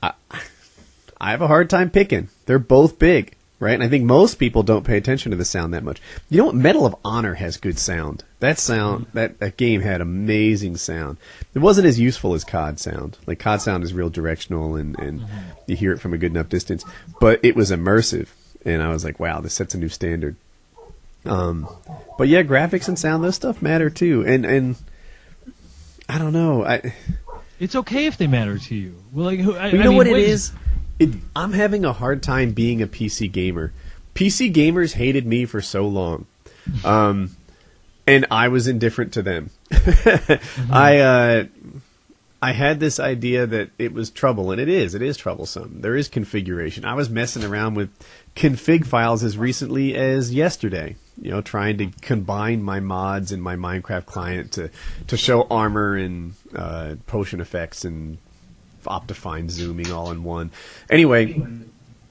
I have a hard time picking. They're both big, right? And I think most people don't pay attention to the sound that much. You know what? Medal of Honor has good sound. That game had amazing sound. It wasn't as useful as COD sound. Like, COD sound is real directional and you hear it from a good enough distance. But it was immersive. And I was like, wow, this sets a new standard. But yeah, graphics and sound, those stuff matter too. And I don't know. It's okay if they matter to you. Well, like, you know what it is? I'm having a hard time being a PC gamer. PC gamers hated me for so long. And I was indifferent to them. I had this idea that it was trouble, and it is troublesome. There is configuration. I was messing around with config files as recently as yesterday, you know, trying to combine my mods in my Minecraft client to show armor and potion effects and Optifine zooming all in one. Anyway, in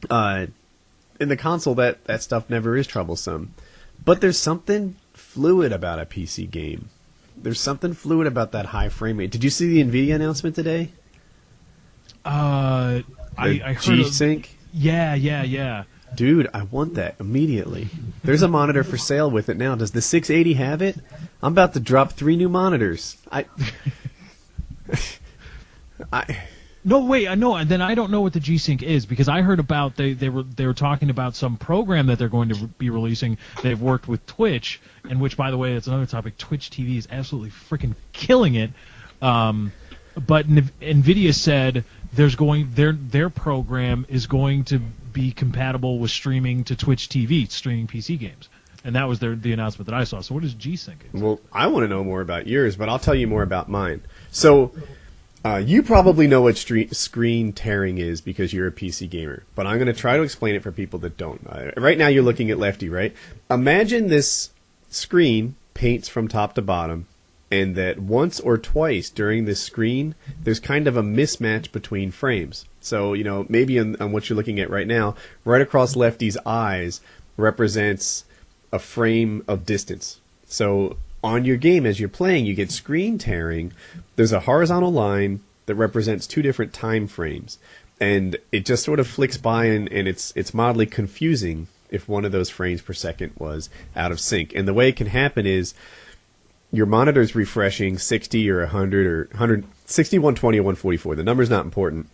the console, that stuff never is troublesome. But there's something fluid about a PC game. There's something fluid about that high frame rate. Did you see the NVIDIA announcement today? I heard G-Sync? Yeah. Dude, I want that immediately. There's a monitor for sale with it now. Does the 680 have it? I'm about to drop 3 new monitors. No, wait, I know. And then I don't know what the G-Sync is, because I heard about they were talking about some program that they're going to be releasing. They've worked with Twitch, and which, by the way, that's another topic. Twitch TV is absolutely freaking killing it. But NVIDIA said their program is going to be compatible with streaming to Twitch TV, streaming PC games. And that was the announcement that I saw. So what is G-Sync? Well, I want to know more about yours, but I'll tell you more about mine. So you probably know what screen tearing is because you're a PC gamer, but I'm going to try to explain it for people that don't. Right now you're looking at Lefty, right? Imagine this screen paints from top to bottom, and that once or twice during this screen, there's kind of a mismatch between frames. So, you know, maybe on what you're looking at right now, right across Lefty's eyes represents a frame of distance. So on your game, as you're playing, you get screen tearing. There's a horizontal line that represents 2 different time frames, and it just sort of flicks by, and it's mildly confusing if one of those frames per second was out of sync. And the way it can happen is your monitor's refreshing 60 or 100 or 160, 120, or 144. The number's not important,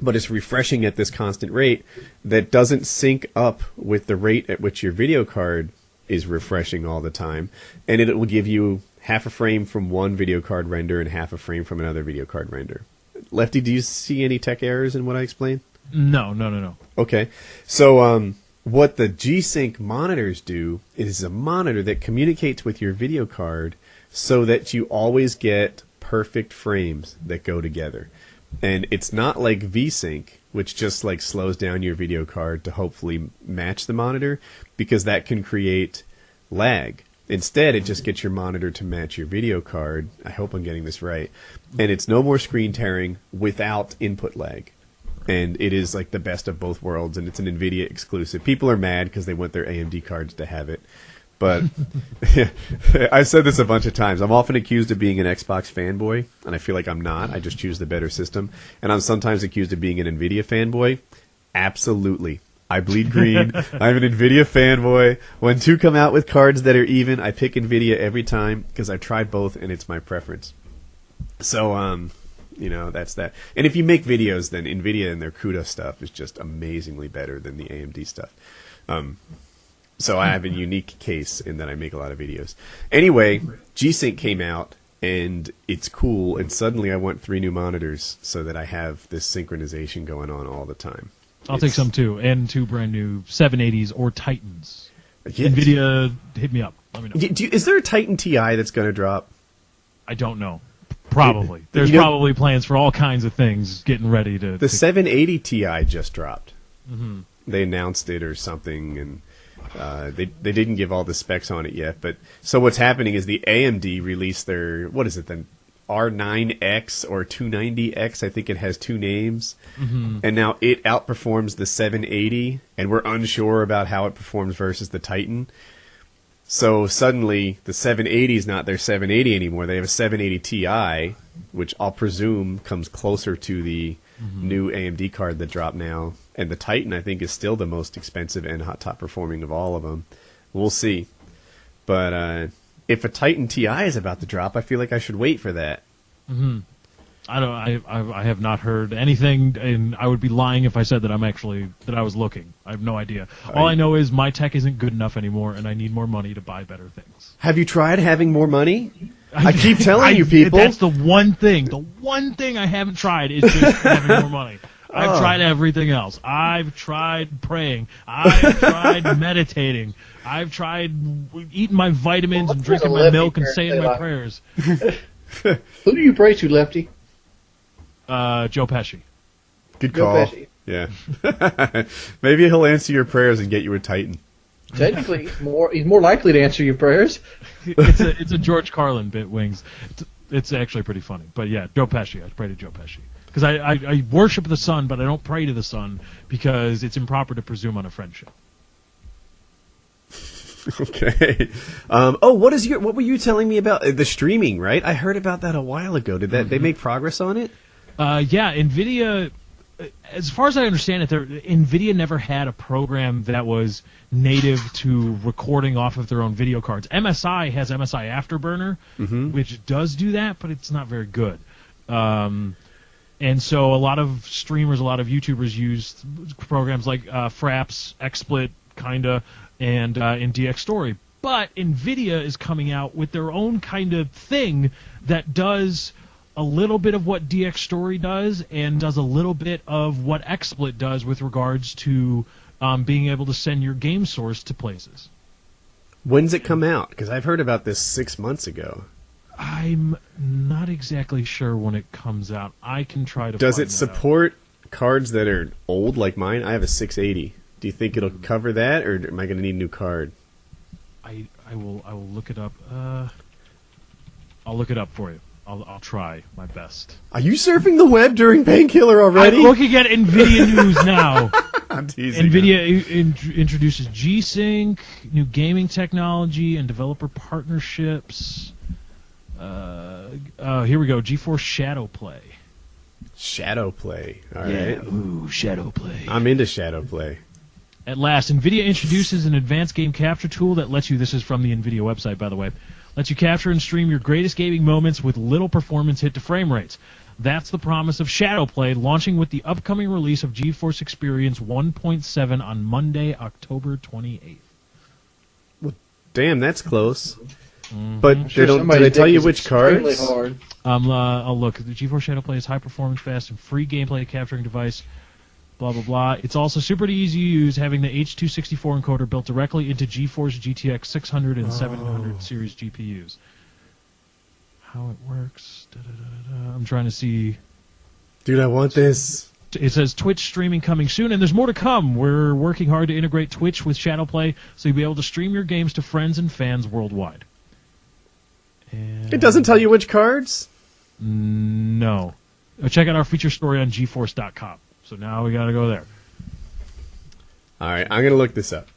but it's refreshing at this constant rate that doesn't sync up with the rate at which your video card is refreshing all the time, and it will give you half a frame from one video card render and half a frame from another video card render. Lefty, do you see any tech errors in what I explained? No. Okay. So what the G-Sync monitors do is a monitor that communicates with your video card so that you always get perfect frames that go together. And it's not like V-Sync, which just like slows down your video card to hopefully match the monitor, because that can create lag. Instead, it just gets your monitor to match your video card. I hope I'm getting this right. And it's no more screen tearing without input lag. And it is like the best of both worlds, and it's an NVIDIA exclusive. People are mad because they want their AMD cards to have it. But I've said this a bunch of times. I'm often accused of being an Xbox fanboy, and I feel like I'm not. I just choose the better system. And I'm sometimes accused of being an NVIDIA fanboy. Absolutely. I bleed green. I'm an NVIDIA fanboy. When 2 come out with cards that are even, I pick NVIDIA every time because I've tried both, and it's my preference. So, you know, that's that. And if you make videos, then NVIDIA and their CUDA stuff is just amazingly better than the AMD stuff. So I have a unique case in that I make a lot of videos. Anyway, G-Sync came out, and it's cool, and suddenly I want 3 new monitors so that I have this synchronization going on all the time. I'll take some too, and 2 brand new 780s or Titans. Yeah. NVIDIA, hit me up. Let me know. Is there a Titan TI that's going to drop? I don't know. Probably. There's You know- probably plans for all kinds of things getting ready to. The 780 Ti just dropped. Mm-hmm. They announced it or something, and they didn't give all the specs on it yet. But so what's happening is the AMD released their, what is it then, R9X or 290X? I think it has 2 names, and now it outperforms the 780, and we're unsure about how it performs versus the Titan. So suddenly the 780 is not their 780 anymore. They have a 780 Ti, which I'll presume comes closer to the new AMD card that dropped now. And the Titan, I think, is still the most expensive and top performing of all of them. We'll see. But if a Titan Ti is about to drop, I feel like I should wait for that. I have not heard anything, and I would be lying if I said that I was looking. I have no idea. All I know is my tech isn't good enough anymore, and I need more money to buy better things. Have you tried having more money? I keep telling you people. That's the one thing. The one thing I haven't tried is just having more money. I've tried everything else. I've tried praying. I've tried meditating. I've tried eating my vitamins and drinking my milk and saying my prayers. Who do you pray to, Lefty? Joe Pesci. Good Joe call. Pesci. Yeah. Maybe he'll answer your prayers and get you a Titan. Technically, he's more likely to answer your prayers. It's a George Carlin bit, Wings. It's actually pretty funny. But yeah, Joe Pesci. I pray to Joe Pesci. Because I worship the sun, but I don't pray to the sun because it's improper to presume on a friendship. Okay. What were you telling me about the streaming, right? I heard about that a while ago. Did they make progress on it? Yeah, NVIDIA, as far as I understand it, NVIDIA never had a program that was native to recording off of their own video cards. MSI has MSI Afterburner, which does do that, but it's not very good. And so a lot of streamers, a lot of YouTubers use programs like Fraps, XSplit, kinda, and in DX Story. But NVIDIA is coming out with their own kind of thing that does a little bit of what DX Story does and does a little bit of what XSplit does with regards to being able to send your game source to places. When's it come out? Because I've heard about this 6 months ago. I'm not exactly sure when it comes out. I can try to Does find it that support cards that are old like mine? I have a 680. Do you think it'll cover that, or am I going to need a new card? I will look it up. I'll look it up for you. I'll try my best. Are you surfing the web during Painkiller Already? I'm looking at NVIDIA news now. I'm teasing. NVIDIA introduces G-Sync, new gaming technology, and developer partnerships. Here we go. GeForce Shadowplay. Shadowplay. All right. Yeah, ooh, Shadowplay. I'm into Shadowplay. At last, NVIDIA introduces an advanced game capture tool that lets you, this is from the NVIDIA website, by the way, lets you capture and stream your greatest gaming moments with little performance hit to frame rates. That's the promise of Shadowplay, launching with the upcoming release of GeForce Experience 1.7 on Monday, October 28th. Well, damn, that's close. But Sure, do they tell you which extremely cards? hard. I'll look. The GeForce Shadowplay is high performance, fast, and free gameplay capturing device. Blah, blah, blah. It's also super easy to use, having the H.264 encoder built directly into GeForce GTX 600 and 700 series GPUs. How it works. I'm trying to see. Dude, I want this. It says Twitch streaming coming soon, and there's more to come. We're working hard to integrate Twitch with Shadowplay so you'll be able to stream your games to friends and fans worldwide. And It doesn't tell you which cards? No. Check out our feature story on GeForce.com. So now we got to go there. All right, I'm going to look this up.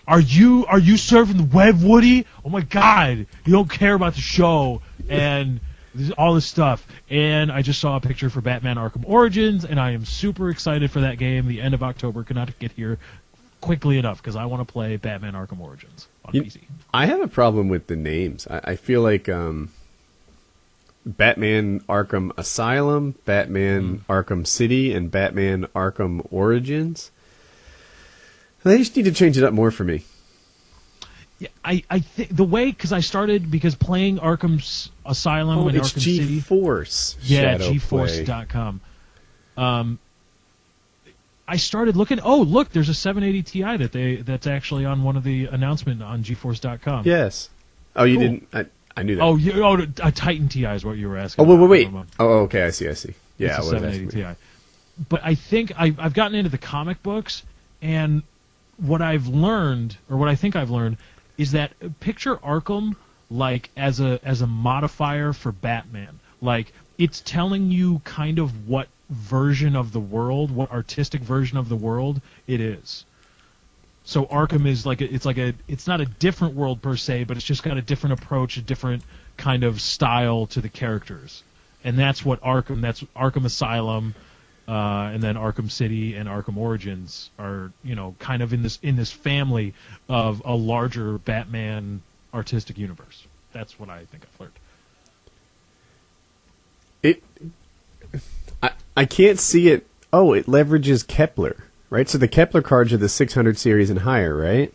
Are you surfing the web, Woody? Oh my God! You don't care about the show and all this stuff. And I just saw a picture for Batman: Arkham Origins, and I am super excited for that game. The end of October cannot get here quickly enough because I want to play Batman: Arkham Origins on PC. I have a problem with the names. I feel like Batman Arkham Asylum, Batman Arkham City, and Batman Arkham Origins. They just need to change it up more for me. Yeah, I think the way, because playing Arkham's Asylum and it's Arkham City. GeForce. Yeah, Shadowplay. GeForce.com. I started looking. Oh, look, there's a 780 Ti that's actually on one of the announcement on GeForce.com. Yes. Oh, you Cool. didn't? I knew that. Oh, a Titan Ti is what you were asking. Oh, wait. about. Oh, okay, I see. Yeah, It's I a was 780 asking. Ti. But I think I've gotten into the comic books, and what I've learned, or what I think I've learned, is that picture Arkham like as a modifier for Batman. Like, it's telling you kind of what version of the world, what artistic version of the world it is. So Arkham is it's not a different world per se, but it's just got a different approach, a different kind of style to the characters. And that's what that's Arkham Asylum, and then Arkham City and Arkham Origins are, kind of in this family of a larger Batman artistic universe. That's what I think I've learned. I can't see it. Oh, it leverages Kepler, right? So the Kepler cards are the 600 series and higher, right?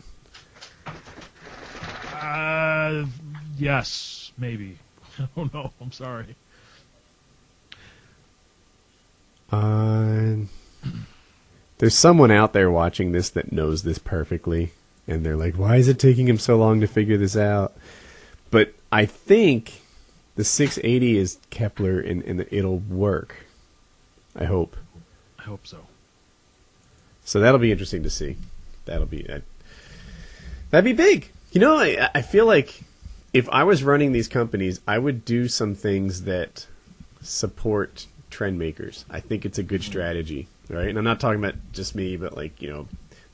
Yes, maybe. I don't know. I'm sorry. There's someone out there watching this that knows this perfectly, and they're like, why is it taking him so long to figure this out? But I think the 680 is Kepler, and it'll work. I hope. I hope so. So that'll be interesting to see. That'd be big. I feel like if I was running these companies, I would do some things that support trend makers. I think it's a good strategy, right? And I'm not talking about just me, but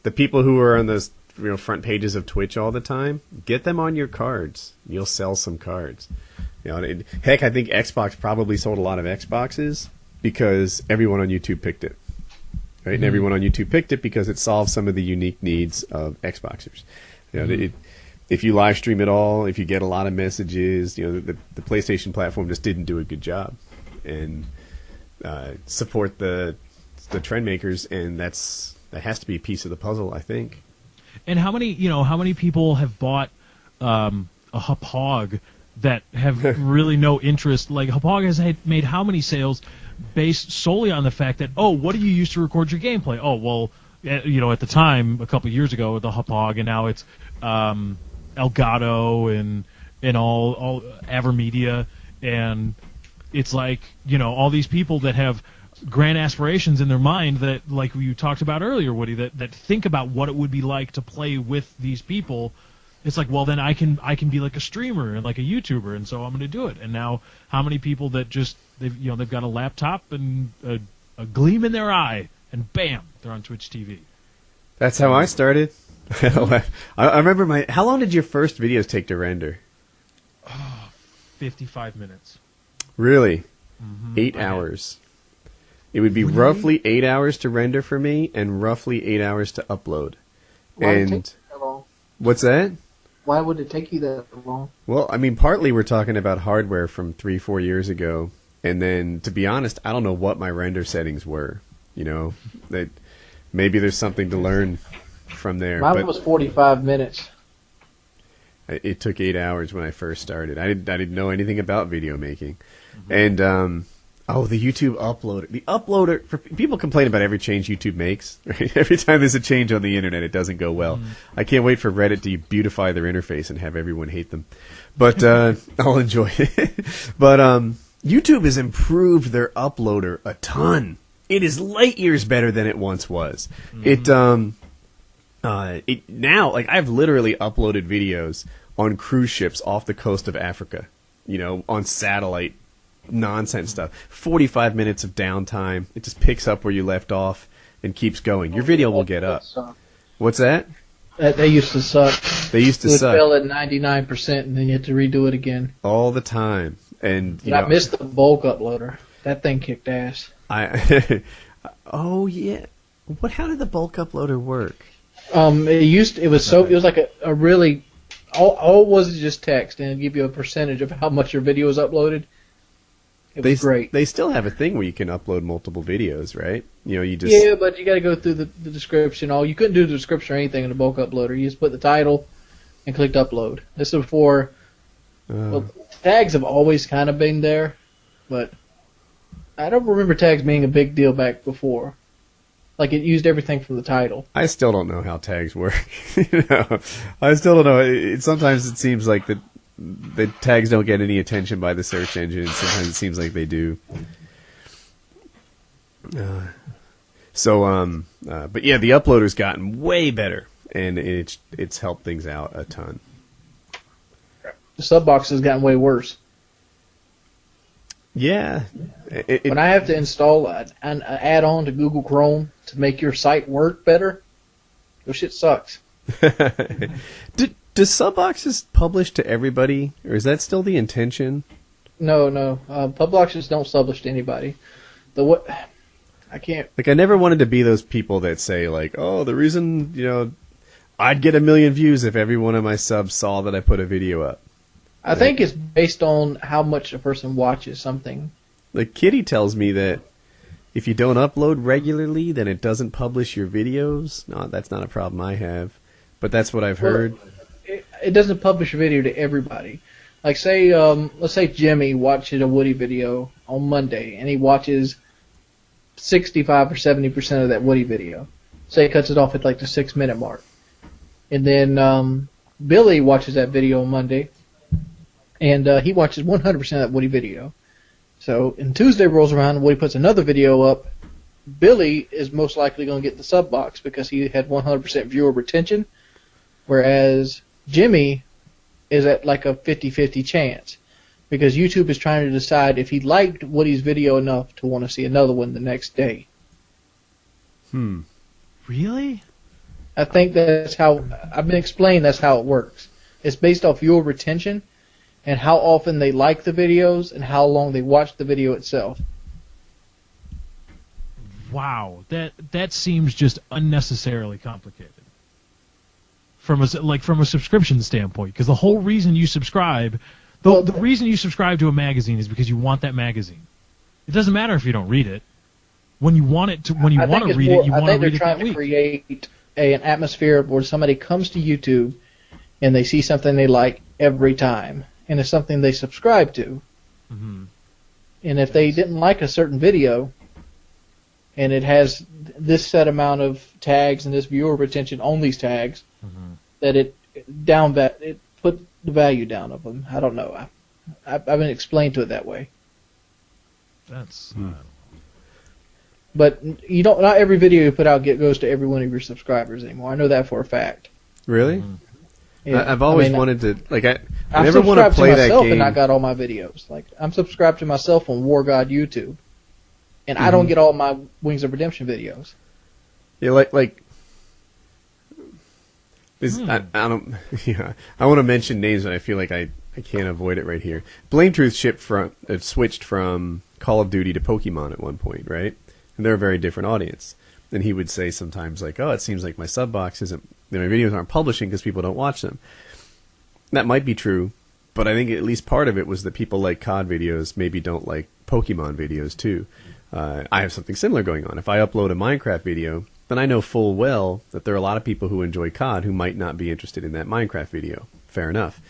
the people who are on those front pages of Twitch all the time, get them on your cards. You'll sell some cards. Heck, I think Xbox probably sold a lot of Xboxes because everyone on YouTube picked it, right? And everyone on YouTube picked it because it solves some of the unique needs of Xboxers. If you live stream at all, if you get a lot of messages, the PlayStation platform just didn't do a good job, and support the trend makers, and that has to be a piece of the puzzle, I think. And how many people have bought a Hapog that have really no interest? Like, Hapog has made how many sales based solely on the fact that, what do you use to record your gameplay? Oh, well, at the time, a couple of years ago, the Hapog, and now it's Elgato and all Avermedia, and it's like, all these people that have grand aspirations in their mind that, like you talked about earlier, Woody, that think about what it would be like to play with these people. It's like, well, then I can be like a streamer and like a YouTuber, and so I'm going to do it. And now, how many people that just they've got a laptop and a gleam in their eye, and bam, they're on Twitch TV. That's how I started. I remember how long did your first videos take to render? 55 minutes. Really? Mm-hmm. 8 hours. It would be roughly 8 hours to render for me, and roughly 8 hours to upload. Why would it And take you that long? what's that? Why would it take you that long? Well, I mean, partly we're talking about hardware from 3-4 years ago, and then, to be honest, I don't know what my render settings were. That maybe there's something to learn from there. Mine but was 45 minutes. it took 8 hours when I first started. I didn't know anything about video making, and the YouTube uploader. The uploader, people complain about every change YouTube makes. Right? Every time there's a change on the internet, it doesn't go well. I can't wait for Reddit to beautify their interface and have everyone hate them. But I'll enjoy it. But YouTube has improved their uploader a ton. It is light years better than it once was. It now, like, I've literally uploaded videos on cruise ships off the coast of Africa, on satellite nonsense stuff. 45 minutes of downtime. It just picks up where you left off and keeps going. Your video will get up. What's that? They used to suck. They used to It would suck fail at 99%, and then you had to redo it again. all the time. And I missed the bulk uploader. That thing kicked ass. Oh yeah. How did the bulk uploader work? It was like a really all it was just text, and it'd give you a percentage of how much your video was uploaded. It was great. They still have a thing where you can upload multiple videos, right? You just Yeah, but you got to go through the description. You couldn't do the description or anything in the bulk uploader. You just put the title and clicked upload. This is before. Well, tags have always kind of been there, but I don't remember tags being a big deal back before. Like it used everything from the title. I still don't know how tags work. I still don't know. Sometimes it seems like the tags don't get any attention by the search engine. Sometimes it seems like they do. But yeah, the uploader's gotten way better, and it's helped things out a ton. The sub box has gotten way worse. Yeah. When I have to install an add-on to Google Chrome to make your site work better, your shit sucks. Does Subboxes publish to everybody, or is that still the intention? No. Publishers don't publish to anybody. I can't. Like, I never wanted to be those people that say, like, oh, the reason, I'd get 1 million views if every one of my subs saw that I put a video up. I think it's based on how much a person watches something. Like, Kitty tells me that if you don't upload regularly, then it doesn't publish your videos. No, that's not a problem I have. But that's what I've heard. It doesn't publish a video to everybody. Like, say, let's say Jimmy watches a Woody video on Monday, and he watches 65 or 70% of that Woody video. Say he cuts it off at like the 6-minute mark. And then Billy watches that video on Monday, and he watches 100% of that Woody video. So, and Tuesday rolls around and Woody puts another video up. Billy is most likely going to get the sub box because he had 100% viewer retention, whereas Jimmy is at like a 50-50 chance because YouTube is trying to decide if he liked Woody's video enough to want to see another one the next day. Really? I think that's how, I've been explained that's how it works. It's based off viewer retention and how often they like the videos and how long they watch the video itself. Wow, that seems just unnecessarily complicated. From a subscription standpoint, because the whole reason you subscribe, the reason you subscribe to a magazine is because you want that magazine. It doesn't matter if you don't read it. When you want it to, when you want to read it, you want to read it that week. I think they're trying to create an atmosphere where somebody comes to YouTube and they see something they like every time, and it's something they subscribe to. Mm-hmm. And if they didn't like a certain video, and it has this set amount of tags and this viewer retention on these tags, that it put the value down of them. I don't know. I've been explained to it that way. That's. But you don't. Not every video you put out goes to every one of your subscribers anymore. I know that for a fact. Really? Yeah. I've always wanted to. Like, I I'm never want to play to that myself game. And I got all my videos. Like, I'm subscribed to myself on War God YouTube, and I don't get all my Wings of Redemption videos. Yeah, like. I don't. Yeah, I want to mention names, and I feel like I can't avoid it right here. Blame Truth switched from Call of Duty to Pokemon at one point, right? And they're a very different audience. And he would say sometimes, like, "Oh, it seems like my sub box isn't. My videos aren't publishing because people don't watch them." That might be true, but I think at least part of it was that people like COD videos maybe don't like Pokemon videos too. I have something similar going on. If I upload a Minecraft video, then I know full well that there are a lot of people who enjoy COD who might not be interested in that Minecraft video. Fair enough.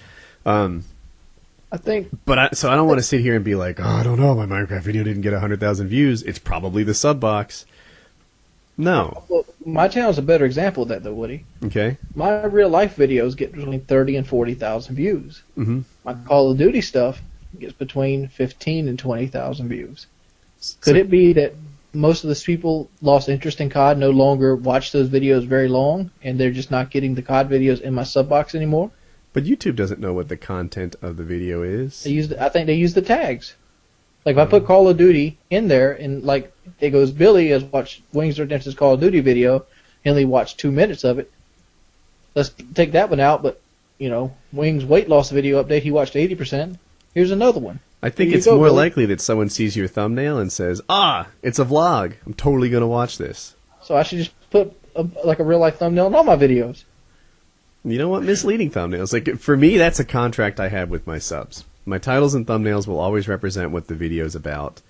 I think. So I don't want to sit here and be like, oh, I don't know, my Minecraft video didn't get 100,000 views. It's probably the sub box. No. Well, my channel's a better example of that, though, Woody. Okay. My real life videos get between 30 and 40,000 views. Mm-hmm. My Call of Duty stuff gets between 15 and 20,000 views. Could it be that most of those people lost interest in COD, no longer watch those videos very long, and they're just not getting the COD videos in my sub box anymore? But YouTube doesn't know what the content of the video is. I think they use the tags. Like, if I put Call of Duty in there, and, like, it goes, Billy has watched Wings of Redemption's Call of Duty video, he only watched 2 minutes of it. Let's take that one out, but, Wings' weight loss video update, he watched 80%. Here's another one. I think it's more likely that someone sees your thumbnail and says, it's a vlog. I'm totally going to watch this. So I should just put, a real-life thumbnail on all my videos. You know what? Misleading thumbnails. Like, for me, that's a contract I have with my subs. My titles and thumbnails will always represent what the video's about,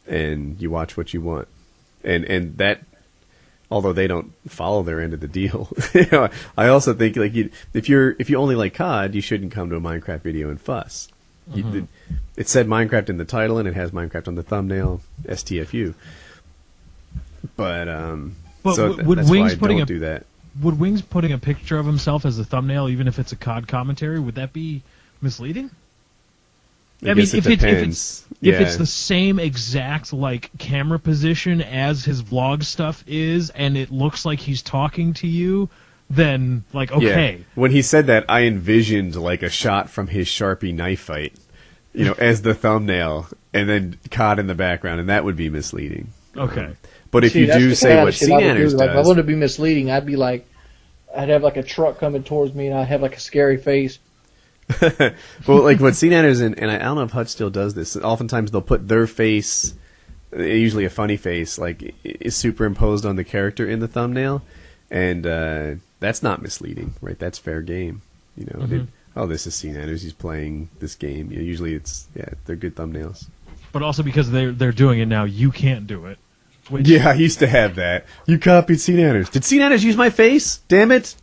and you watch what you want. And that, although they don't follow their end of the deal, I also think, like, if you only like COD, you shouldn't come to a Minecraft video and fuss. It said Minecraft in the title, and it has Minecraft on the thumbnail. STFU. But But so would that's Wings why I putting don't a do that. would Wings putting a picture of himself as a thumbnail, even if it's a COD commentary, would that be misleading? I guess it depends. If it's the same exact like camera position as his vlog stuff is, and it looks like he's talking to you, then like okay. Yeah. When he said that, I envisioned like a shot from his Sharpie knife fight, as the thumbnail, and then COD in the background, and that would be misleading. Okay. But if you that's do the say kind of what shit I would CNanners do. does, Like, if I wanted to be misleading, I'd be like, I'd have like a truck coming towards me, and I'd have like a scary face. well, like what CNanners and I don't know if Hutch still does this. Oftentimes they'll put their face, usually a funny face, like is superimposed on the character in the thumbnail, and that's not misleading, right? That's fair game. This is CNanners. He's playing this game. Usually they're good thumbnails. But also because they're doing it now, you can't do it. Which, Yeah, I used to have that. You copied CNanners. Did CNanners use my face? Damn it!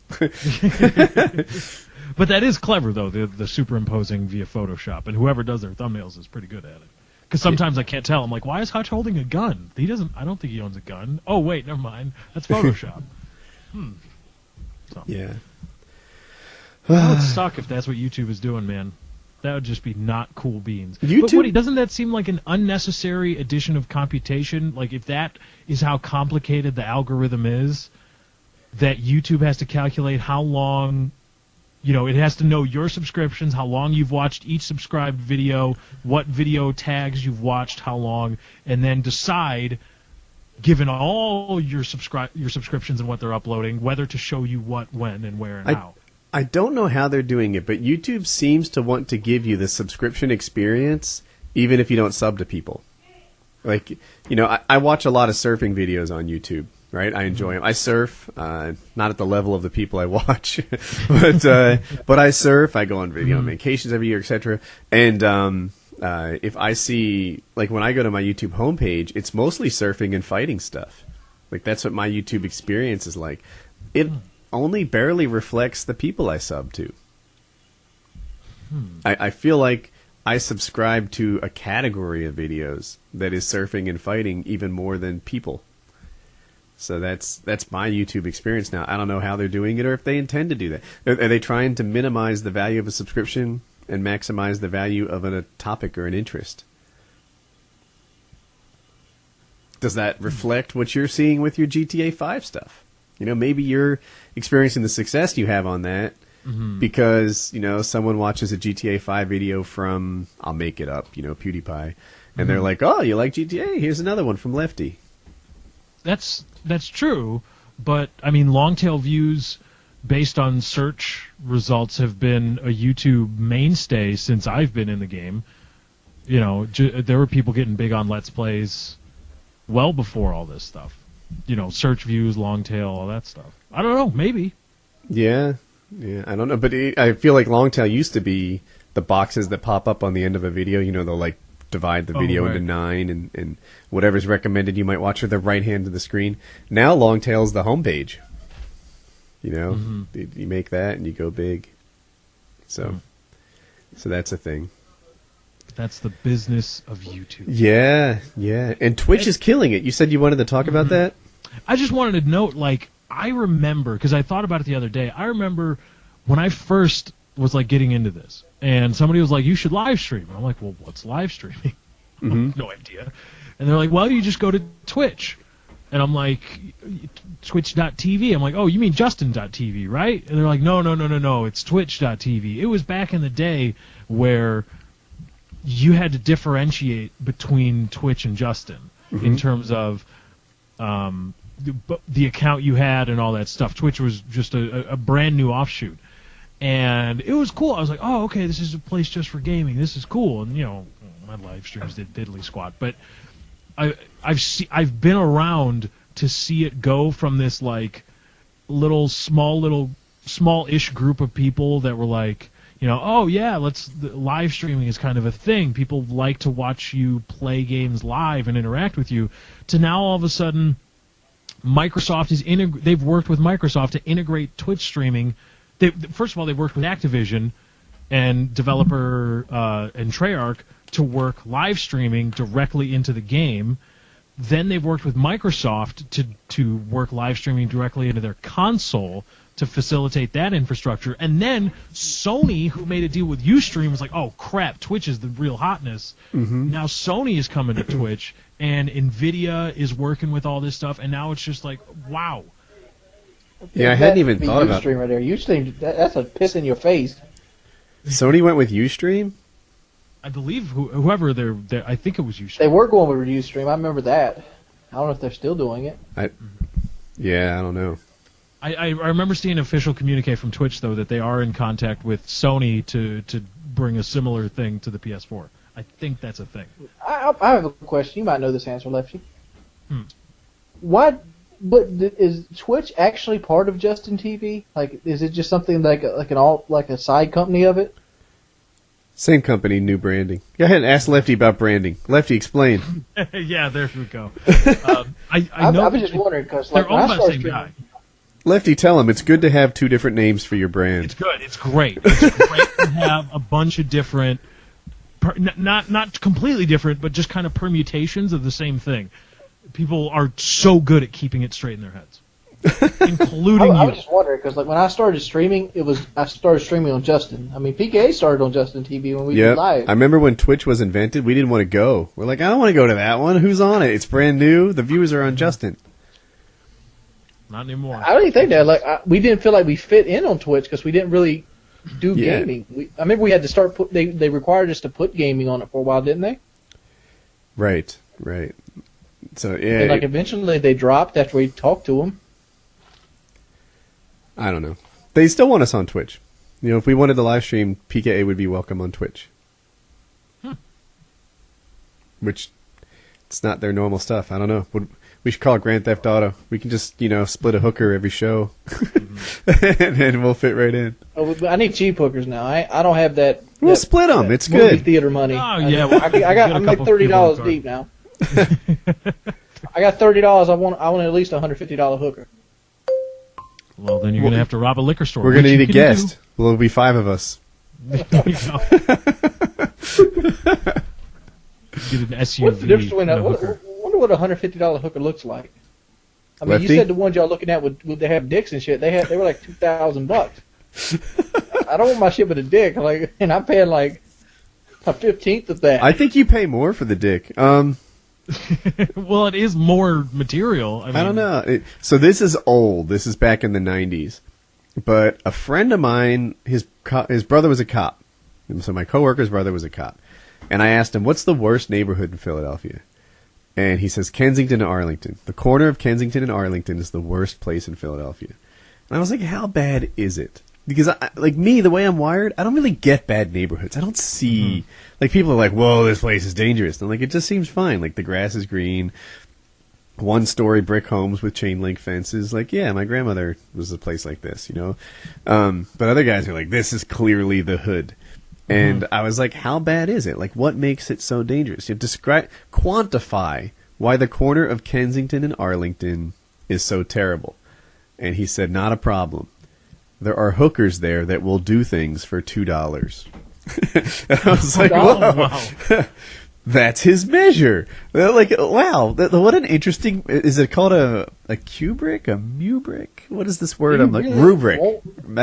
But that is clever, though, the superimposing via Photoshop, and whoever does their thumbnails is pretty good at it. Because sometimes I can't tell. I'm like, why is Hutch holding a gun? He doesn't. I don't think he owns a gun. Oh wait, never mind. That's Photoshop. So. Yeah. That would suck if that's what YouTube is doing, man. That would just be not cool beans. YouTube? But Woody, doesn't that seem like an unnecessary addition of computation? Like, if that is how complicated the algorithm is, that YouTube has to calculate how long, it has to know your subscriptions, how long you've watched each subscribed video, what video tags you've watched, how long, and then decide, given all your subscriptions and what they're uploading, whether to show you what, when, and where, and how. I don't know how they're doing it, but YouTube seems to want to give you the subscription experience even if you don't sub to people. Like, I watch a lot of surfing videos on YouTube, right? I enjoy them. I surf, not at the level of the people I watch, but I surf. I go on vacations every year, etc. And if I see, like when I go to my YouTube homepage, it's mostly surfing and fighting stuff. Like that's what my YouTube experience is like. It only barely reflects the people I sub to. I feel like I subscribe to a category of videos that is surfing and fighting even more than people. So that's my YouTube experience now. I don't know how they're doing it or if they intend to do that. Are they trying to minimize the value of a subscription and maximize the value of a topic or an interest? Does that reflect what you're seeing with your GTA 5 stuff? Maybe you're experiencing the success you have on that because, someone watches a GTA 5 video from, I'll make it up, PewDiePie, and they're like, oh, you like GTA? Here's another one from Lefty. That's true, but, long tail views based on search results have been a YouTube mainstay since I've been in the game. There were people getting big on Let's Plays well before all this stuff. Search views, long tail, all that stuff. I don't know, maybe. Yeah, I don't know. But I feel like long tail used to be the boxes that pop up on the end of a video. They'll like divide the video into 9 and whatever's recommended you might watch with the right hand of the screen. Now long tail's the homepage. You make that and you go big. So that's a thing. That's the business of YouTube. Yeah. And Twitch is killing it. You said you wanted to talk about that? I just wanted to note, I remember, because I thought about it the other day, I remember when I first was, getting into this, and somebody was like, you should live stream. And I'm like, well, what's live streaming? No idea. And they're like, well, you just go to Twitch. And I'm like, Twitch.tv. I'm like, oh, you mean Justin.tv, right? And they're like, no, it's Twitch.tv. It was back in the day where you had to differentiate between Twitch and Justin in terms of the account you had and all that stuff. Twitch was just a brand new offshoot. And it was cool. I was like, oh, okay, this is a place just for gaming. This is cool. And, my live streams did diddly squat. But I've been around to see it go from this, small-ish group of people that were like, oh yeah, live streaming is kind of a thing. People like to watch you play games live and interact with you. To now all of a sudden, Microsoft they've worked with Microsoft to integrate Twitch streaming. First of all, they worked with Activision and developer and Treyarch to work live streaming directly into the game. Then they've worked with Microsoft to work live streaming directly into their console to facilitate that infrastructure. And then Sony, who made a deal with Ustream, was like, oh, crap, Twitch is the real hotness. Mm-hmm. Now Sony is coming to Twitch, and NVIDIA is working with all this stuff, and now it's just like, wow. Yeah, I hadn't even thought about Ustream right there. Ustream, that's a piss in your face. Sony went with Ustream? I believe whoever they're, I think it was Ustream. They were going with Ustream. I remember that. I don't know if they're still doing it. Yeah, I don't know. I remember seeing an official communique from Twitch, though, that they are in contact with Sony to bring a similar thing to the PS4. I think that's a thing. I have a question. You might know this answer, Lefty. What? But is Twitch actually part of Justin TV? Like, is it just something like a side company of it? Same company, new branding. Go ahead and ask Lefty about branding. Lefty, explain. Yeah, there we go. I was just wondering because they're owned by the same guy. Lefty, tell him it's good to have two different names for your brand. It's good. It's great. It's great to have a bunch of different, not completely different, but just kind of permutations of the same thing. People are so good at keeping it straight in their heads, including I you. was just wondering because like when I started streaming, I started streaming on Justin. I mean, PKA started on Justin TV when we did live. I remember when Twitch was invented, we didn't want to go. We're like, I don't want to go to that one. Who's on it? It's brand new. The viewers are on Justin. Not anymore. I don't even think that. Like, we didn't feel like we fit in on Twitch because we didn't really do gaming. I remember we had to start. They required us to put gaming on it for a while, didn't they? Right. So yeah. And like eventually they dropped after we talked to them. I don't know. They still want us on Twitch. You know, if we wanted to live stream, PKA would be welcome on Twitch. Which, it's not their normal stuff. I don't know. We should call it Grand Theft Auto. We can just, split a hooker every show. And then we'll fit right in. Oh, I need cheap hookers now. I don't have that. We'll split them. It's movie good. theater money. Oh, yeah. I'm like $30 deep now. I got $30. I want at least a $150 hooker. Well, then you're going to have to rob a liquor store. We're going to need a guest. Well, it'll be 5 of us. There you go. Get an SUV. What's the difference between and a hooker. I wonder what a $150 hooker looks like. I mean, Lefty? you said the ones y'all looking at would they have dicks and shit. They were like $2,000. I don't want my shit with a dick, and I'm paying like a 15th of that. I think you pay more for the dick. Well, it is more material. I don't know. So this is old. This is back in the 90s. But a friend of mine, his brother was a cop. And so my coworker's brother was a cop. And I asked him, what's the worst neighborhood in Philadelphia? And he says Kensington and Arlington. The corner of Kensington and Arlington is the worst place in Philadelphia. And I was like, how bad is it? Because, the way I'm wired, I don't really get bad neighborhoods. I don't see... Like, people are like, whoa, this place is dangerous. And, it just seems fine. Like, the grass is green, one-story brick homes with chain-link fences. Like, yeah, my grandmother was a place like this, But other guys are like, this is clearly the hood. And I was like, how bad is it? Like, what makes it so dangerous? Quantify why the corner of Kensington and Arlington is so terrible. And he said, not a problem. There are hookers there that will do things for $2. And I was like, whoa. Wow. That's his measure. Wow. What an interesting... Is it called a cubric? A mubric? What is this word? I'm like, rubric. I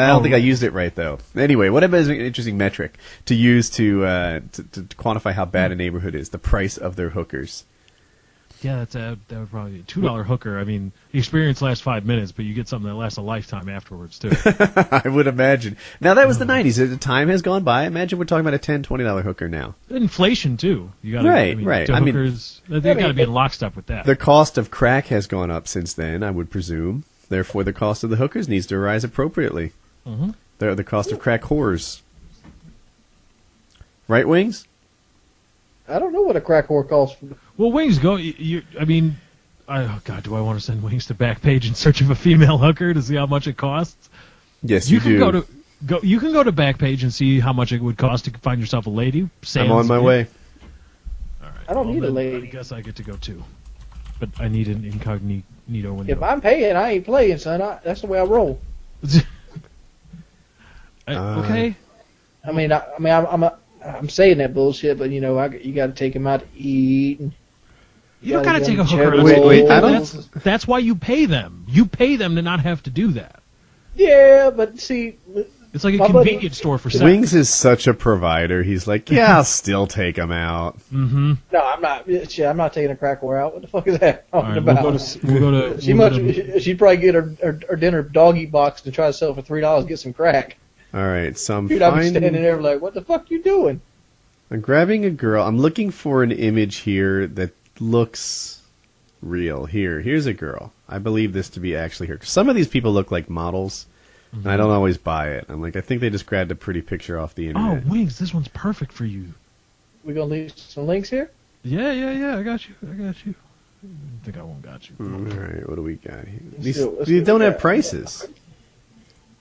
don't think I used it right, though. Anyway, whatever is an interesting metric to use to quantify how bad a neighborhood is. The price of their hookers. Yeah, that would probably be a $2 hooker. I mean, the experience lasts 5 minutes, but you get something that lasts a lifetime afterwards, too. I would imagine. Now, that was the 90s. The time has gone by. Imagine we're talking about a $10, $20 hooker now. Inflation, too. You gotta, Right. The hookers, they've got to be in lockstep with that. The cost of crack has gone up since then, I would presume. Therefore, the cost of the hookers needs to rise appropriately. Mm-hmm. The cost of crack whores. Right, Wings? I don't know what a crack whore costs. Well, Wings, go. Oh God, do I want to send Wings to Backpage in search of a female hooker to see how much it costs? Yes, you do. You can go to Backpage and see how much it would cost to find yourself a lady. I'm on my way. All right. I don't need a then lady. I guess I get to go too, but I need an incognito window. If I'm paying, I ain't playing, son. That's the way I roll. Okay. I'm saying that bullshit, but you got to take him out to eat. You don't Gotta gotta take a get hooker. them Wait, I don't- That's why you pay them. You pay them to not have to do that. Yeah, but see, It's like a My buddy- convenience store for sex. Wings is such a provider. He's like, yeah, I'll still take him out. Mm-hmm. no, I'm not. Shit, I'm not taking a crack whore out. What the fuck is that All talking right, about? we'll go to. She'd probably get her dinner doggy box to try to sell it for $3, get some crack. All right, so I'm Dude, I'd be finding. standing there like, what the fuck you doing? I'm grabbing a girl. I'm looking for an image here that looks real. Here's a girl. I believe this to be actually her. Some of these people look like models, and I don't always buy it. I'm like, I think they just grabbed a pretty picture off the Oh, internet. Wings, this one's perfect for you. We gonna leave some links here? Yeah. I got you. I think I won't got you. All right, what do we got here? Let's These see what don't we have got. prices.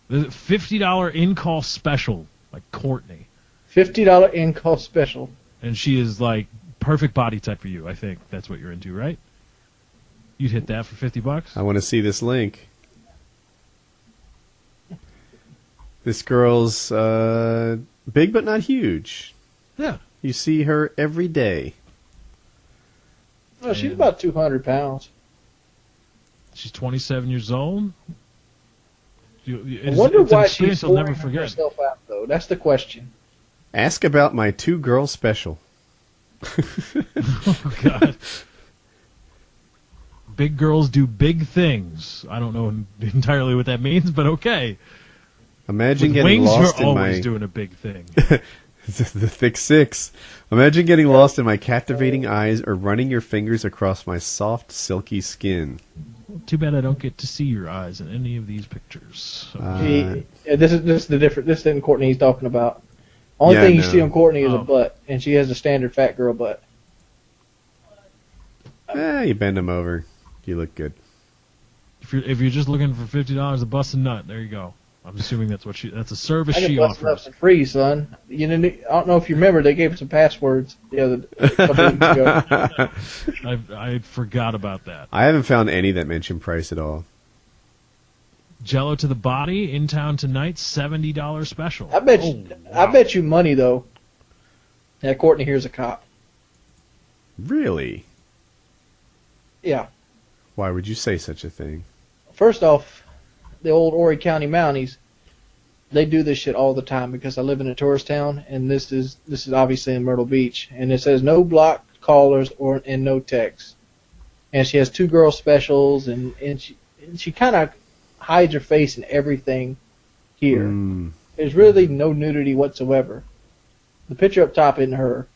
The $50 in-call special, like Courtney. $50 in-call special. And she is like perfect body type for you. I think that's what you're into, right? You'd hit that for $50. I want to see this link. This girl's big but not huge. Yeah. You see her every day. Oh, she's about 200 pounds. She's 27 years old. I wonder it's an why experience she's you'll never pouring forget. herself out, though. That's the question. Ask about my 2-girl special. Oh God. Big girls do big things. I don't know entirely what that means, but okay. Imagine With getting Wings, lost you're in always my doing a big thing. the thick six. Imagine getting lost in my captivating eyes or running your fingers across my soft, silky skin. Too bad I don't get to see your eyes in any of these pictures. So. This is the different. This isn't Courtney he's talking about. Only Yeah, thing you no. see on Courtney is Oh. a butt, and she has a standard fat girl butt. You bend them over. You look good. If you're just looking for $50 a bust a nut, there you go. I'm assuming that's a service I she can bust it up offers. for free, son. You know, I don't know if you remember, they gave us some passwords a couple weeks ago. I forgot about that. I haven't found any that mention price at all. Jello to the body in town tonight, $70 special. I bet Oh, you, wow. I bet you money though. That Courtney here's a cop. Really? Yeah. Why would you say such a thing? First off, the old Horry County Mounties, they do this shit all the time because I live in a tourist town, and this is obviously in Myrtle Beach, and it says no block callers and no texts. And she has 2-girl specials, and she kind of hides her face in everything here. There's really no nudity whatsoever. The picture up top isn't her.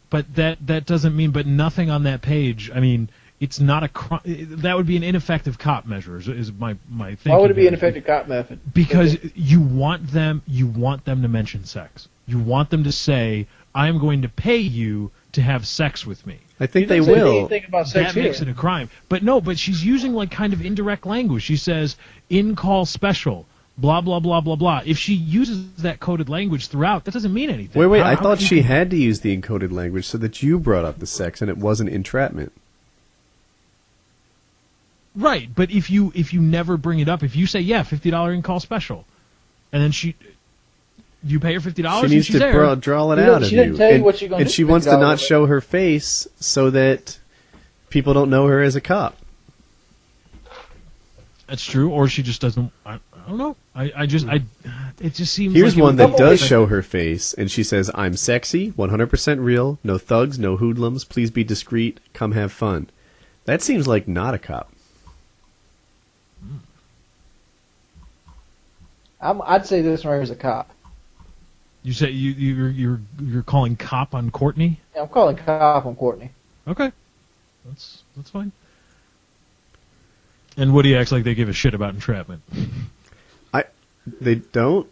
But that doesn't mean. But nothing on that page. I mean, it's not a crime. That would be an ineffective cop measure. Is my thinking. Why would it be here. an effective cop method? Because you want them to mention sex. You want them to say, "I am going to pay you to have sex with me." I think they Doesn't say will. anything about sex That makes here. it a crime. But she's using like kind of indirect language. She says, "In-call special." Blah blah blah blah blah. If she uses that coded language throughout, that doesn't mean anything. Wait, How- I how thought can she you- had to use the encoded language so that you brought up the sex and it wasn't entrapment. Right, but if you never bring it up, if you say $50 in-call special, and then you pay her $50 She and needs she's to there. draw it She out didn't- of she didn't you. tell you And, what you're gonna and do she with wants to $50 not of it. show her face so that people don't know her as a cop. That's true, or she just doesn't. I don't know. It just seems. Here's like it one would that be- does show her face, and she says, "I'm sexy, 100% real, no thugs, no hoodlums, please be discreet, come have fun." That seems like not a cop. I'd say this one right here is a cop. You say you're calling cop on Courtney? Yeah, I'm calling cop on Courtney. Okay, that's fine. And Woody acts like they give a shit about entrapment. They don't?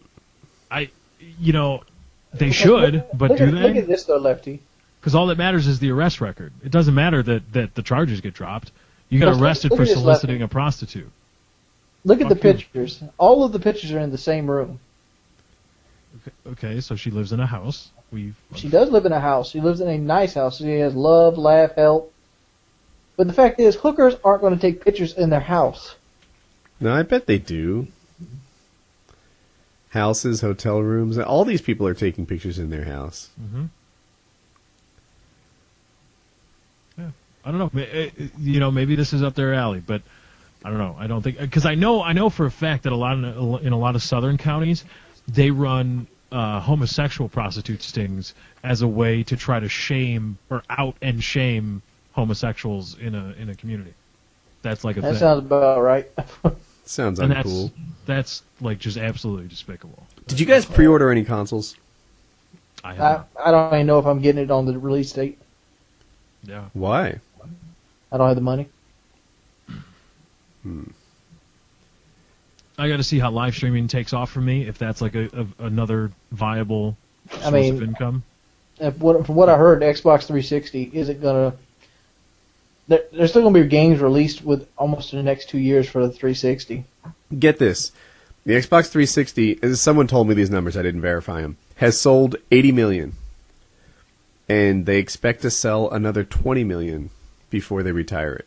They should, but look do at, Look they? at this though, Lefty. Because all that matters is the arrest record. It doesn't matter that the charges get dropped. You get Look- arrested look for at this, soliciting Lefty. a prostitute. Look at the Fuck you. pictures. All of the pictures are in the same room. Okay, so she lives in a house. She does live in a house. She lives in a nice house. She has love, laugh, help. But the fact is, hookers aren't going to take pictures in their house. No, I bet they do. Houses, hotel rooms, all these people are taking pictures in their house. Mm-hmm. Yeah. I don't know. Maybe this is up their alley, but I don't know. I don't think because I know for a fact that in a lot of southern counties, they run homosexual prostitute stings as a way to try to shame or out and shame homosexuals in a community. That's like a That thing. sounds about right. Sounds And uncool. that's like just absolutely despicable. Did you guys pre-order any consoles? I have I don't even know if I'm getting it on the release date. yeah. Why? I don't have the money. I got to see how live streaming takes off for me. If that's like another viable source mean- of income. From what I heard, Xbox 360 isn't gonna. There's still gonna be games released with almost in the next 2 years for the 360. Get this. The Xbox 360, as someone told me these numbers, I didn't verify them, has sold 80 million. And they expect to sell another 20 million before they retire it.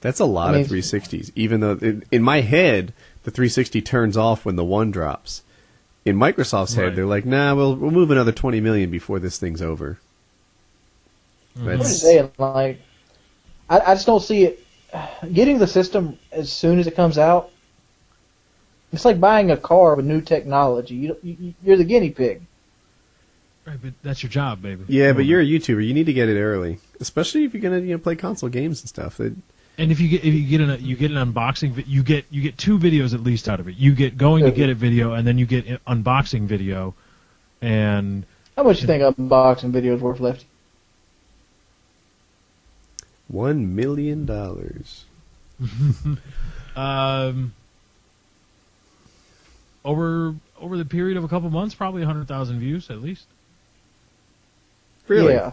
That's a lot of 360s, even though in my head, the 360 turns off when the one drops. In Microsoft's head, Right. they're like, nah, we'll move another 20 million before this thing's over. What are you That's, saying? Like, I just don't see it getting the system as soon as it comes out. It's like buying a car with new technology. You're the guinea pig. Right, but that's your job, baby. yeah, but you're a YouTuber. You need to get it early, especially if you're gonna play console games and stuff. And if you get an unboxing, you get 2 videos at least out of it. You get going to get it video, and then you get unboxing video, and How much you think unboxing videos worth, Lefty? $1 million. over the period of a couple months, probably 100,000 views at least Really? Yeah.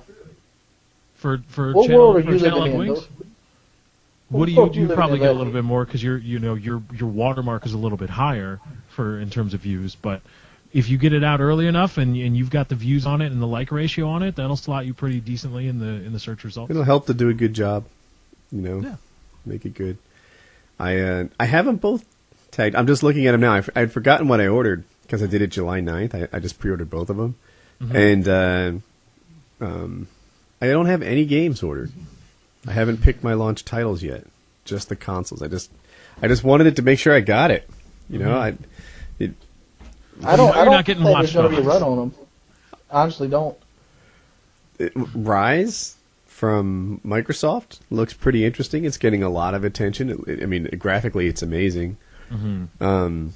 for What channel, world are for you channel living like in? Wings. What What do world you living probably in, get a Lefty? little bit more because your watermark is a little bit higher for in terms of views, but if you get it out early enough and you've got the views on it and the like ratio on it, that'll slot you pretty decently in the search results. It'll help to do a good job. Yeah. Make it good. I have them both tagged. I'm just looking at them now. I'd forgotten what I ordered because I did it July 9th. I just pre-ordered both of them. And I don't have any games ordered. I haven't picked my launch titles yet. Just the consoles. I just wanted it to make sure I got it. You know, I don't. You're I don't not getting think Watch there's going to be a Dogs. run on them. I honestly don't. Rise from Microsoft looks pretty interesting. It's getting a lot of attention. I mean, graphically, it's amazing. Of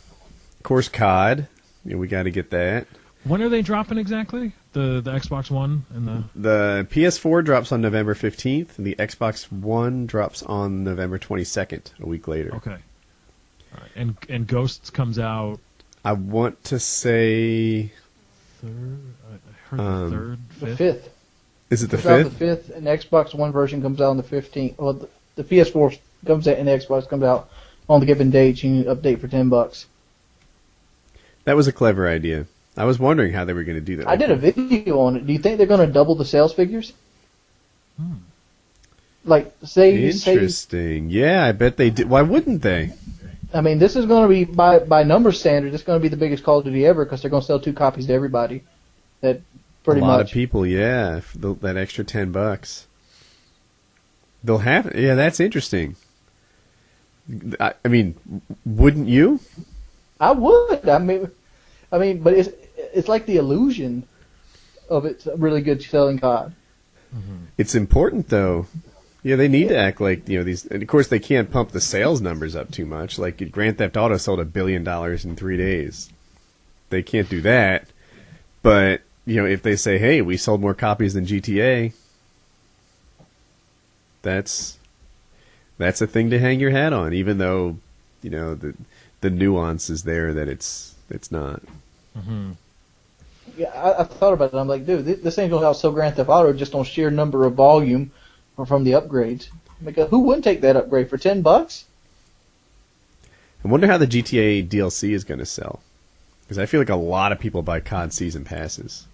course, COD. We got to get that. When are they dropping exactly? The Xbox One and The PS4 drops on November 15th, and the Xbox One drops on November 22nd, a week later. okay. All right. And Ghosts comes out I want to say... third. I heard the third, The fifth. 5th. Is it the Comes out 5th? the 5th, and the Xbox One version comes out on the 15th. Well, the PS4 comes out, and the Xbox comes out on the given date. You can update for $10. That was a clever idea. I was wondering how they were going to do that. I did a video on it. Do you think they're going to double the sales figures? Like, say, Interesting. Yeah, I bet they did. Why wouldn't they? I mean, this is going to be by number standard. It's going to be the biggest Call of Duty ever because they're going to sell 2 copies to everybody. That pretty a lot much. of people, yeah. For that extra $10. They'll have... Yeah, that's interesting. I mean, wouldn't you? I would. I mean, but it's like the illusion of it's a really good selling COD. It's important, though. Yeah, they need to act like, these... And of course, they can't pump the sales numbers up too much. Like, Grand Theft Auto sold $1 billion in 3 days. They can't do that. But, if they say, hey, we sold more copies than GTA, that's a thing to hang your hat on, even though, the nuance is there that it's not. Yeah, I thought about it. I'm like, dude, this ain't going to sell Grand Theft Auto just on sheer number of volume or from the upgrades. Because who wouldn't take that upgrade for $10? I wonder how the GTA DLC is going to sell. Because I feel like a lot of people buy COD season passes.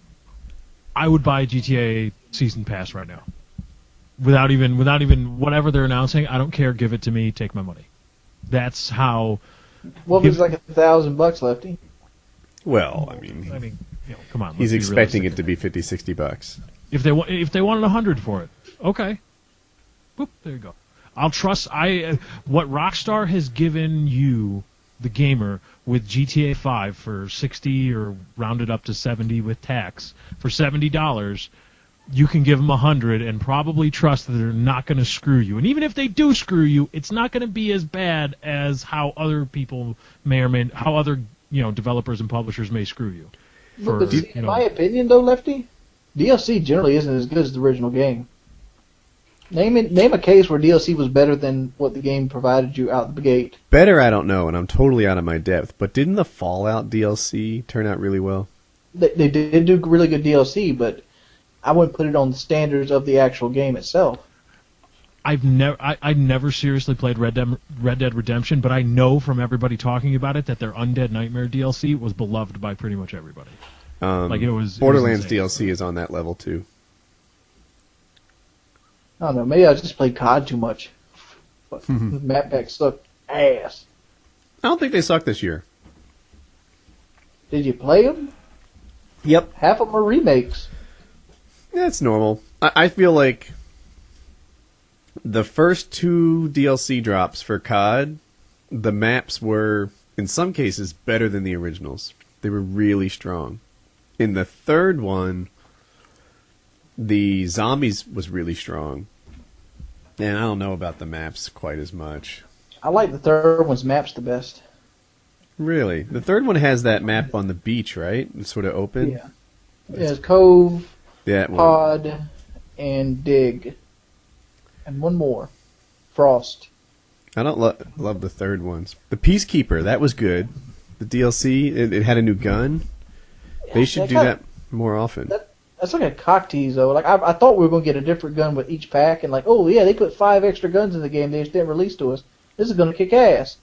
I would buy GTA Season Pass right now. Without even whatever they're announcing, I don't care. Give it to me. Take my money. That's how. What was like $1,000, Lefty? Well, I mean, Come on. he's let's be expecting realistic. it to be $50, $60. If they wanted 100 for it, Okay. Boop, there you go. I'll trust what Rockstar has given you, the gamer, with GTA 5 for 60 or rounded up to 70 with tax for $70. You can give them 100 and probably trust that they're not going to screw you. And even if they do screw you, it's not going to be as bad as how other people how other developers and publishers may screw you. But see, in my opinion, though, Lefty, DLC generally isn't as good as the original game. Name a case where DLC was better than what the game provided you out the gate. Better, I don't know, and I'm totally out of my depth. But didn't the Fallout DLC turn out really well? They did do really good DLC, but I wouldn't put it on the standards of the actual game itself. I've never seriously played Red Dead Redemption, but I know from everybody talking about it that their Undead Nightmare DLC was beloved by pretty much everybody. Borderlands DLC is on that level too. I don't know. Maybe I just played COD too much. But the map packs sucked ass. I don't think they suck this year. Did you play them? Yep. Half of them are remakes. That's normal. I feel like the first 2 DLC drops for COD, the maps were, in some cases, better than the originals. They were really strong. In the third one, the zombies was really strong. And I don't know about the maps quite as much. I like the third one's maps the best. Really? The third one has that map on the beach, right? It's sort of open? Yeah. There's Cove, That one. Pod, and Dig. And one more. Frost. I don't love the third ones. The Peacekeeper, that was good. The DLC, it had a new gun. They should do that more often. That's like a cock tease, though. Like I thought we were going to get a different gun with each pack, and like, oh yeah, they put 5 extra guns in the game they just didn't release to us. This is going to kick ass.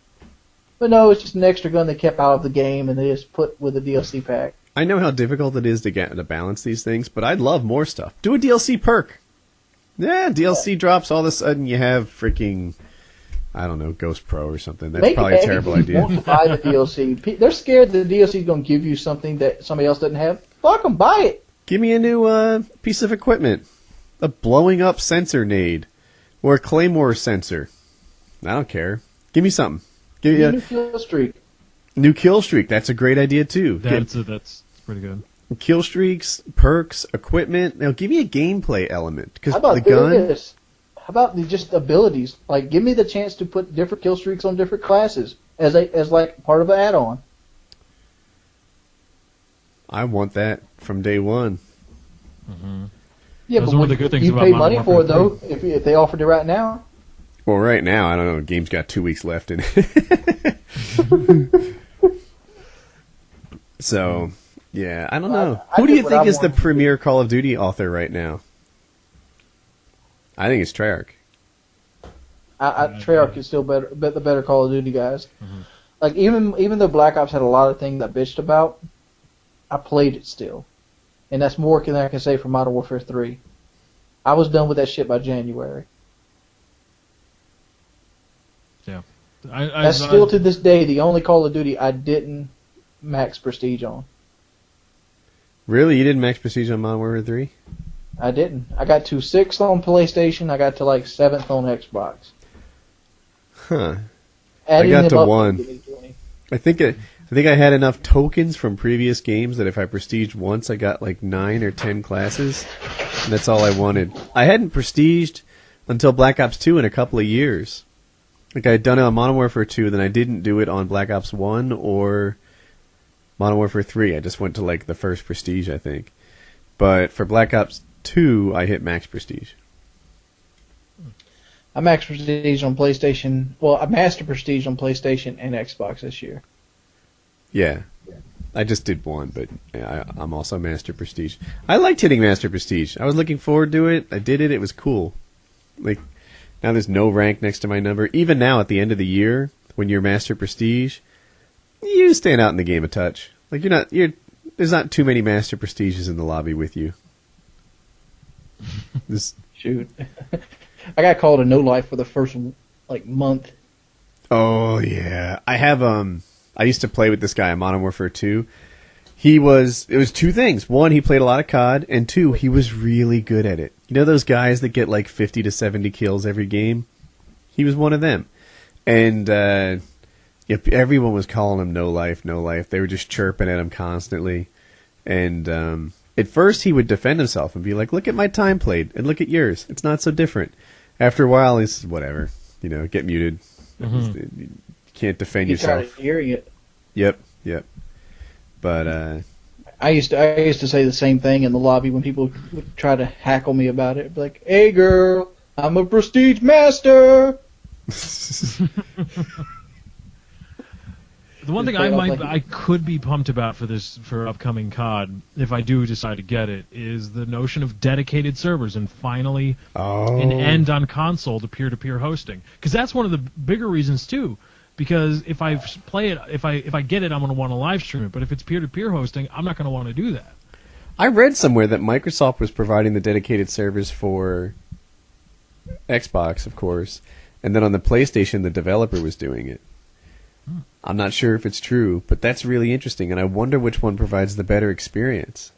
But no, it's just an extra gun they kept out of the game, and they just put with a DLC pack. I know how difficult it is to balance these things, but I'd love more stuff. Do a DLC perk. Yeah, DLC drops, all of a sudden you have freaking, I don't know, Ghost Pro or something. That's probably a terrible idea. Want to buy the DLC. They're scared that the DLC is going to give you something that somebody else doesn't have. Fuck them, buy it. Give me a new piece of equipment. A blowing up sensor nade. Or a claymore sensor. I don't care. Give me something. Give me a new kill streak. New kill streak. That's a great idea too. That's pretty good. Kill streaks, perks, equipment. Now give me a gameplay element. Because How about the gun. this? How about just abilities? Like, give me the chance to put different kill streaks on different classes as like part of an add-on. I want that from day one. Mm-hmm. Yeah, Those but are one of the good things you about pay Modern money for it Warfare though. If they offered it right now. Well, right now, I don't know. The game's got 2 weeks left in it. So, yeah, I don't know. I Who do did you what think I is the wanted to premier Call of Duty author right now? I think it's Treyarch. Treyarch is still the better Call of Duty guys. Mm-hmm. Like even though Black Ops had a lot of things I bitched about, I played it still, and that's more than I can say for Modern Warfare 3. I was done with that shit by January. Yeah, that's still to this day the only Call of Duty I didn't max prestige on. Really? You didn't max prestige on Modern Warfare 3? I didn't. I got to 6th on PlayStation. I got to like 7th on Xbox. Huh. Adding I got to them up 1. I think I had enough tokens from previous games that if I prestiged once, I got like 9 or 10 classes. And that's all I wanted. I hadn't prestiged until Black Ops 2 in a couple of years. Like I had done it on Modern Warfare 2, then I didn't do it on Black Ops 1 or Modern Warfare 3. I just went to like the first prestige, I think. But for Black Ops 2, I hit max prestige. I maxed prestige on PlayStation. Well, I master prestige on PlayStation and Xbox this year. Yeah. I just did one, but yeah, I'm also master prestige. I liked hitting master prestige. I was looking forward to it. I did it. It was cool. Like now there's no rank next to my number. Even now at the end of the year, when you're master prestige, you stand out in the game a touch. Like there's not too many master prestiges in the lobby with you. Shoot. I got called a no life for the first like month. Oh yeah. I used to play with this guy in Modern Warfare 2. It was 2 things. 1, he played a lot of COD, and 2, he was really good at it. You know those guys that get like 50 to 70 kills every game? He was one of them. And everyone was calling him no life, no life. They were just chirping at him constantly. And at first he would defend himself and be like, look at my time played and look at yours. It's not so different. After a while, he's whatever. Get muted. Mm-hmm. You can't defend yourself. Tired of hearing it. Yep. But I used to say the same thing in the lobby when people would try to hackle me about it. Be like, hey girl, I'm a prestige master. The one thing I could be pumped about for upcoming COD, if I do decide to get it, is the notion of dedicated servers and finally an end on console to peer-to-peer hosting. Because that's one of the bigger reasons too. Because if I play it, if I get it, I'm going to want to live stream it. But if it's peer-to-peer hosting, I'm not going to want to do that. I read somewhere that Microsoft was providing the dedicated servers for Xbox, of course, and then on the PlayStation, the developer was doing it. I'm not sure if it's true, but that's really interesting, and I wonder which one provides the better experience.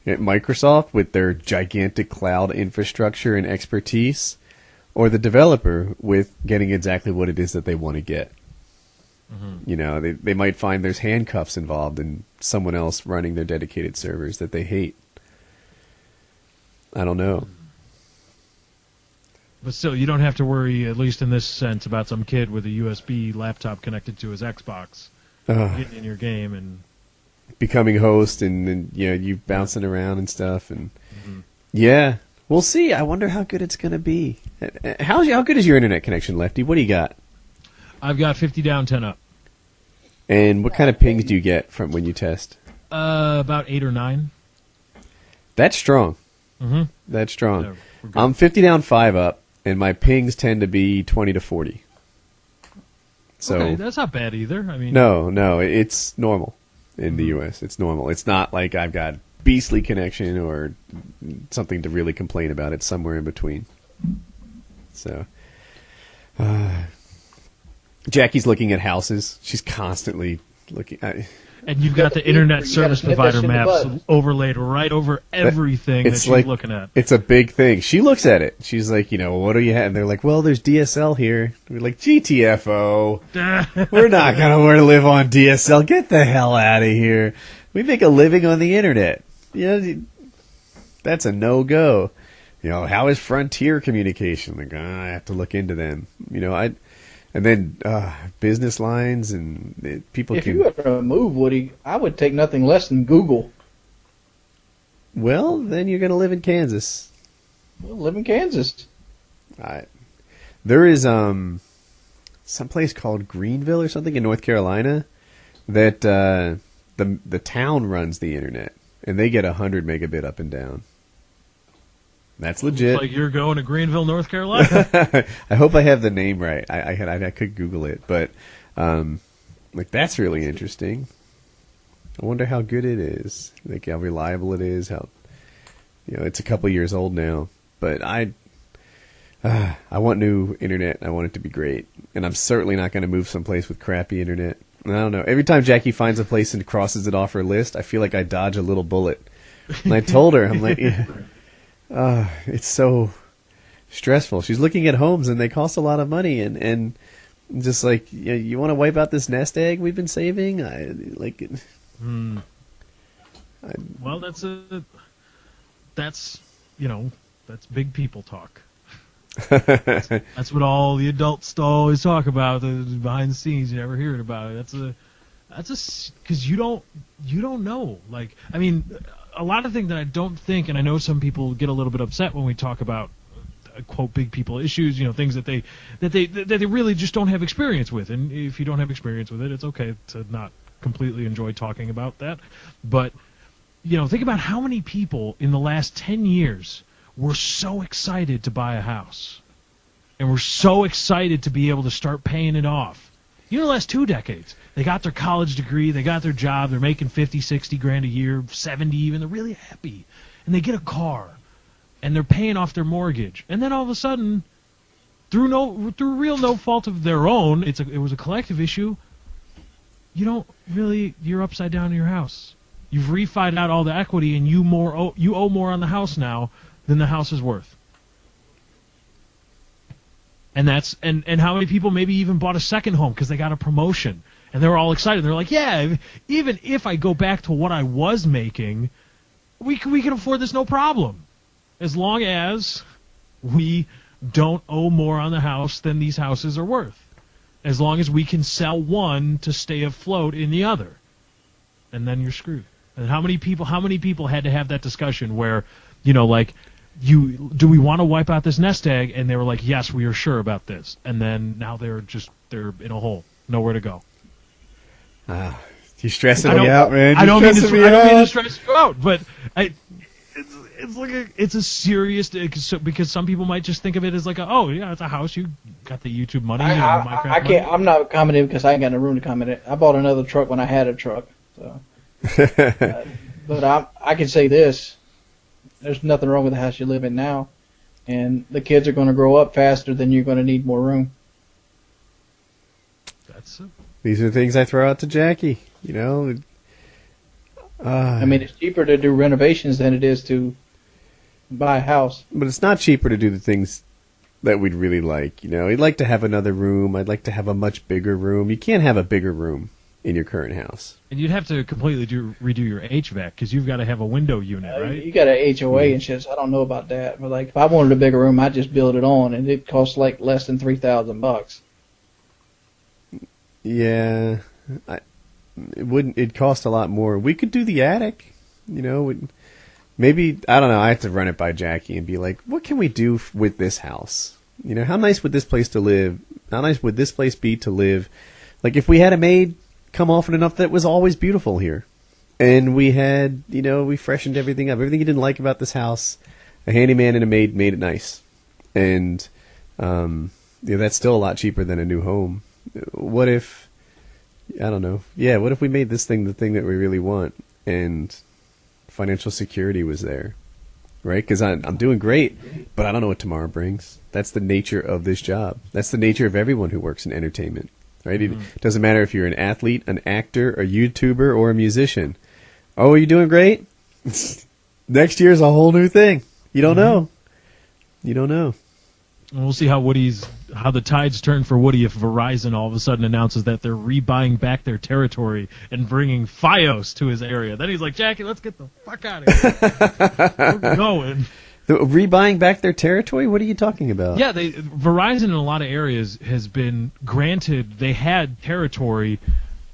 Microsoft, with their gigantic cloud infrastructure and expertise, or the developer with getting exactly what it is that they want to get. Mm-hmm. They might find there's handcuffs involved in someone else running their dedicated servers that they hate. I don't know. But still, you don't have to worry, at least in this sense, about some kid with a USB laptop connected to his Xbox getting in your game and becoming host and you bouncing around and stuff. And yeah, we'll see. I wonder how good it's going to be. How good is your internet connection, Lefty? What do you got? I've got 50 down, 10 up. And what kind of pings do you get from when you test? About 8 or 9. That's strong. Mm-hmm. That's strong. Yeah, I'm 50 down, 5 up. And my pings tend to be 20 to 40. So okay, that's not bad either. I mean, no, it's normal in the U.S. It's normal. It's not like I've got beastly connection or something to really complain about. It's somewhere in between. So, Jackie's looking at houses. She's constantly looking. And you've got the internet service provider maps overlaid right over everything that she's looking at. It's a big thing. She looks at it. She's like, what do you have? And they're like, well, there's DSL here. We're like, GTFO. We're not going to live on DSL. Get the hell out of here. We make a living on the internet. That's a no-go. How is Frontier Communication? Like, I have to look into them. And then business lines and people if can... you were to move, Woody, I would take nothing less than Google. Well, then you're going to live in Kansas. We'll live in Kansas. There is some place called Greenville or something in North Carolina that the town runs the internet, and they get 100 megabit up and down. That's legit. Looks like you're going to Greenville, North Carolina. I hope I have the name right. I could Google it, but that's really interesting. I wonder how good it is. Like how reliable it is. How it's a couple years old now, but I want new internet. I want it to be great, and I'm certainly not going to move someplace with crappy internet. I don't know. Every time Jackie finds a place and crosses it off her list, I feel like I dodge a little bullet. And I told her, I'm like. Yeah. It's so stressful. She's looking at homes and they cost a lot of money, and just like you want to wipe out this nest egg we've been saving. Well, that's big people talk. That's what all the adults always talk about. Behind the scenes, you never hear it about it. That's because you don't know. Like, I mean. A lot of things that I don't think, and I know some people get a little bit upset when we talk about quote big people issues, things that they really just don't have experience with. And if you don't have experience with it, it's okay to not completely enjoy talking about that. But think about how many people in the last 10 years were so excited to buy a house, and were so excited to be able to start paying it off. The last 2 decades, they got their college degree, they got their job, they're making 50, 60 grand a year, 70 even, they're really happy. And they get a car, and they're paying off their mortgage. And then all of a sudden, through real no fault of their own, it was a collective issue, you're upside down in your house. You've refied out all the equity, and you owe more on the house now than the house is worth. And that's and how many people maybe even bought a second home because they got a promotion and they were all excited. They're like, yeah, even if I go back to what I was making, we can afford this no problem, as long as we don't owe more on the house than these houses are worth. As long as we can sell one to stay afloat in the other, and then you're screwed. And how many people had to have that discussion where, like, do we want to wipe out this nest egg? And they were like, yes, we are sure about this. And then now they're in a hole, nowhere to go. You're stressing me out, man. I don't mean to stress you out, but it's a serious, because some people might just think of it as like, oh yeah, it's a house. You got the YouTube money. I can't. I'm not commenting because I ain't got no room to comment it. I bought another truck when I had a truck. So, but I can say this: there's nothing wrong with the house you live in now, and the kids are going to grow up faster than you're going to need more room. That's it. These are the things I throw out to Jackie. I mean, it's cheaper to do renovations than it is to buy a house. But it's not cheaper to do the things that we'd really like. I'd like to have another room. I'd like to have a much bigger room. You can't have a bigger room in your current house. And you'd have to completely redo your HVAC because you've got to have a window unit, right? You got a HOA and shit. So I don't know about that, but like if I wanted a bigger room, I'd just build it on, and it costs like less than $3,000. Yeah, it wouldn't. It'd cost a lot more. We could do the attic. Maybe, I don't know. I have to run it by Jackie and be like, what can we do with this house? How nice would this place to live? How nice would this place be to live? Like if we had a maid come often enough that was always beautiful here, and we had, we freshened everything up. Everything you didn't like about this house, a handyman and a maid made it nice, and that's still a lot cheaper than a new home. What if, I don't know, what if we made this thing the thing that we really want, and financial security was there, right? Because I'm doing great, but I don't know what tomorrow brings. That's the nature of this job. That's the nature of everyone who works in entertainment, right? Mm-hmm. It doesn't matter if you're an athlete, an actor, a YouTuber, or a musician. Oh, are you doing great? Next year's a whole new thing. You don't know. You don't know. We'll see how the tides turn for Woody if Verizon all of a sudden announces that they're rebuying back their territory and bringing Fios to his area. Then he's like, Jackie, let's get the fuck out of here. We're going. Rebuying back their territory? What are you talking about? Yeah, Verizon in a lot of areas has been granted. They had territory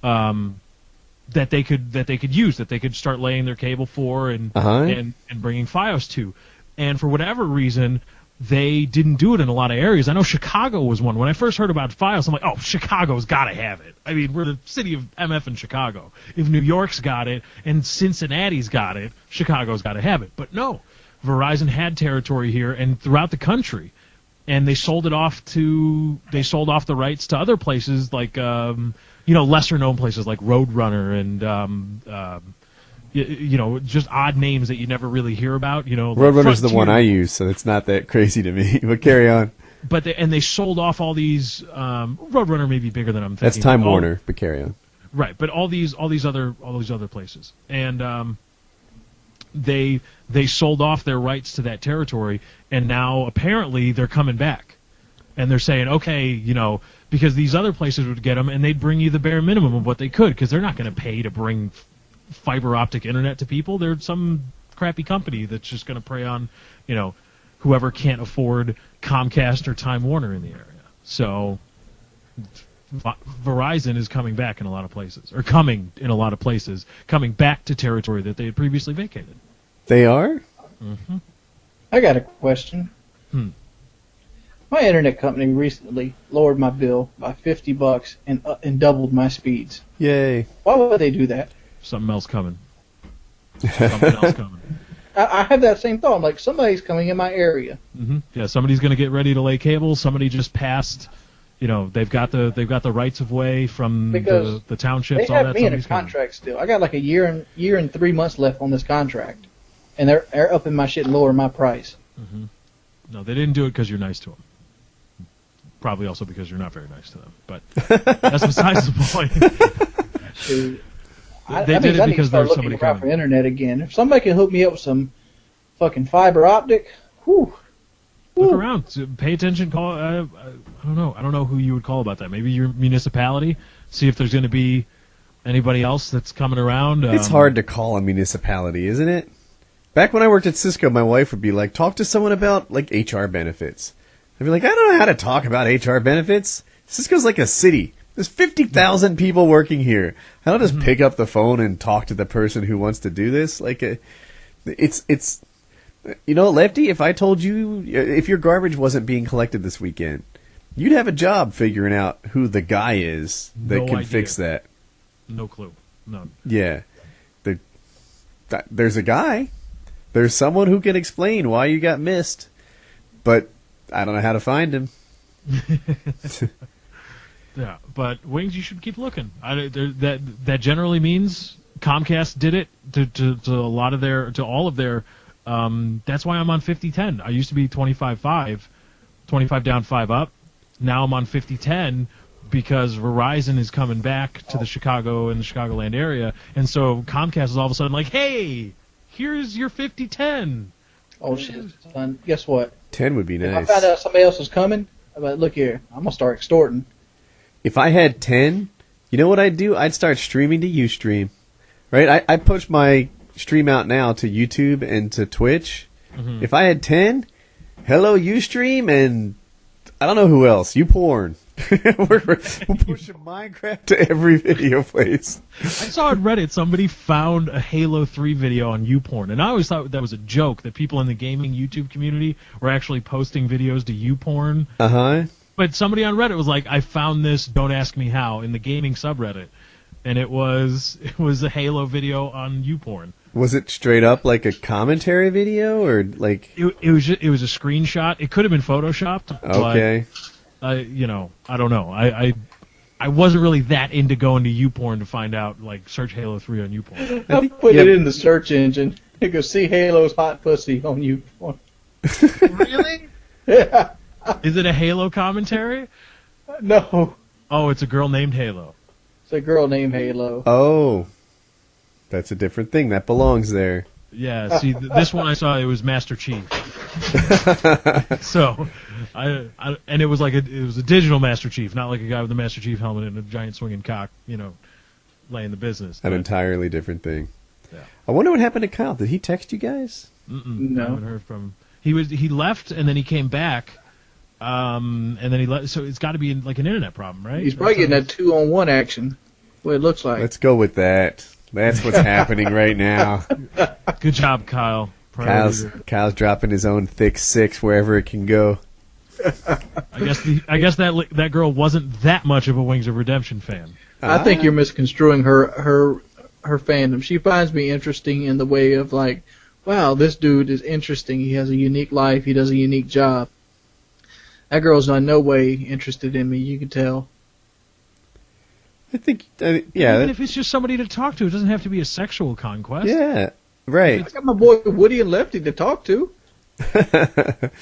that they could use, that they could start laying their cable for and bringing Fios to, and for whatever reason, they didn't do it in a lot of areas. I know Chicago was one. When I first heard about Fios, I'm like, oh, Chicago's got to have it. I mean, we're the city of MF in Chicago. If New York's got it and Cincinnati's got it, Chicago's got to have it. But no, Verizon had territory here and throughout the country, and they sold off the rights to other places like lesser known places like Roadrunner and just odd names that you never really hear about. Roadrunner's the one I use, so it's not that crazy to me. But carry on. But they sold off all these. Roadrunner may be bigger than I'm thinking. That's Time Warner, but carry on. Right, but all these other places, and they sold off their rights to that territory, and now apparently they're coming back, and they're saying, okay, because these other places would get them, and they'd bring you the bare minimum of what they could, because they're not going to pay to bring fiber optic internet to people. They're some crappy company that's just going to prey on, whoever can't afford Comcast or Time Warner in the area. So Verizon is coming back in a lot of places, coming back to territory that they had previously vacated. They are? Mm-hmm. I got a question. My internet company recently lowered my bill by $50 and doubled my speeds. Yay. Why would they do that? Something else coming. I have that same thought. I'm like, somebody's coming in my area. Mm-hmm. Yeah, somebody's going to get ready to lay cable. Somebody just passed. They've got the rights of way from the townships. They have me in a contract still. I got like a year and 3 months left on this contract, and they're upping my shit and lowering my price. Mm-hmm. No, they didn't do it because you're nice to them. Probably also because you're not very nice to them. But that's besides the point. Dude. They did it because there's somebody coming. For internet again. If somebody can hook me up with some fucking fiber optic, Whew. Look around. Pay attention. Call. I don't know. I don't know who you would call about that. Maybe your municipality. See if there's going to be anybody else that's coming around. It's hard to call a municipality, isn't it? Back when I worked at Cisco, my wife would be like, talk to someone about, like, HR benefits. I'd be like, I don't know how to talk about HR benefits. Cisco's like a city. There's 50,000 people working here. I don't just pick up the phone and talk to the person who wants to do this. Like, it's, you know, Lefty, if I told you, if your garbage wasn't being collected this weekend, you'd have a job figuring out who the guy is that No can idea. fix that. No clue. None. Yeah. There's a guy. There's someone who can explain why you got missed, but I don't know how to find him. Yeah, but Wings, you should keep looking. That generally means Comcast did it to a lot of their, to all of their. That's why I'm on 50-10. I used to be 25-5, 25 down, 5 up. Now I'm on 50-10 because Verizon is coming back to the Chicago and the Chicagoland area, and so Comcast is all of a sudden like, hey, here's your 50-10. Oh shit, son. Guess what? 10 would be If nice. I found out somebody else was coming, I'm like, look here, I'm gonna start extorting. If I had 10, you know what I'd do? I'd start streaming to Ustream. Right? I push my stream out now to YouTube and to Twitch. Mm-hmm. If I had 10, hello Ustream and I don't know who else. YouPorn. we're pushing Minecraft to every video place. I saw on Reddit somebody found a Halo 3 video on YouPorn, and I always thought that was a joke that people in the gaming YouTube community were actually posting videos to YouPorn. Uh-huh. But somebody on Reddit was like, I found this, don't ask me how, in the gaming subreddit. And it was a Halo video on YouPorn. Was it straight up like a commentary video or like... It was a screenshot. It could have been photoshopped. Okay. But, I don't know. I wasn't really that into going to YouPorn to find out, like, search Halo 3 on YouPorn. I put it in the search engine. You go see Halo's hot pussy on you. Really? Yeah. Is it a Halo commentary? No, Oh, it's a girl named Halo. it's a girl named Halo. Oh. That's a different thing. That belongs there. Yeah, see, this one I saw, it was Master Chief. So, and it was like it was a digital Master Chief, not like a guy with a Master Chief helmet and a giant swinging cock, laying the business. An entirely different thing. Yeah. I wonder what happened to Kyle. Did he text you guys? No. I haven't heard from. He left and then he came back, and then he left. So it's got to be like an internet problem, right? He's probably getting that 2-on-1 action. What it looks like. Let's go with that. That's what's happening right now. Good job, Kyle. Kyle's dropping his own thick 6 wherever it can go. I guess that girl wasn't that much of a Wings of Redemption fan. I think you're misconstruing her fandom. She finds me interesting in the way of like, wow, this dude is interesting. He has a unique life. He does a unique job. That girl's in no way interested in me. You can tell. I think, yeah. Even if it's just somebody to talk to, it doesn't have to be a sexual conquest. Yeah, right. I got my boy Woody and Lefty to talk to.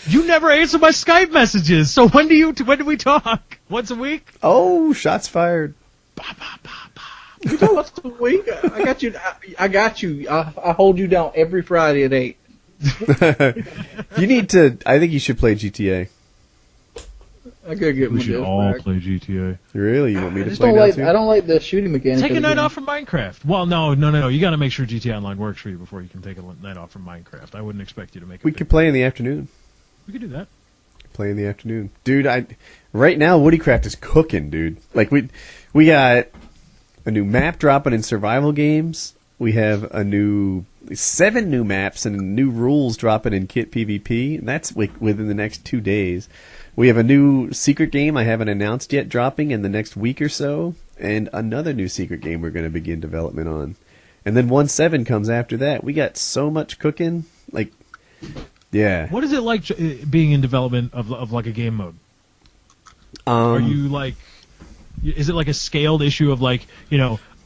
You never answer my Skype messages. So when do we talk? Once a week? Oh, shots fired. You talk once a week. I got you. I got you. I hold you down every Friday at 8. You need to, I think you should play GTA. I gotta get We my should desk all back. play GTA. Really? You want me I to just play don't now like. too? I don't like the shooting mechanic. Take a of the night game. off from Minecraft. Well, no. You got to make sure GTA Online works for you before you can take a night off from Minecraft. I wouldn't expect you to make it. We could play in the afternoon. We could do that. Play in the afternoon. Dude, right now WoodyCraft is cooking, dude. Like we got a new map dropping in survival games. We have 7 new maps and new rules dropping in Kit PvP. And that's within the next 2 days. We have a new secret game I haven't announced yet dropping in the next week or so, and another new secret game we're going to begin development on. And then 1.7 comes after that. We got so much cooking. Like, yeah. What is it like being in development of like a game mode? Are you like, is it like a scaled issue of like,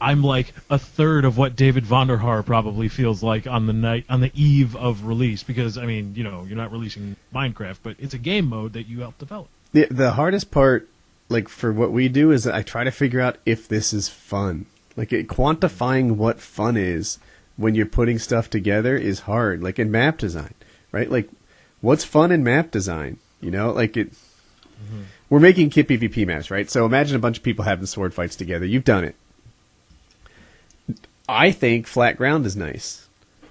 I'm like a third of what David Vonderhaar probably feels like on the eve of release, because I mean, you're not releasing Minecraft, but it's a game mode that you help develop. The hardest part, like for what we do, is that I try to figure out if this is fun. Like quantifying what fun is when you're putting stuff together is hard. Like in map design, right? Like what's fun in map design? You know, like it. We're making kit PvP maps, right? So imagine a bunch of people having sword fights together. You've done it. I think flat ground is nice.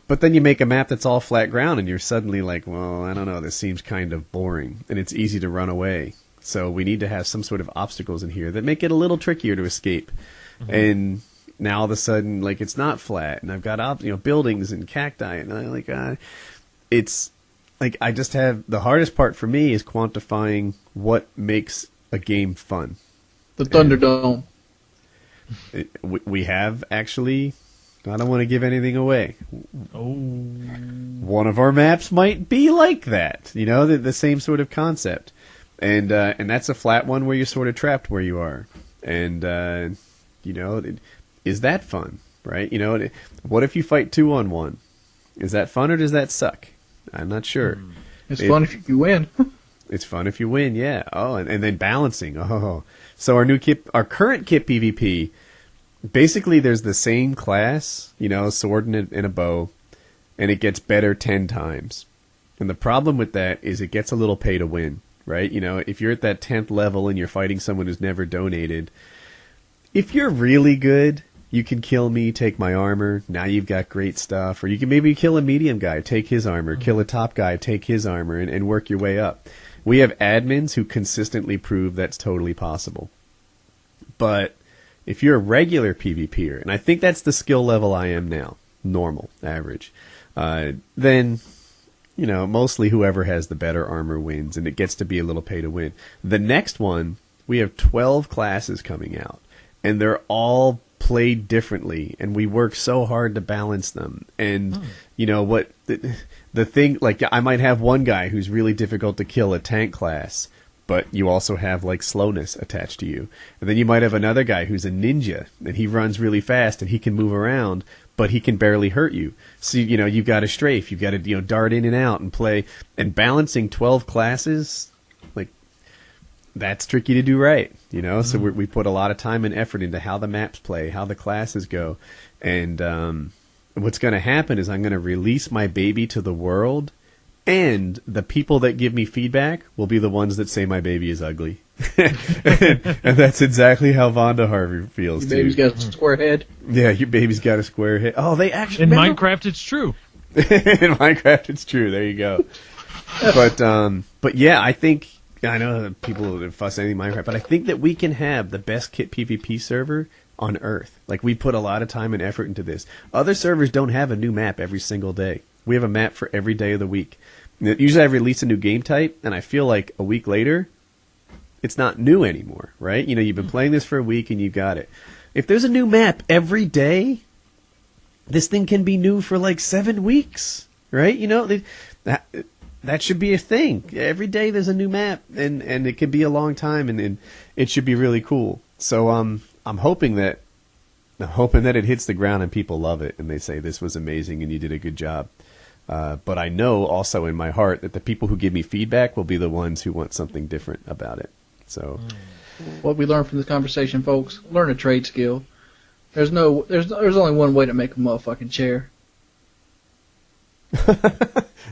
But then you make a map that's all flat ground and you're suddenly like, well, I don't know, this seems kind of boring. And it's easy to run away. So we need to have some sort of obstacles in here that make it a little trickier to escape. And now all of a sudden, like, it's not flat. And I've got, buildings and cacti. And I it's like, I just have, the hardest part for me is quantifying what makes a game fun. The Thunderdome. We have actually, I don't want to give anything away. Oh. One of our maps might be like that, you know, the same sort of concept. And that's a flat one where you're sort of trapped where you are. And, is that fun, right? You know, what if you fight 2-on-1? Is that fun or does that suck? I'm not sure. It's fun if you win. It's fun if you win, yeah. Oh, and then balancing. Oh, so our current kit PvP, basically there's the same class, you know, sword and a bow, and it gets better 10 times. And the problem with that is it gets a little pay to win, right? You know, if you're at that 10th level and you're fighting someone who's never donated, if you're really good, you can kill me, take my armor, now you've got great stuff. Or you can maybe kill a medium guy, take his armor, kill a top guy, take his armor, and work your way up. We have admins who consistently prove that's totally possible. But if you're a regular PvPer, and I think that's the skill level I am now, normal, average, then, you know, mostly whoever has the better armor wins, and it gets to be a little pay to win. The next one, we have 12 classes coming out, and they're all played differently, and we work so hard to balance them. And you know what, the thing, like, I might have one guy who's really difficult to kill, a tank class, but you also have like slowness attached to you. And then you might have another guy who's a ninja, and he runs really fast and he can move around, but he can barely hurt you. So, you know, you've got to strafe, you've got to, you know, dart in and out and play. And balancing 12 classes, like, that's tricky to do right, you know? So we put a lot of time and effort into how the maps play, how the classes go. And what's going to happen is I'm going to release my baby to the world, and the people that give me feedback will be the ones that say my baby is ugly. And that's exactly how Vonda Harvey feels, Your baby's got a square head. Yeah, your baby's got a square head. Oh, they actually... In Minecraft, it's true. In Minecraft, it's true. There you go. But yeah, I think... I know people fuss anything Minecraft, but I think that we can have the best kit PvP server on Earth. Like, we put a lot of time and effort into this. Other servers don't have a new map every single day. We have a map for every day of the week. Usually I release a new game type, and I feel like a week later, it's not new anymore, right? You know, you've been playing this for a week and you've got it. If there's a new map every day, this thing can be new for like 7 weeks, right? You know, that should be a thing. Every day there's a new map, and it could be a long time, and it should be really cool. So I'm hoping that it hits the ground and people love it, and they say this was amazing and you did a good job. But I know also in my heart that the people who give me feedback will be the ones who want something different about it. So, what we learned from this conversation, folks, learn a trade skill. There's only one way to make a motherfucking chair.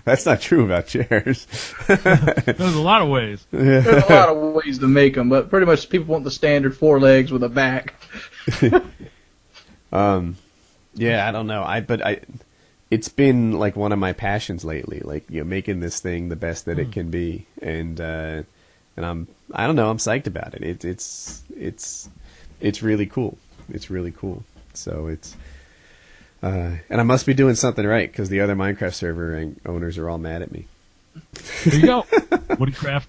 That's not true about chairs. There's a lot of ways. There's a lot of ways to make them, but pretty much people want the standard 4 legs with a back. Yeah, I don't know. It's been like one of my passions lately, like, you know, making this thing the best that it can be, and I don't know, I'm psyched about it. It's really cool. It's really cool. So it's. And I must be doing something right, because the other Minecraft server owners are all mad at me. There you go. WoodyCraft.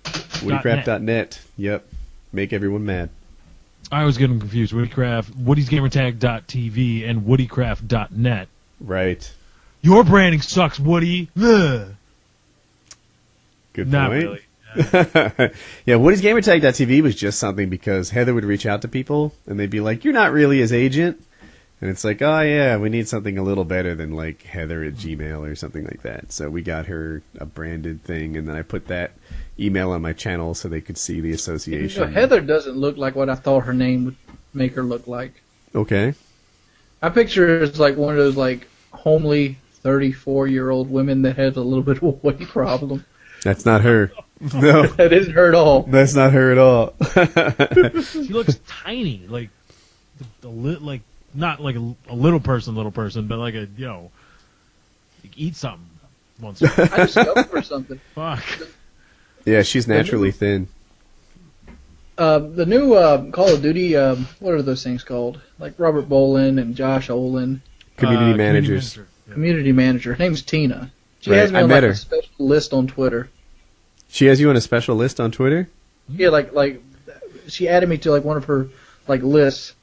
WoodyCraft.net. Yep. Make everyone mad. I was getting confused. WoodyCraft, WoodysGamertag.tv, and WoodyCraft.net. Right. Your branding sucks, Woody. Ugh. Good Not point. really. Yeah, WoodysGamertag.tv was just something because Heather would reach out to people, and they'd be like, "You're not really his agent." And it's like, oh yeah, we need something a little better than like Heather at Gmail or something like that. So we got her a branded thing, and then I put that email on my channel so they could see the association. You know, Heather doesn't look like what I thought her name would make her look like. Okay. I picture her as like one of those like homely 34-year-old women that has a little bit of a weight problem. That's not her. No, That isn't her at all. that's not her at all. She looks tiny, like not like a little person, but like a like eat something once. In a while. I just go for something. Fuck. Yeah, she's naturally thin. The new Call of Duty, what are those things called? Like Robert Bolin and Josh Olin, Community managers. manager. Yeah. community manager. Her name's Tina. She Right, has me I on met like her. a special list on Twitter. She has you on a special list on Twitter? Yeah, like she added me to like one of her like lists.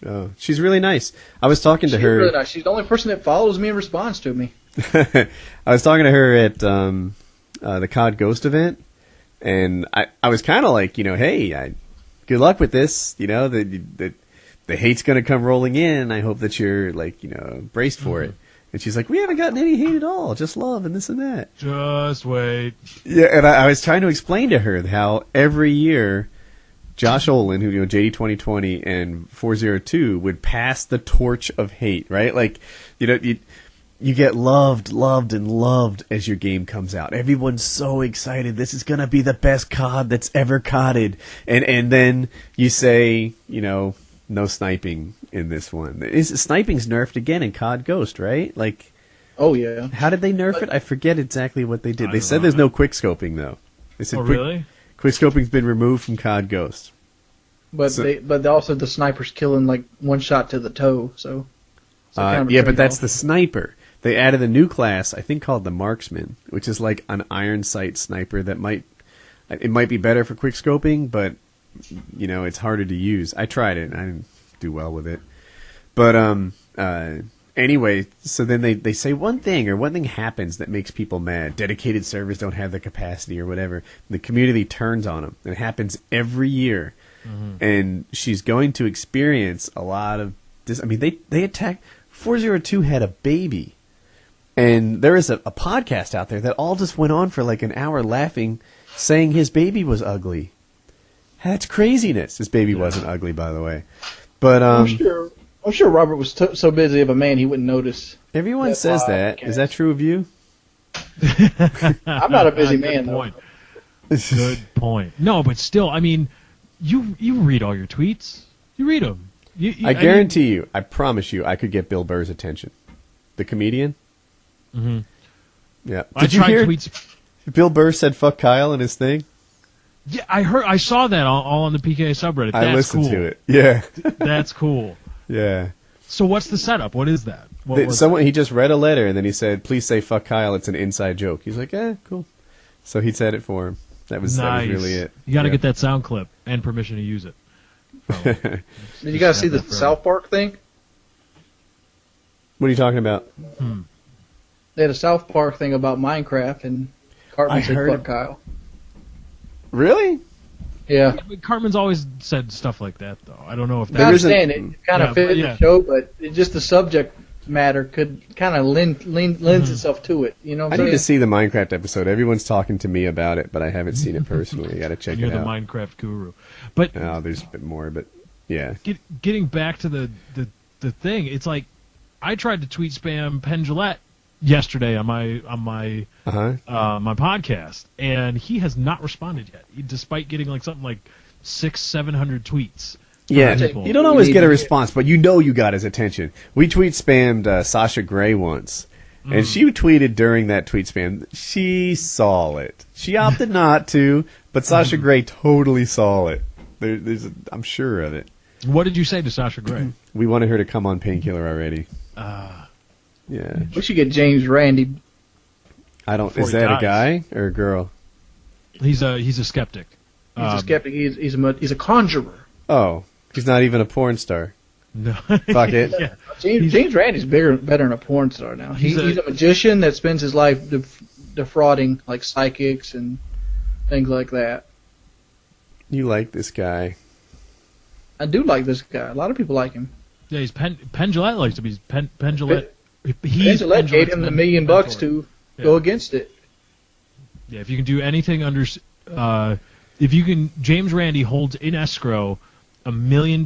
Oh, she's really nice. I was talking to She's her. really nice. She's the only person that follows me and responds to me. I was talking to her at the COD Ghost event, and I was kind of like, hey, good luck with this. The hate's going to come rolling in. I hope that you're like, braced for it. And she's like, we haven't gotten any hate at all, just love and this and that. Just wait. Yeah, and I was trying to explain to her how every year Josh Olin, who JD 2020 and 402 would pass the torch of hate, right? Like, you get loved and loved as your game comes out. Everyone's so excited. This is going to be the best COD that's ever CODed. And then you say, no sniping in this one. Sniping's nerfed again in COD Ghost, right? Like, Oh yeah. how did they nerf it? I forget exactly what they did. I They don't said know. there's no quick scoping though. They said Oh, really? quick scoping's been removed from COD Ghost. But So- but also the sniper's killing like one shot to the toe. So kind of a Yeah, but that's trade-off. the sniper. They added a new class, I think called the Marksman, which is like an iron sight sniper that might be better for quick scoping, but it's harder to use. I tried it and I didn't do well with it. But anyway, so then they say one thing happens that makes people mad. Dedicated servers don't have the capacity or whatever. The community turns on them. It happens every year. And she's going to experience a lot of this. I mean, they attacked 402 had a baby. And there is a podcast out there that all just went on for like an hour laughing, saying his baby was ugly. That's craziness. His baby wasn't ugly, by the way. But I'm sure Robert was so busy of a man he wouldn't notice. everyone That's says why I that. can't. Is that true of you? I'm not a busy Good man though. point. Good point. No, but still, I mean, you read all your tweets. You read them. I guarantee you, I promise you, I could get Bill Burr's attention. The comedian? Mhm. Yeah. I Did you tried hear tweets. Bill Burr said fuck Kyle in his thing? Yeah, I saw that all on the PK subreddit. That's I listened cool. to it. Yeah. That's cool. Yeah. So what's the setup? What is that? What was He just read a letter and then he said, please say fuck Kyle, it's an inside joke. He's like, cool. So he said it for him. That was nice. really it. You got to Yeah. get that sound clip and permission to use it. Did you guys see the South Park thing? What are you talking about? They had a South Park thing about Minecraft, and Cartman I said heard fuck it. Kyle. Really? Yeah. Cartman's always said stuff like that, though. I don't know if I There isn't- understand it kind Yeah, of fit but in yeah. the show, but just the subject matter could kind of lends itself to it. You know what I I'm need to saying? see the Minecraft episode. Everyone's talking to me about it, but I haven't seen it personally. I got to check you're it the out. Minecraft guru. But Oh, there's a bit more, but yeah. getting back to the thing, it's like I tried to tweet spam Penn Jillette yesterday on my Uh-huh. my podcast, and he has not responded yet, despite getting like something like 600-700 tweets. Yeah, people. you don't always You get a need to- response, but you know you got his attention. We tweet spammed Sasha Grey once, and she tweeted during that tweet spam. She saw it. She opted not to, but Sasha Grey totally saw it. I'm sure of it. What did you say to Sasha Grey? We wanted her to come on Painkiller Already. Uh, Yeah, We should get James Randi. I don't. Before Is he that a dies. guy or a girl? he's a skeptic. He's a skeptic. He's a conjurer. Oh, he's not even a porn star. No. Fuck it. Yeah. James Randi's better than a porn star now. He's He's a magician that spends his life defrauding like psychics and things like that. You like this guy? I do like this guy. A lot of people like him. Yeah, he's Penn Jillette likes to be Penn Jillette. Penn Jillette gave him the $1 million mentor. to Yeah. go against it. Yeah, if you can do anything under, if you can, James Randi holds in escrow $1 million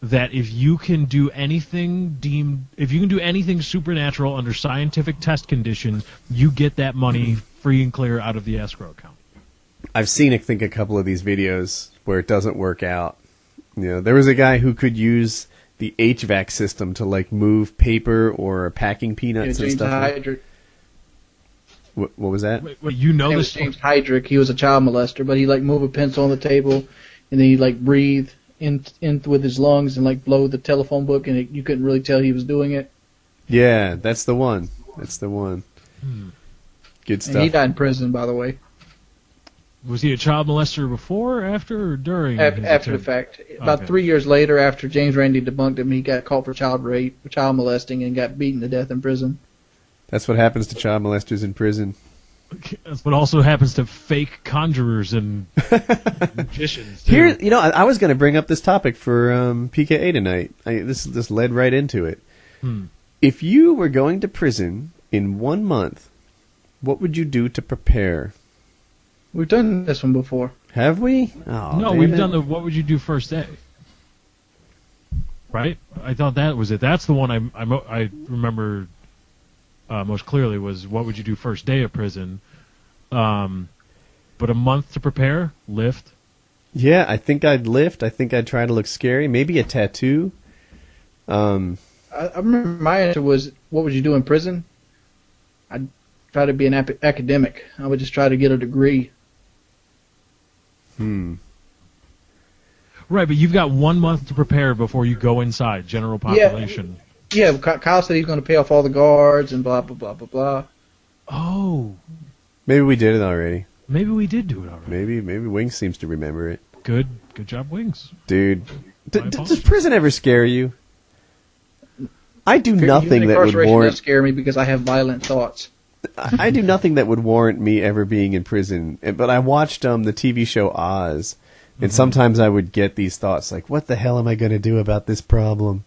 that if you can do anything supernatural under scientific test conditions, you get that money free and clear out of the escrow account. I've seen, I think, a couple of these videos where it doesn't work out. You know, there was a guy who could use the HVAC system to like move paper or packing peanuts and James stuff. Hydrick. What was that? Wait, you know It this? was James Hydrick. He was a child molester, but he like move a pencil on the table, and then he like breathe in with his lungs and like blow the telephone book, and you couldn't really tell he was doing it. Yeah, that's the one. Good stuff. And he died in prison, by the way. Was he a child molester before, after, or during? After the fact. About 3 years later, after James Randi debunked him, he got caught for child rape, child molesting, and got beaten to death in prison. That's what happens to child molesters in prison. That's what also happens to fake conjurers and magicians. Too. Here, you know, I was going to bring up this topic for PKA tonight. This led right into it. If you were going to prison in 1 month, what would you do to prepare? We've done this one before. Have we? Oh, No, we've done the what would you do first day? Right? I thought that was it. That's the one I remember most clearly was what would you do first day of prison. But a month to prepare, lift. Yeah, I think I'd lift. I think I'd try to look scary. Maybe a tattoo. I remember my answer was, what would you do in prison? I'd try to be an academic. I would just try to get a degree. Right, but you've got 1 month to prepare before you go inside, general population. Yeah, Kyle said he's going to pay off all the guards and blah, blah, blah, blah, blah. Oh. Maybe we did it already. Maybe we did do it already. Maybe Wings seems to remember it. Good job, Wings. Dude, My does apologies. prison ever scare you? I do nothing that would Incarceration warrant... does scare me because I have violent thoughts. I do nothing that would warrant me ever being in prison. But I watched the TV show Oz, and sometimes I would get these thoughts like, "What the hell am I going to do about this problem?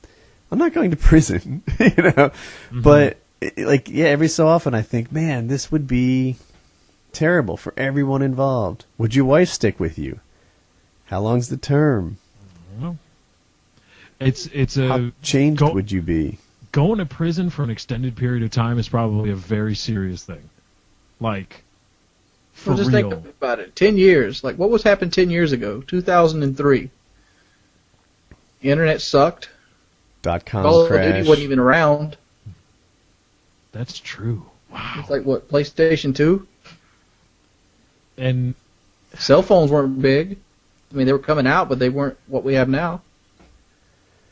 I'm not going to prison," you know. But every so often I think, man, this would be terrible for everyone involved. Would your wife stick with you? How long's the term? Well, it's How a changed would you be? going to prison for an extended period of time is probably a very serious thing. Like, for Well, just real. think about it. 10 years. Like, what was happened 10 years ago? 2003. The internet sucked. .com Call of crash. Duty wasn't even around. That's true. Wow. It's like, what, PlayStation 2? And Cell phones weren't big. I mean, they were coming out, but they weren't what we have now.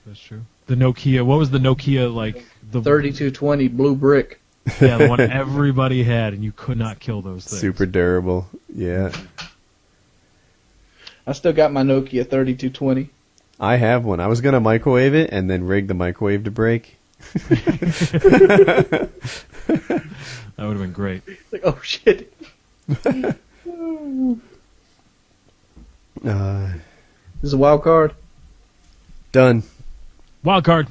that's true. The Nokia, what was the Nokia, like? The 3220 blue brick. Yeah, the one everybody had, and you could not kill those things. Super durable. Yeah. I still got my Nokia 3220. I have one. I was going to microwave it and then rig the microwave to break. That would have been great. Like, oh, shit. Uh, This is a wild card. done. Wild card.